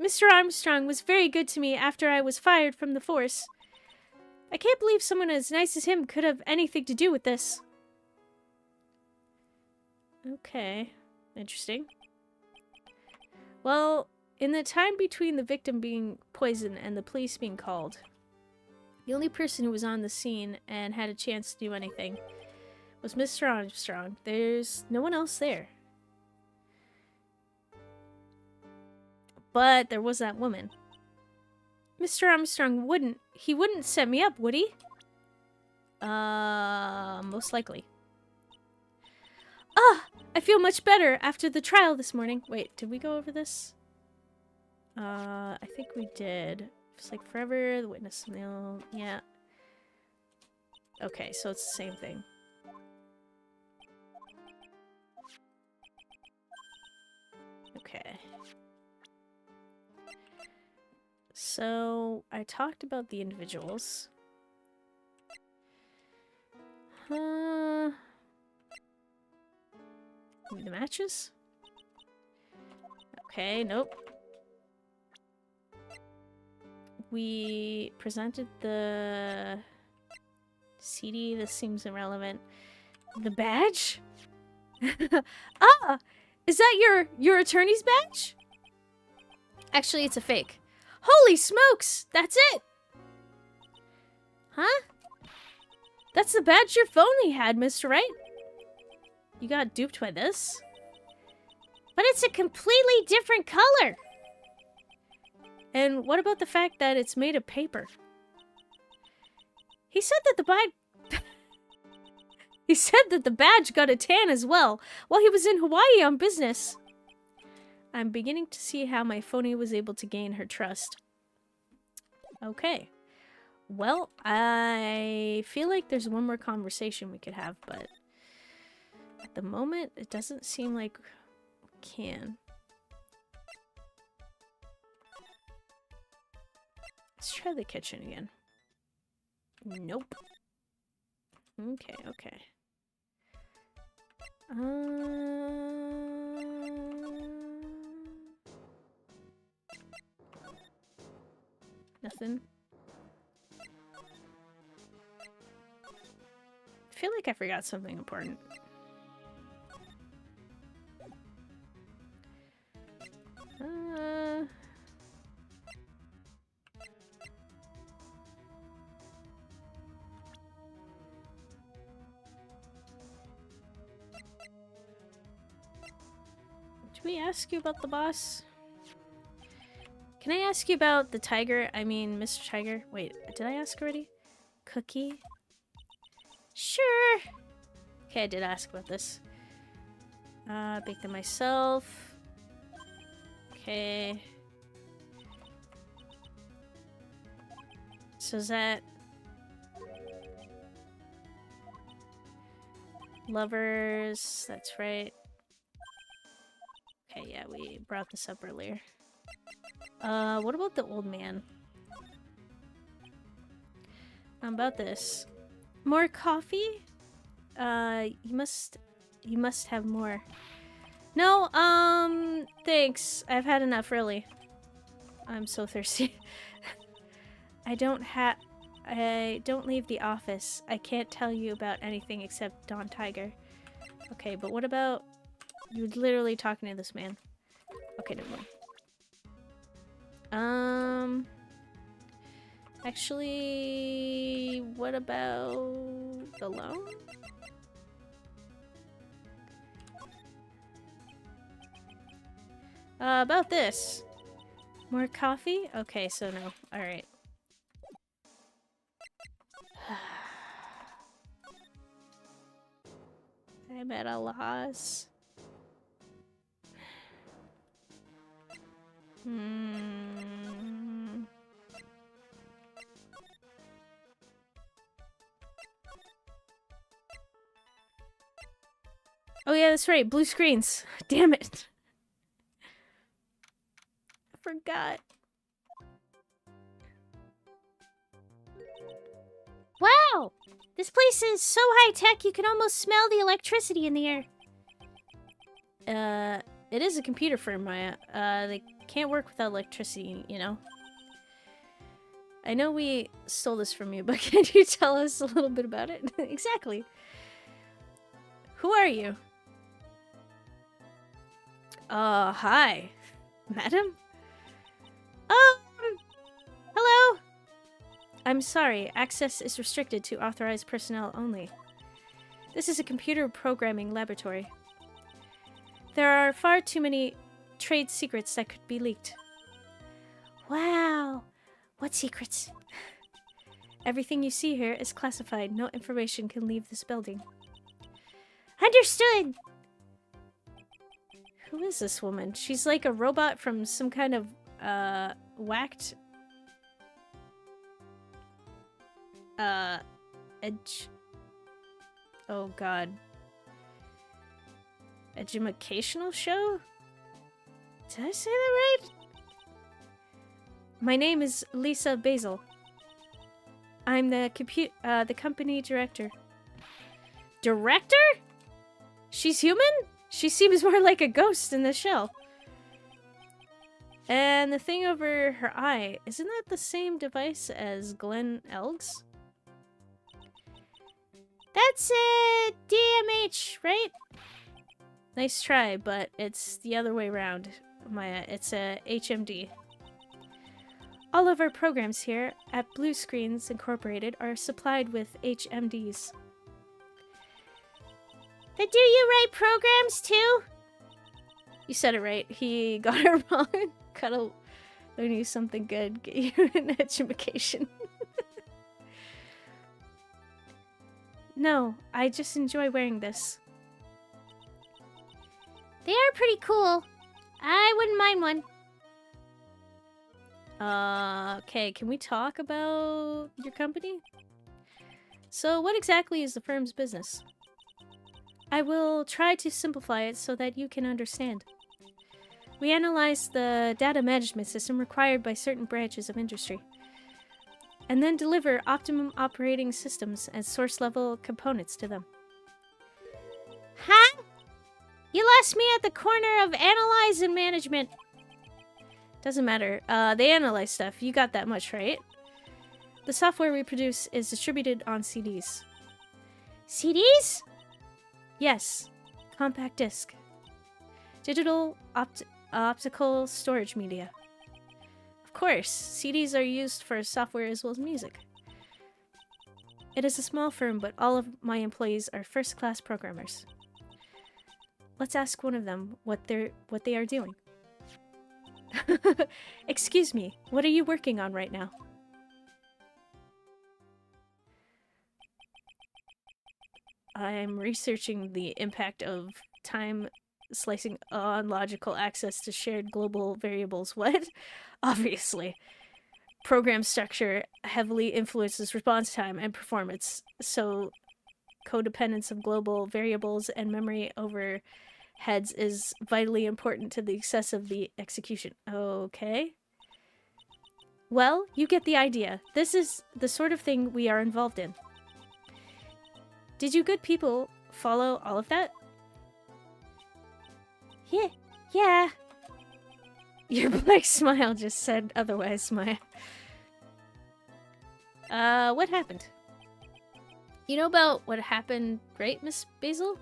Mr. Armstrong was very good to me after I was fired from the force. I can't believe someone as nice as him could have anything to do with this. Okay, interesting. Well, in the time between the victim being poisoned and the police being called, the only person who was on the scene and had a chance to do anything was Mr. Armstrong. There's no one else there. But there was that woman. Mr. Armstrong wouldn't set me up, would he? Most likely. Ah! I feel much better after the trial this morning. Wait, did we go over this? I think we did. It's like forever, the witness mail. Yeah. Okay, so it's the same thing. Okay. So, I talked about the individuals. The matches? Okay, nope. We presented the CD. This seems irrelevant. The badge? Ah! Is that your attorney's badge? Actually, it's a fake. Holy smokes! That's it! Huh? That's the badge your phony had, Mr. Wright. You got duped by this? But it's a completely different color! And what about the fact that it's made of paper? He said that he said that the badge got a tan as well while he was in Hawaii on business. I'm beginning to see how my phony was able to gain her trust. Okay. Well, I feel like there's one more conversation we could have, but at the moment, it doesn't seem like we can. Let's try the kitchen again. Nope. Okay, okay. Nothing. I feel like I forgot something important. Did we ask you about the boss? Can I ask you about the tiger? I mean, Mr. Tiger. Wait, did I ask already? Cookie? Sure. Okay, I did ask about this. Bake them myself. Okay. So is that... Lovers, that's right. Okay, yeah, we brought this up earlier. What about the old man? About this. More coffee? You must have more. No, thanks. I've had enough, really. I'm so thirsty. I don't leave the office. I can't tell you about anything except Don Tiger. Okay, but what about... You're literally talking to this man. Okay, never mind. Actually, what about the loan? About this. More coffee? Okay, so no. Alright. I'm at a loss. Oh yeah, that's right. Blue screens. Damn it. I forgot. Wow! This place is so high-tech you can almost smell the electricity in the air. It is a computer firm, Maya. They can't work without electricity, you know? I know we stole this from you, but can you tell us a little bit about it? Exactly. Who are you? Hi. Madam? Hello? I'm sorry, access is restricted to authorized personnel only. This is a computer programming laboratory. There are far too many trade secrets that could be leaked. Wow. What secrets? Everything you see here is classified. No information can leave this building. Understood. Who is this woman? She's like a robot from some kind of, whacked... edge... Oh god. Educational show? Did I say that right? My name is Lisa Basil. I'm the company director. Director? She's human? She seems more like a ghost in the shell. And the thing over her eye, isn't that the same device as Glenn Elg's? That's a DMH, right? Nice try, but it's the other way around, Maya. It's a HMD. All of our programs here at Blue Screens Incorporated are supplied with HMDs. They do you write programs too? You said it right. He got it wrong. Gotta learn you something good. Get you an education. No, I just enjoy wearing this. They are pretty cool. I wouldn't mind one. Okay, can we talk about your company? So, what exactly is the firm's business? I will try to simplify it so that you can understand. We analyze the data management system required by certain branches of industry, and then deliver optimum operating systems and source-level components to them. Huh? You lost me at the corner of analyze and management. Doesn't matter. They analyze stuff. You got that much, right? The software we produce is distributed on CDs. CDs? Yes. Compact disc. Digital optical storage media. Of course, CDs are used for software as well as music. It is a small firm, but all of my employees are first-class programmers. Let's ask one of them what they are doing. Excuse me, what are you working on right now? I'm researching the impact of time slicing on logical access to shared global variables. What? Obviously. Program structure heavily influences response time and performance, so codependence of global variables and memory over heads is vitally important to the success of the execution. Okay. Well, you get the idea. This is the sort of thing we are involved in. Did you good people follow all of that? Yeah. Your blank smile just said otherwise, Maya. What happened? You know about what happened, right, Miss Basil?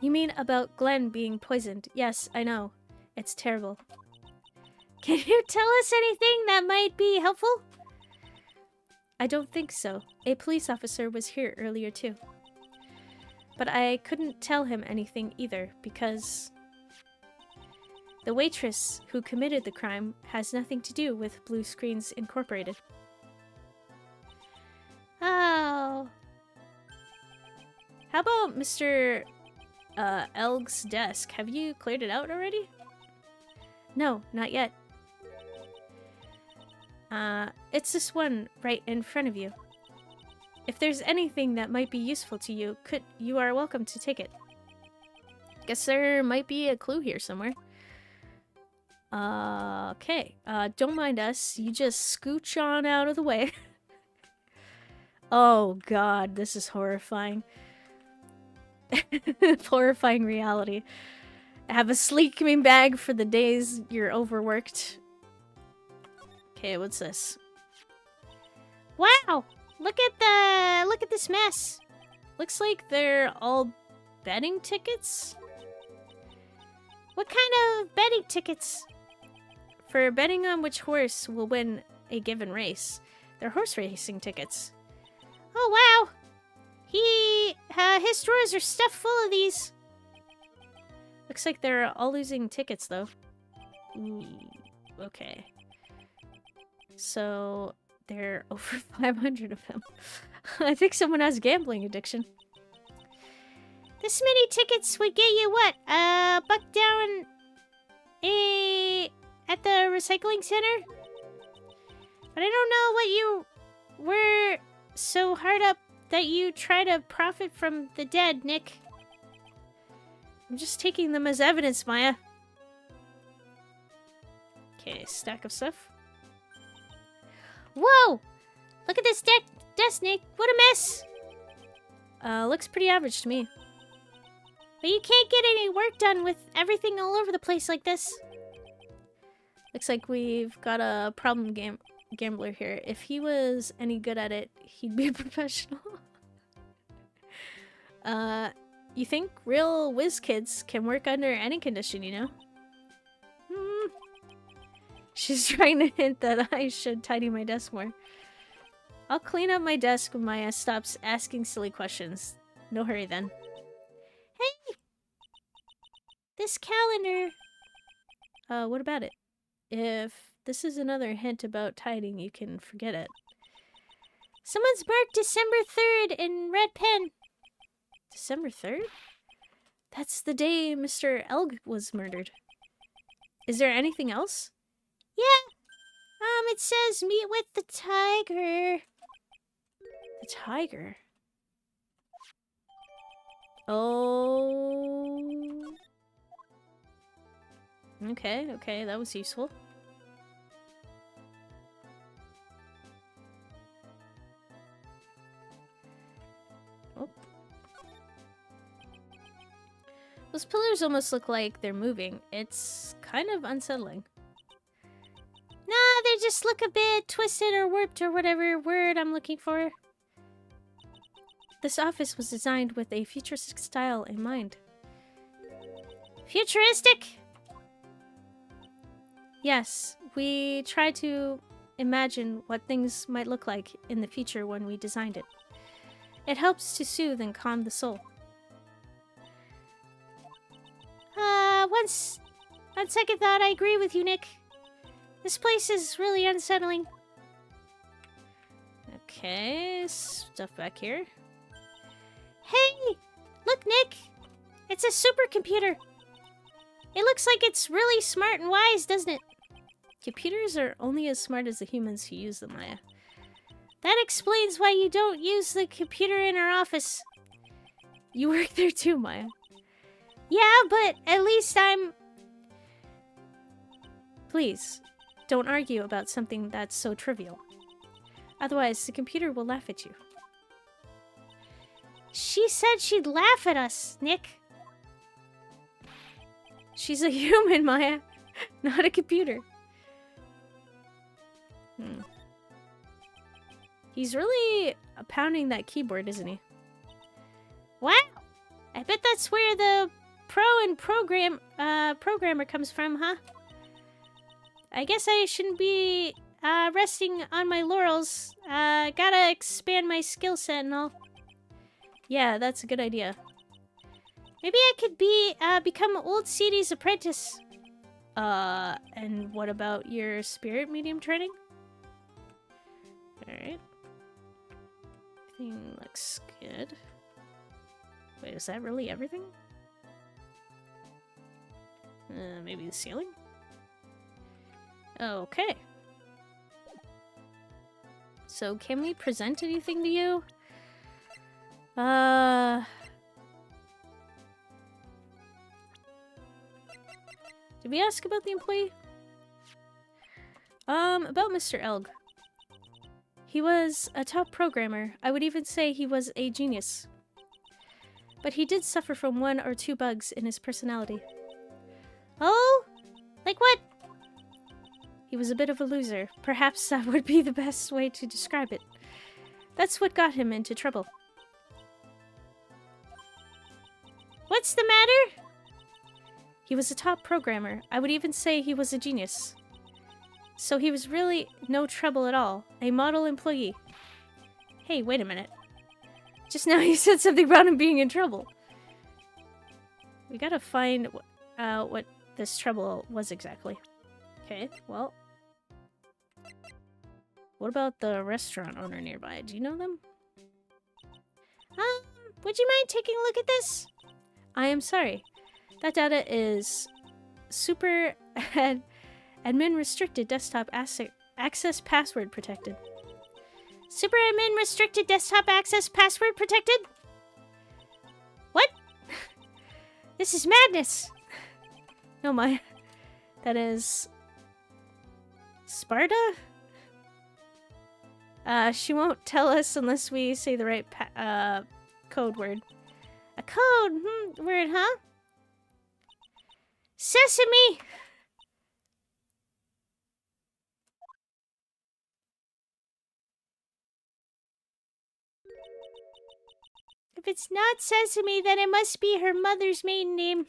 You mean about Glenn being poisoned? Yes, I know. It's terrible. Can you tell us anything that might be helpful? I don't think so. A police officer was here earlier too. But I couldn't tell him anything either because the waitress who committed the crime has nothing to do with Blue Screens Incorporated. Oh. How about Mr. Elg's desk? Have you cleared it out already? No, not yet. It's this one right in front of you. If there's anything that might be useful to you, you are welcome to take it. Guess there might be a clue here somewhere. Okay. Don't mind us. You just scooch on out of the way. Oh god, this is horrifying. Horrifying reality. Have a sleeping bag for the days you're overworked. Okay, what's this? Wow! Look at this mess. Looks like they're all betting tickets? What kind of betting tickets? For betting on which horse will win a given race. They're horse racing tickets. Oh wow! His drawers are stuffed full of these. Looks like they're all losing tickets though. Ooh, okay. So there are over 500 of them. I think someone has a gambling addiction. This many tickets would get you what? $1 down at the recycling center? But I don't know what you were so hard up that you try to profit from the dead, Nick. I'm just taking them as evidence, Maya. Okay, stack of stuff. Whoa! Look at this desk, Nick. What a mess! Looks pretty average to me. But you can't get any work done with everything all over the place like this. Looks like we've got a problem gambler here. If he was any good at it, he'd be a professional. You think real whiz kids can work under any condition, you know? She's trying to hint that I should tidy my desk more. I'll clean up my desk when Maya stops asking silly questions. No hurry then. Hey! This calendar. What about it? If this is another hint about tidying, you can forget it. Someone's marked December 3rd in red pen. December 3rd? That's the day Mr. Elg was murdered. Is there anything else? Yeah. It says meet with the tiger. The tiger? Oh. Okay, that was useful. Oh. Those pillars almost look like they're moving. It's kind of unsettling. Nah, they just look a bit twisted or warped or whatever word I'm looking for. This office was designed with a futuristic style in mind. Futuristic? Yes, we tried to imagine what things might look like in the future when we designed it. It helps to soothe and calm the soul. On second thought, I agree with you, Nick. This place is really unsettling. Okay, stuff back here. Hey! Look, Nick! It's a supercomputer. It looks like it's really smart and wise, doesn't it? Computers are only as smart as the humans who use them, Maya. That explains why you don't use the computer in our office. You work there too, Maya. Yeah, but at least I'm... Please, don't argue about something that's so trivial. Otherwise, the computer will laugh at you. She said she'd laugh at us, Nick. She's a human, Maya, not a computer. He's really pounding that keyboard, isn't he? Wow! I bet that's where the programmer comes from, huh? I guess I shouldn't be resting on my laurels. Gotta expand my skill set and all. Yeah, that's a good idea. Maybe I could become Old Seedy's apprentice. And what about your spirit medium training? Alright. Everything looks good. Wait, is that really everything? Maybe the ceiling? Okay. So, can we present anything to you? Did we ask about the employee? About Mr. Elg. He was a top programmer. I would even say he was a genius. But he did suffer from 1 or 2 bugs in his personality. Oh? Like what? He was a bit of a loser. Perhaps that would be the best way to describe it. That's what got him into trouble. What's the matter? He was a top programmer. I would even say he was a genius. So he was really no trouble at all. A model employee. Hey, wait a minute. Just now you said something about him being in trouble. We gotta find what this trouble was exactly. Okay, well. What about the restaurant owner nearby? Do you know them? Would you mind taking a look at this? I am sorry. That data is super admin restricted desktop access password protected. Super admin restricted desktop access password protected? What? This is madness. No, Maya. That is Sparta? She won't tell us unless we say the right code word. A code word, huh? Sesame! If it's not Sesame, then it must be her mother's maiden name.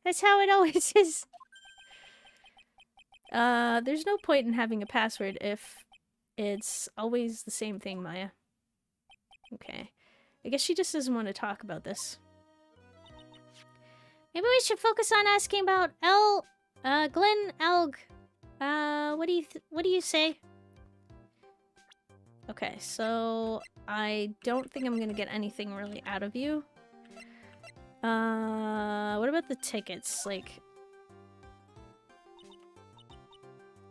That's how it always is. There's no point in having a password if it's always the same thing, Maya. Okay. I guess she just doesn't want to talk about this. Maybe we should focus on asking about Glenn Elg. What do you say? Okay, so I don't think I'm gonna get anything really out of you. What about the tickets? Like,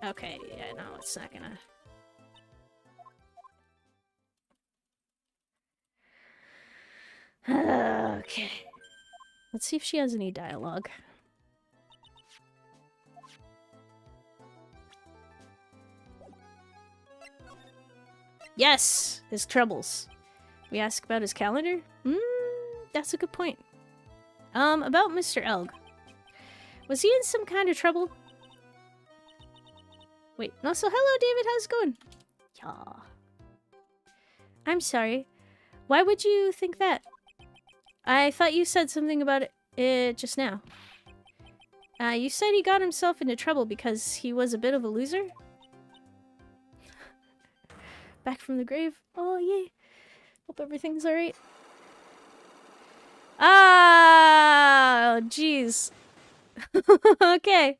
okay, yeah, no, it's not gonna. Okay. Let's see if she has any dialogue. Yes! His troubles. We ask about his calendar? That's a good point. About Mr. Elg. Was he in some kind of trouble? Wait, no, so hello, David, how's it going? Yeah. I'm sorry. Why would you think that? I thought you said something about it just now. You said he got himself into trouble because he was a bit of a loser? Back from the grave? Oh, yay. Hope everything's alright. Ah, jeez. Okay.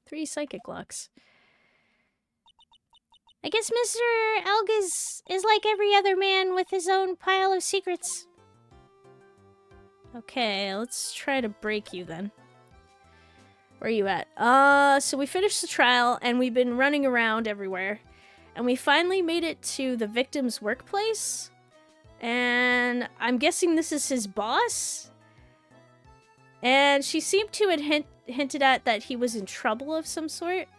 3 psychic locks. I guess Mr. Elg is like every other man with his own pile of secrets. Okay, let's try to break you then. Where are you at? So we finished the trial and we've been running around everywhere. And we finally made it to the victim's workplace. And I'm guessing this is his boss. And she seemed to have hinted at that he was in trouble of some sort.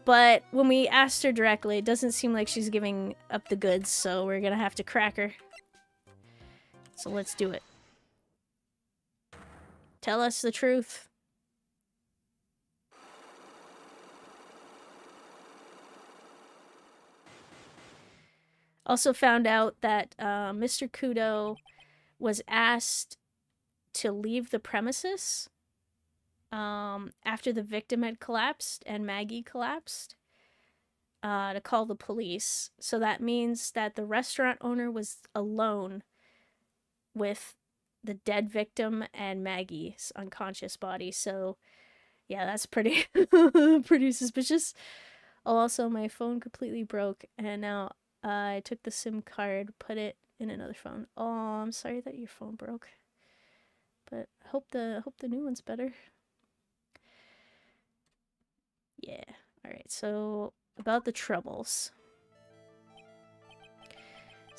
But when we asked her directly, it doesn't seem like she's giving up the goods, so we're gonna have to crack her. So let's do it. Tell us the truth. Also found out that Mr. Kudo was asked to leave the premises after the victim had collapsed and Maggie collapsed to call the police. So that means that the restaurant owner was alone with the dead victim and Maggie's unconscious body. So yeah, that's pretty pretty suspicious. Oh, also my phone completely broke and now I took the SIM card, put it in another phone. Oh, I'm sorry that your phone broke. But hope the new one's better. Yeah. All right. So about the troubles.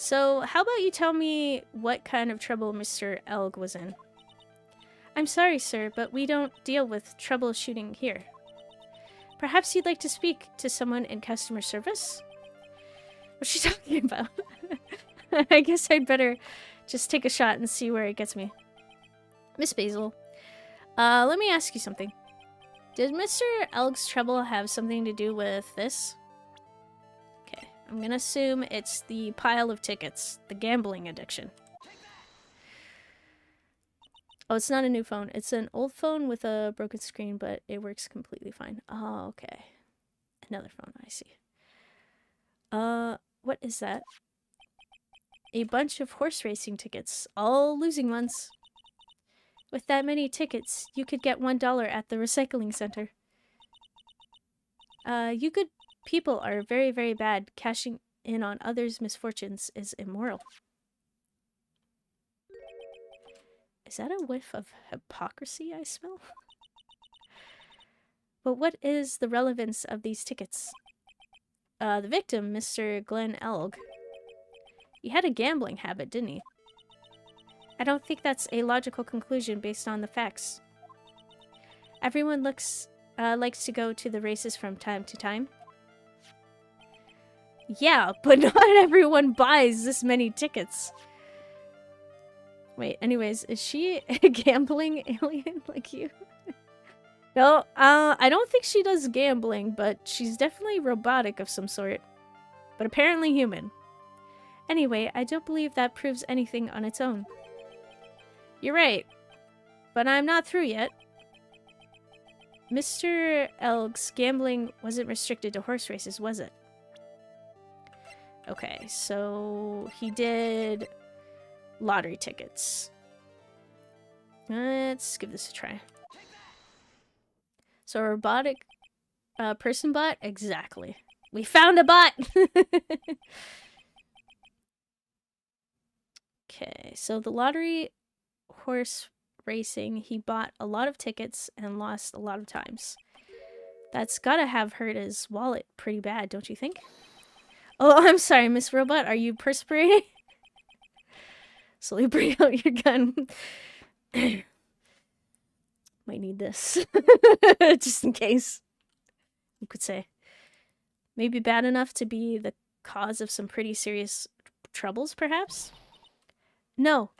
So, how about you tell me what kind of trouble Mr. Elg was in? I'm sorry, sir, but we don't deal with troubleshooting here. Perhaps you'd like to speak to someone in customer service? What's she talking about? I guess I'd better just take a shot and see where it gets me. Miss Basil, let me ask you something. Did Mr. Elg's trouble have something to do with this? Okay, I'm gonna assume it's the pile of tickets, the gambling addiction. Oh, it's not a new phone. It's an old phone with a broken screen, but it works completely fine. Oh, okay. Another phone, I see. What is that? A bunch of horse racing tickets, all losing ones. With that many tickets, you could get $1 at the recycling center. You good people are very, very bad. Cashing in on others' misfortunes is immoral. Is that a whiff of hypocrisy I smell? But what is the relevance of these tickets? The victim, Mr. Glenn Elg, he had a gambling habit, didn't he? I don't think that's a logical conclusion based on the facts. Everyone likes to go to the races from time to time. Yeah, but not everyone buys this many tickets. Wait, anyways, is she a gambling alien like you? No, I don't think she does gambling, but she's definitely robotic of some sort. But apparently human. Anyway, I don't believe that proves anything on its own. You're right, but I'm not through yet. Mr. Elg's gambling wasn't restricted to horse races, was it? Okay, so he did lottery tickets. Let's give this a try. So a robotic person bot? Exactly. We found a bot! Okay, so the lottery horse racing, he bought a lot of tickets and lost a lot of times. That's gotta have hurt his wallet pretty bad, don't you think? Oh, I'm sorry, Miss Robot, are you perspiring? Slowly bring out your gun. Might need this. Just in case. You could say. Maybe bad enough to be the cause of some pretty serious troubles, perhaps? No.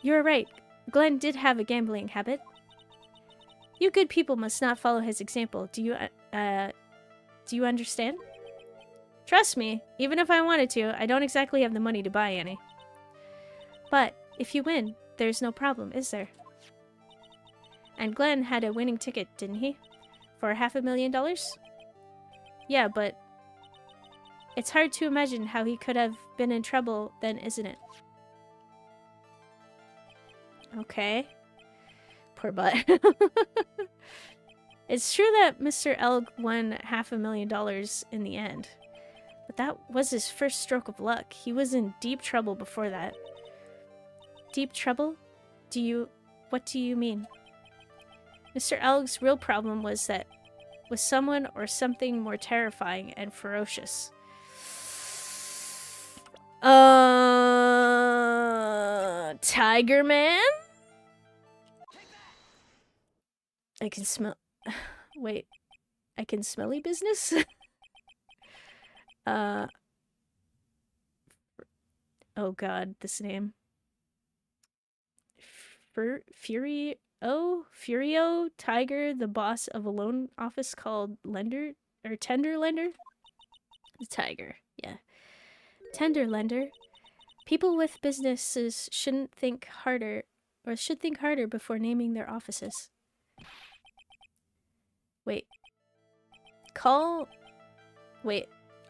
You're right. Glenn did have a gambling habit. You good people must not follow his example. Do you understand? Trust me, even if I wanted to, I don't exactly have the money to buy any. But if you win, there's no problem, is there? And Glenn had a winning ticket, didn't he? For $500,000? Yeah, but it's hard to imagine how he could have been in trouble then, isn't it? Okay. Poor butt. It's true that Mr. Elg won $500,000 in the end. But that was his first stroke of luck. He was in deep trouble before that. Deep trouble? What do you mean? Mr. Elg's real problem was someone or something more terrifying and ferocious. Tiger Man? I can smell... Wait. I can smelly business? Oh god, this name. Furio Tiger, the boss of a loan office called Tender Lender? The Tiger, yeah. Tender Lender. People with businesses should think harder before naming their offices. Wait.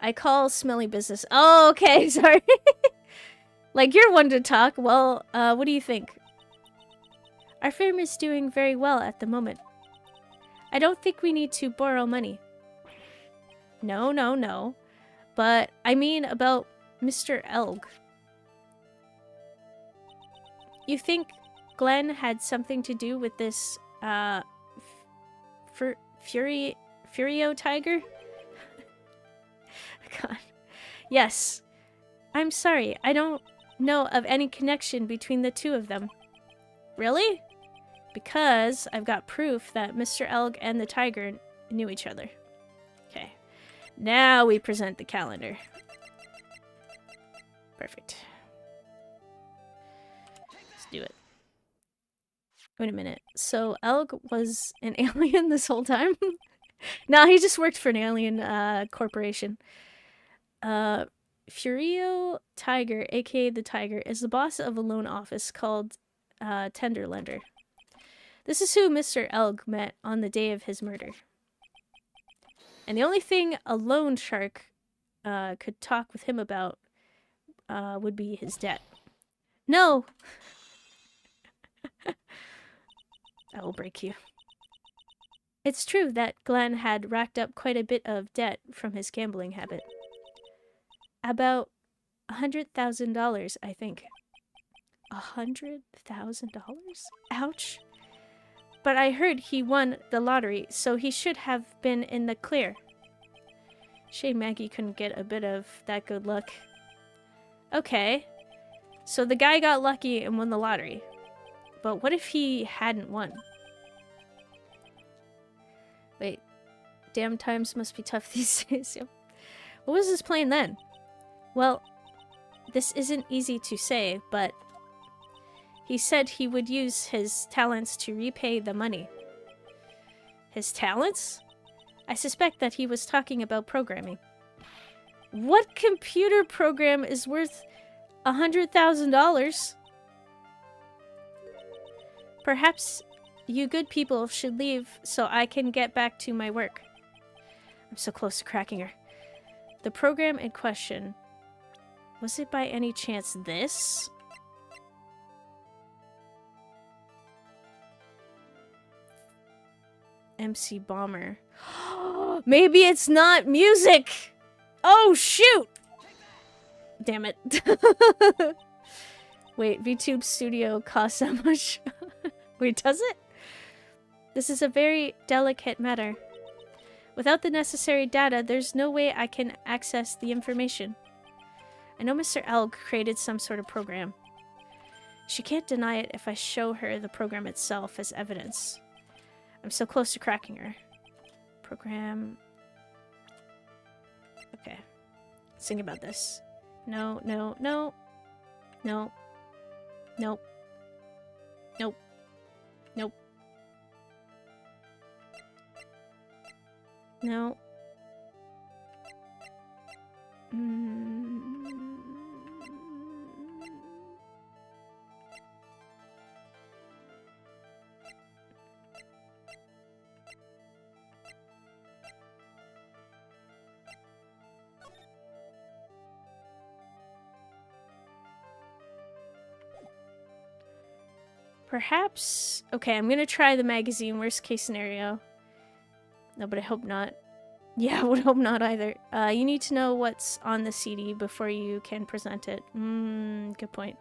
I call smelly business. Oh, okay, sorry. Like, you're one to talk. Well, what do you think? Our firm is doing very well at the moment. I don't think we need to borrow money. No. But I mean about Mr. Elg. You think Glenn had something to do with this, Furio Tiger? God. Yes. I'm sorry. I don't know of any connection between the two of them. Really? Because I've got proof that Mr. Elg and the tiger knew each other. Okay. Now we present the calendar. Perfect. Let's do it. Wait a minute. So Elg was an alien this whole time? No, he just worked for an alien corporation. Furio Tiger, aka the Tiger, is the boss of a loan office called Tenderlender. This is who Mr. Elg met on the day of his murder. And the only thing a loan shark could talk with him about would be his debt. No! I will break you. It's true that Glenn had racked up quite a bit of debt from his gambling habit. About $100,000, I think. $100,000? Ouch. But I heard he won the lottery, so he should have been in the clear. Shame Maggie couldn't get a bit of that good luck. Okay. So the guy got lucky and won the lottery. But what if he hadn't won? Wait. Damn times must be tough these days. What was his plan then? Well, this isn't easy to say, but he said he would use his talents to repay the money. His talents? I suspect that he was talking about programming. What computer program is worth $100,000? Perhaps you good people should leave so I can get back to my work. I'm so close to cracking her. The program in question, was it by any chance this? MC Bomber. Maybe it's not music! Oh, shoot! Damn it. Wait, VTube Studio costs that much? Wait, does it? This is a very delicate matter. Without the necessary data, there's no way I can access the information. I know Mr. Elg created some sort of program. She can't deny it if I show her the program itself as evidence. I'm so close to cracking her. Program... Okay. Let's think about this. No, no, no. No. Nope. Nope. Nope. No. Perhaps... Okay, I'm gonna try the magazine, worst case scenario. No, but I hope not. Yeah, I would hope not either. You need to know what's on the CD before you can present it. Good point.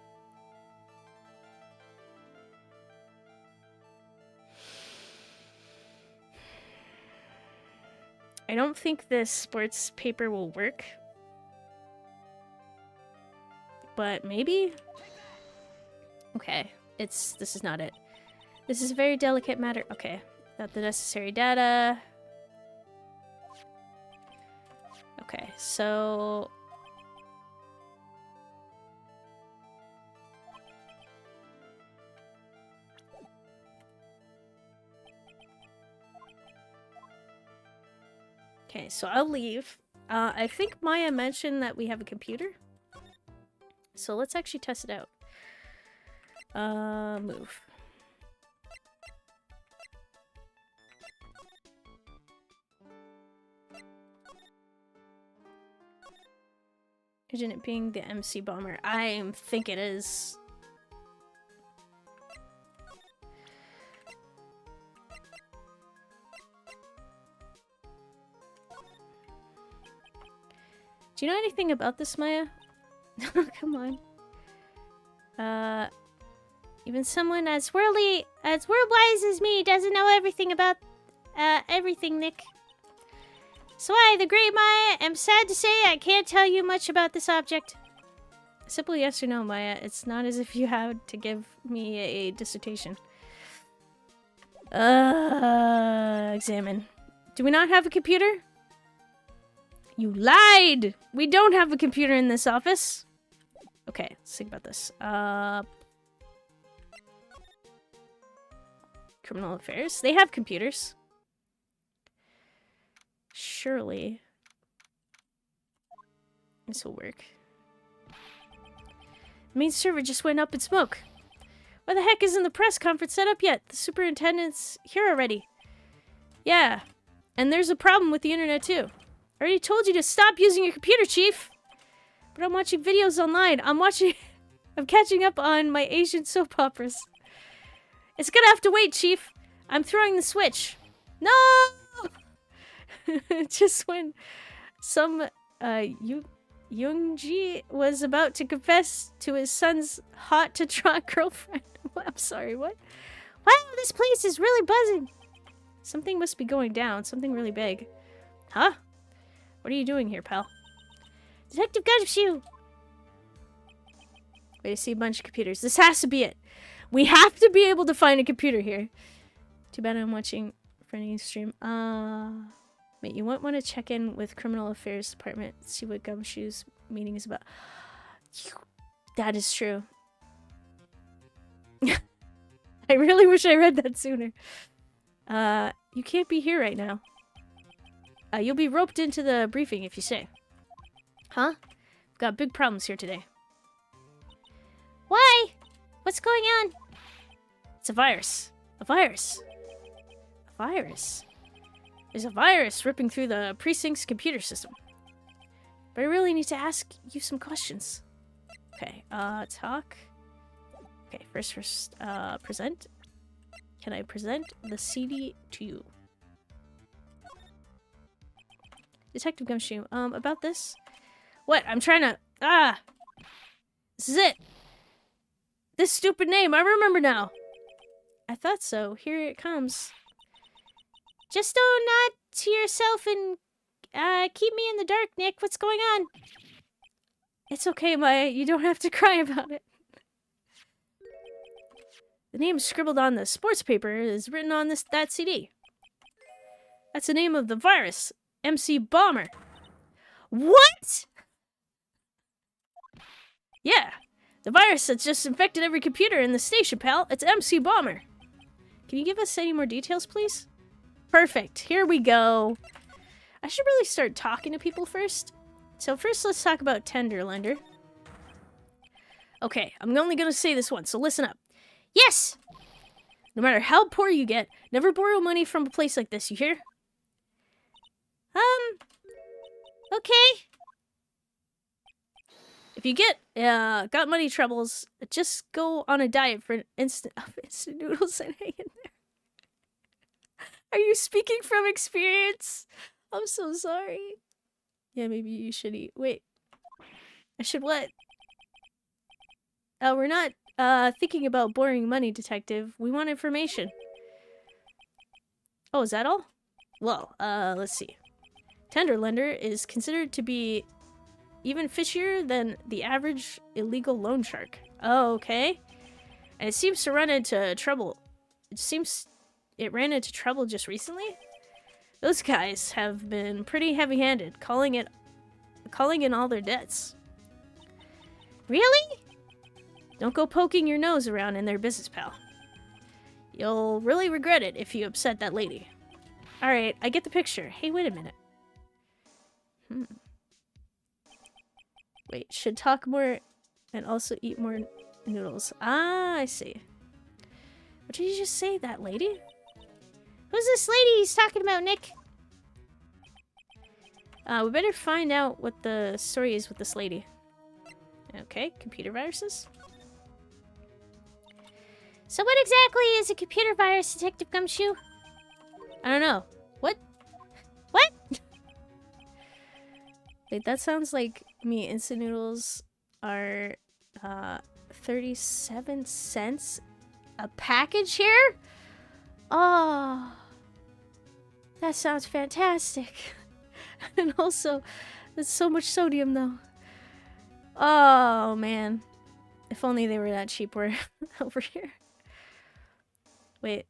I don't think this sports paper will work. But maybe? Okay. This is not it. This is a very delicate matter. Okay. Got the necessary data. Okay, so... Okay, so I'll leave. I think Maya mentioned that we have a computer. So let's actually test it out. Move. Isn't it being the MC Bomber? I think it is. Do you know anything about this, Maya? Come on. Even someone as worldwise as me doesn't know everything about everything, Nick. So I, the Great Maya, am sad to say I can't tell you much about this object. Simple yes or no, Maya. It's not as if you had to give me a dissertation. Examine. Do we not have a computer? You lied! We don't have a computer in this office. Okay, let's think about this. Criminal affairs. They have computers. Surely. This will work. The main server just went up in smoke. Why the heck isn't the press conference set up yet? The superintendent's here already. Yeah. And there's a problem with the internet too. I already told you to stop using your computer, Chief. But I'm watching videos online. I'm catching up on my Asian soap operas. It's gonna have to wait, Chief. I'm throwing the switch. No! Just when some, Youngji was about to confess to his son's hot-to-trot girlfriend. I'm sorry, what? Wow, this place is really buzzing. Something must be going down. Something really big. Huh? What are you doing here, pal? Detective Gumshoe! Wait, I see a bunch of computers. This has to be it. We have to be able to find a computer here. Too bad I'm watching Frenny's stream. Wait, you might want to check in with Criminal Affairs Department. See what Gumshoe's meeting is about. That is true. I really wish I read that sooner. You can't be here right now. You'll be roped into the briefing if you stay. Huh? We've got big problems here today. Why? What's going on? It's a virus. A virus. A virus. There's a virus ripping through the precinct's computer system. But I really need to ask you some questions. Okay, talk. Okay, first, present. Can I present the CD to you? Detective Gumshoe, about this? What? I'm trying to... This is it! This stupid name, I remember now! I thought so. Here it comes. Just don't nod to yourself and, keep me in the dark, Nick. What's going on? It's okay, Maya. You don't have to cry about it. The name scribbled on the sports paper is written on that CD. That's the name of the virus. MC Bomber. What? Yeah. The virus that's just infected every computer in the station, pal. It's MC Bomber. Can you give us any more details, please? Perfect. Here we go. I should really start talking to people first. So first, let's talk about Tenderlender. Okay, I'm only going to say this once, so listen up. Yes! No matter how poor you get, never borrow money from a place like this, you hear? Okay. If you got money troubles, just go on a diet for instant noodles and hang in there. Are you speaking from experience? I'm so sorry. Yeah, maybe you should eat. Wait. I should what? We're not thinking about borrowing money, detective. We want information. Oh, is that all? Well, let's see. Tenderlender is considered to be even fishier than the average illegal loan shark. Oh, okay. And it seems to run into trouble. It ran into trouble just recently. Those guys have been pretty heavy-handed, calling in all their debts. Really? Don't go poking your nose around in their business, pal. You'll really regret it if you upset that lady. Alright, I get the picture. Hey, wait a minute. Wait, should talk more and also eat more noodles. Ah, I see. What did you just say, that lady? Who's this lady he's talking about, Nick? We better find out what the story is with this lady. Okay, computer viruses. So what exactly is a computer virus, Detective Gumshoe? I don't know. What? What? Wait, that sounds like me. Instant noodles are 37 cents a package here? Oh, that sounds fantastic. And also, there's so much sodium, though. Oh, man. If only they were that cheap over here. Wait.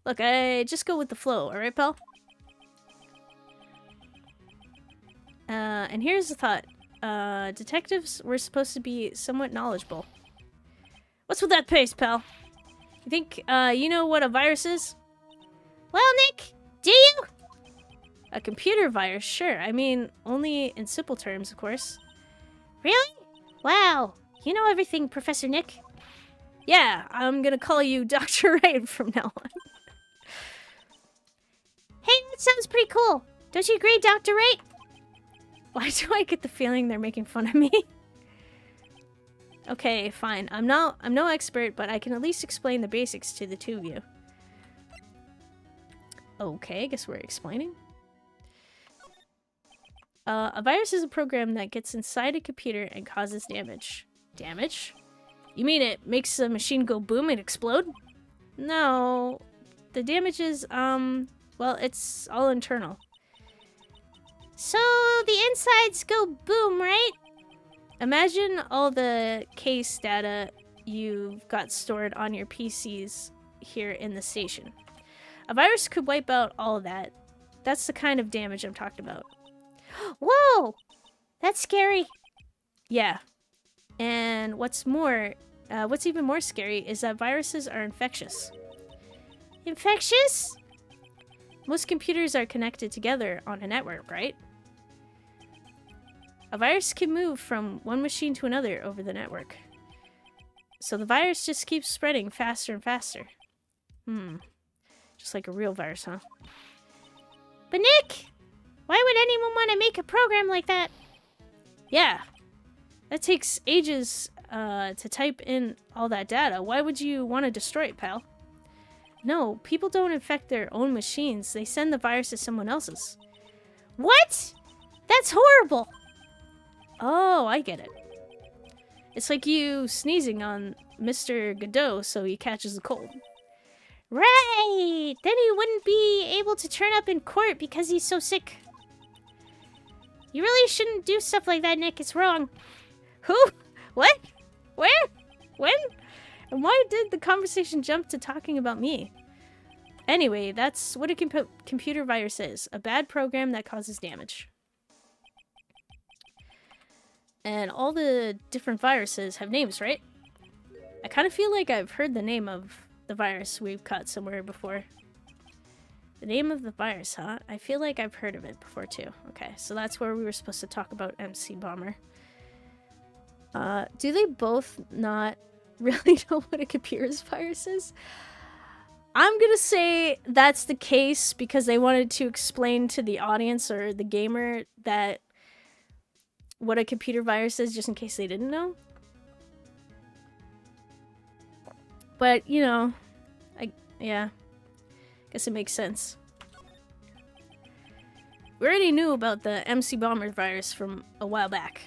Look, I just go with the flow, alright, pal? And here's the thought. Detectives were supposed to be somewhat knowledgeable. What's with that pace, pal? You think, you know what a virus is? Well, Nick, do you? A computer virus, sure. I mean, only in simple terms, of course. Really? Wow. You know everything, Professor Nick. Yeah, I'm gonna call you Dr. Wright from now on. Hey, that sounds pretty cool. Don't you agree, Dr. Wright? Why do I get the feeling they're making fun of me? Okay, fine. I'm no expert, but I can at least explain the basics to the two of you. Okay, I guess we're explaining. A virus is a program that gets inside a computer and causes damage. Damage? You mean it makes the machine go boom and explode? No. The damage is, well, it's all internal. So the insides go boom, right? Imagine all the case data you've got stored on your PCs here in the station. A virus could wipe out all of that. That's the kind of damage I'm talking about. Whoa! That's scary. Yeah. And what's even more scary is that viruses are infectious. Infectious? Most computers are connected together on a network, right? A virus can move from one machine to another over the network. So the virus just keeps spreading faster and faster. Just like a real virus, huh? But Nick, why would anyone want to make a program like that? Yeah. That takes ages to type in all that data. Why would you want to destroy it, pal? No, people don't infect their own machines. They send the virus to someone else's. What? That's horrible. Oh, I get it. It's like you sneezing on Mr. Godot so he catches a cold. Right! Then he wouldn't be able to turn up in court because he's so sick. You really shouldn't do stuff like that, Nick. It's wrong. Who? What? Where? When? And why did the conversation jump to talking about me? Anyway, that's what a computer virus is. A bad program that causes damage. And all the different viruses have names, right? I kind of feel like I've heard the name of the virus we've caught somewhere before. The name of the virus, huh? I feel like I've heard of it before too. Okay, so that's where we were supposed to talk about MC Bomber. Do they both not really know what a computer virus is? I'm gonna say that's the case because they wanted to explain to the audience or the gamer that what a computer virus is, just in case they didn't know. But, you know, yeah, guess it makes sense. We already knew about the MC Bomber virus from a while back.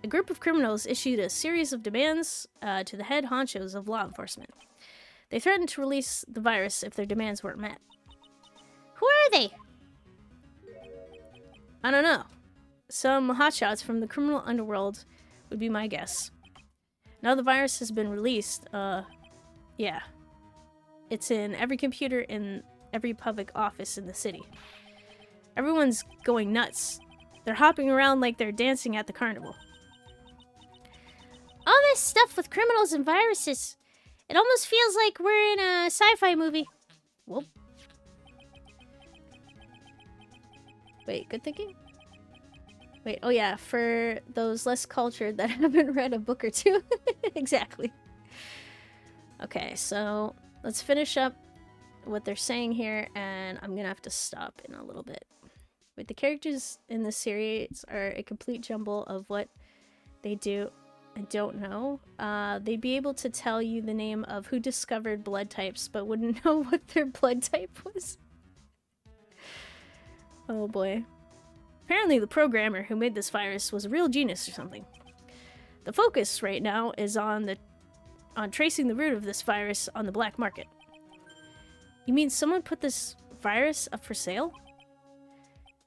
A group of criminals issued a series of demands to the head honchos of law enforcement. They threatened to release the virus if their demands weren't met. Who are they? I don't know. Some hotshots from the criminal underworld would be my guess. Now the virus has been released, yeah. It's in every computer in every public office in the city. Everyone's going nuts. They're hopping around like they're dancing at the carnival. All this stuff with criminals and viruses. It almost feels like we're in a sci-fi movie. Whoop. Wait, good thinking? Wait, oh yeah, for those less cultured that haven't read a book or two. Exactly. Okay, so let's finish up what they're saying here, and I'm gonna have to stop in a little bit. Wait, the characters in this series are a complete jumble of what they do and don't know. They'd be able to tell you the name of who discovered blood types, but wouldn't know what their blood type was. Oh boy. Apparently the programmer who made this virus was a real genius or something. The focus right now is on tracing the root of this virus on the black market. You mean someone put this virus up for sale?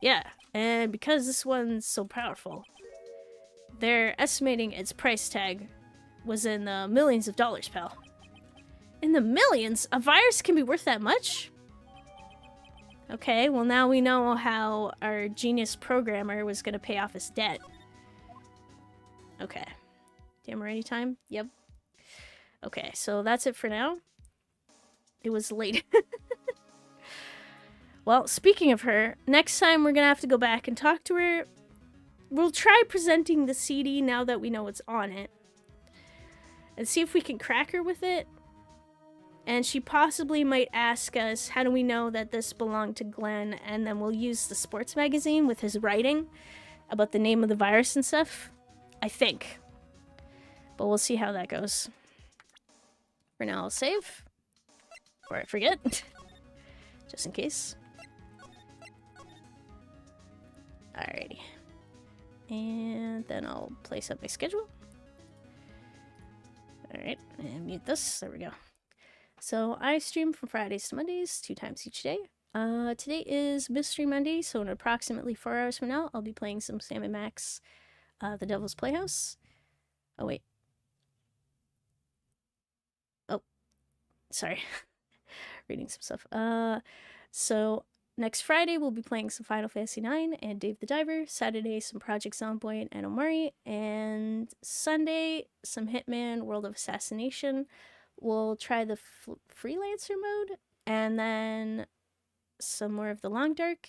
Yeah, And because this one's so powerful, they're estimating its price tag was in the millions of dollars, pal. In the millions? A virus can be worth that much? Okay, well now we know how our genius programmer was gonna pay off his debt. Okay. Damn, ready time? Yep. Okay, so that's it for now. It was late. Well, speaking of her, next time we're gonna have to go back and talk to her. We'll try presenting the CD now that we know what's on it. And see if we can crack her with it. And she possibly might ask us, how do we know that this belonged to Glenn? And then we'll use the sports magazine with his writing about the name of the virus and stuff. I think. But we'll see how that goes. For now, I'll save. Before I forget. Just in case. Alrighty. And then I'll place up my schedule. Alright, and mute this. There we go. So I stream from Fridays to Mondays, 2 times each day. Today is Mystery Monday, so in approximately 4 hours from now, I'll be playing some Sam & Max, The Devil's Playhouse. Oh, wait. Oh, sorry. Reading some stuff. So next Friday, we'll be playing some Final Fantasy IX and Dave the Diver. Saturday, some Project Zomboid and Omori. And Sunday, some Hitman, World of Assassination. We'll try the Freelancer mode. And then some more of the Long Dark.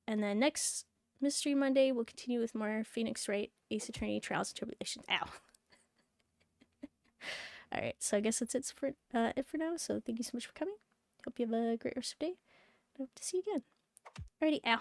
And then next Mystery Monday, we'll continue with more Phoenix Wright, Ace Attorney, Trials and Tribulations. Ow. Alright, so I guess that's it for now. So thank you so much for coming. Hope you have a great rest of the day. I hope to see you again. Alrighty, ow.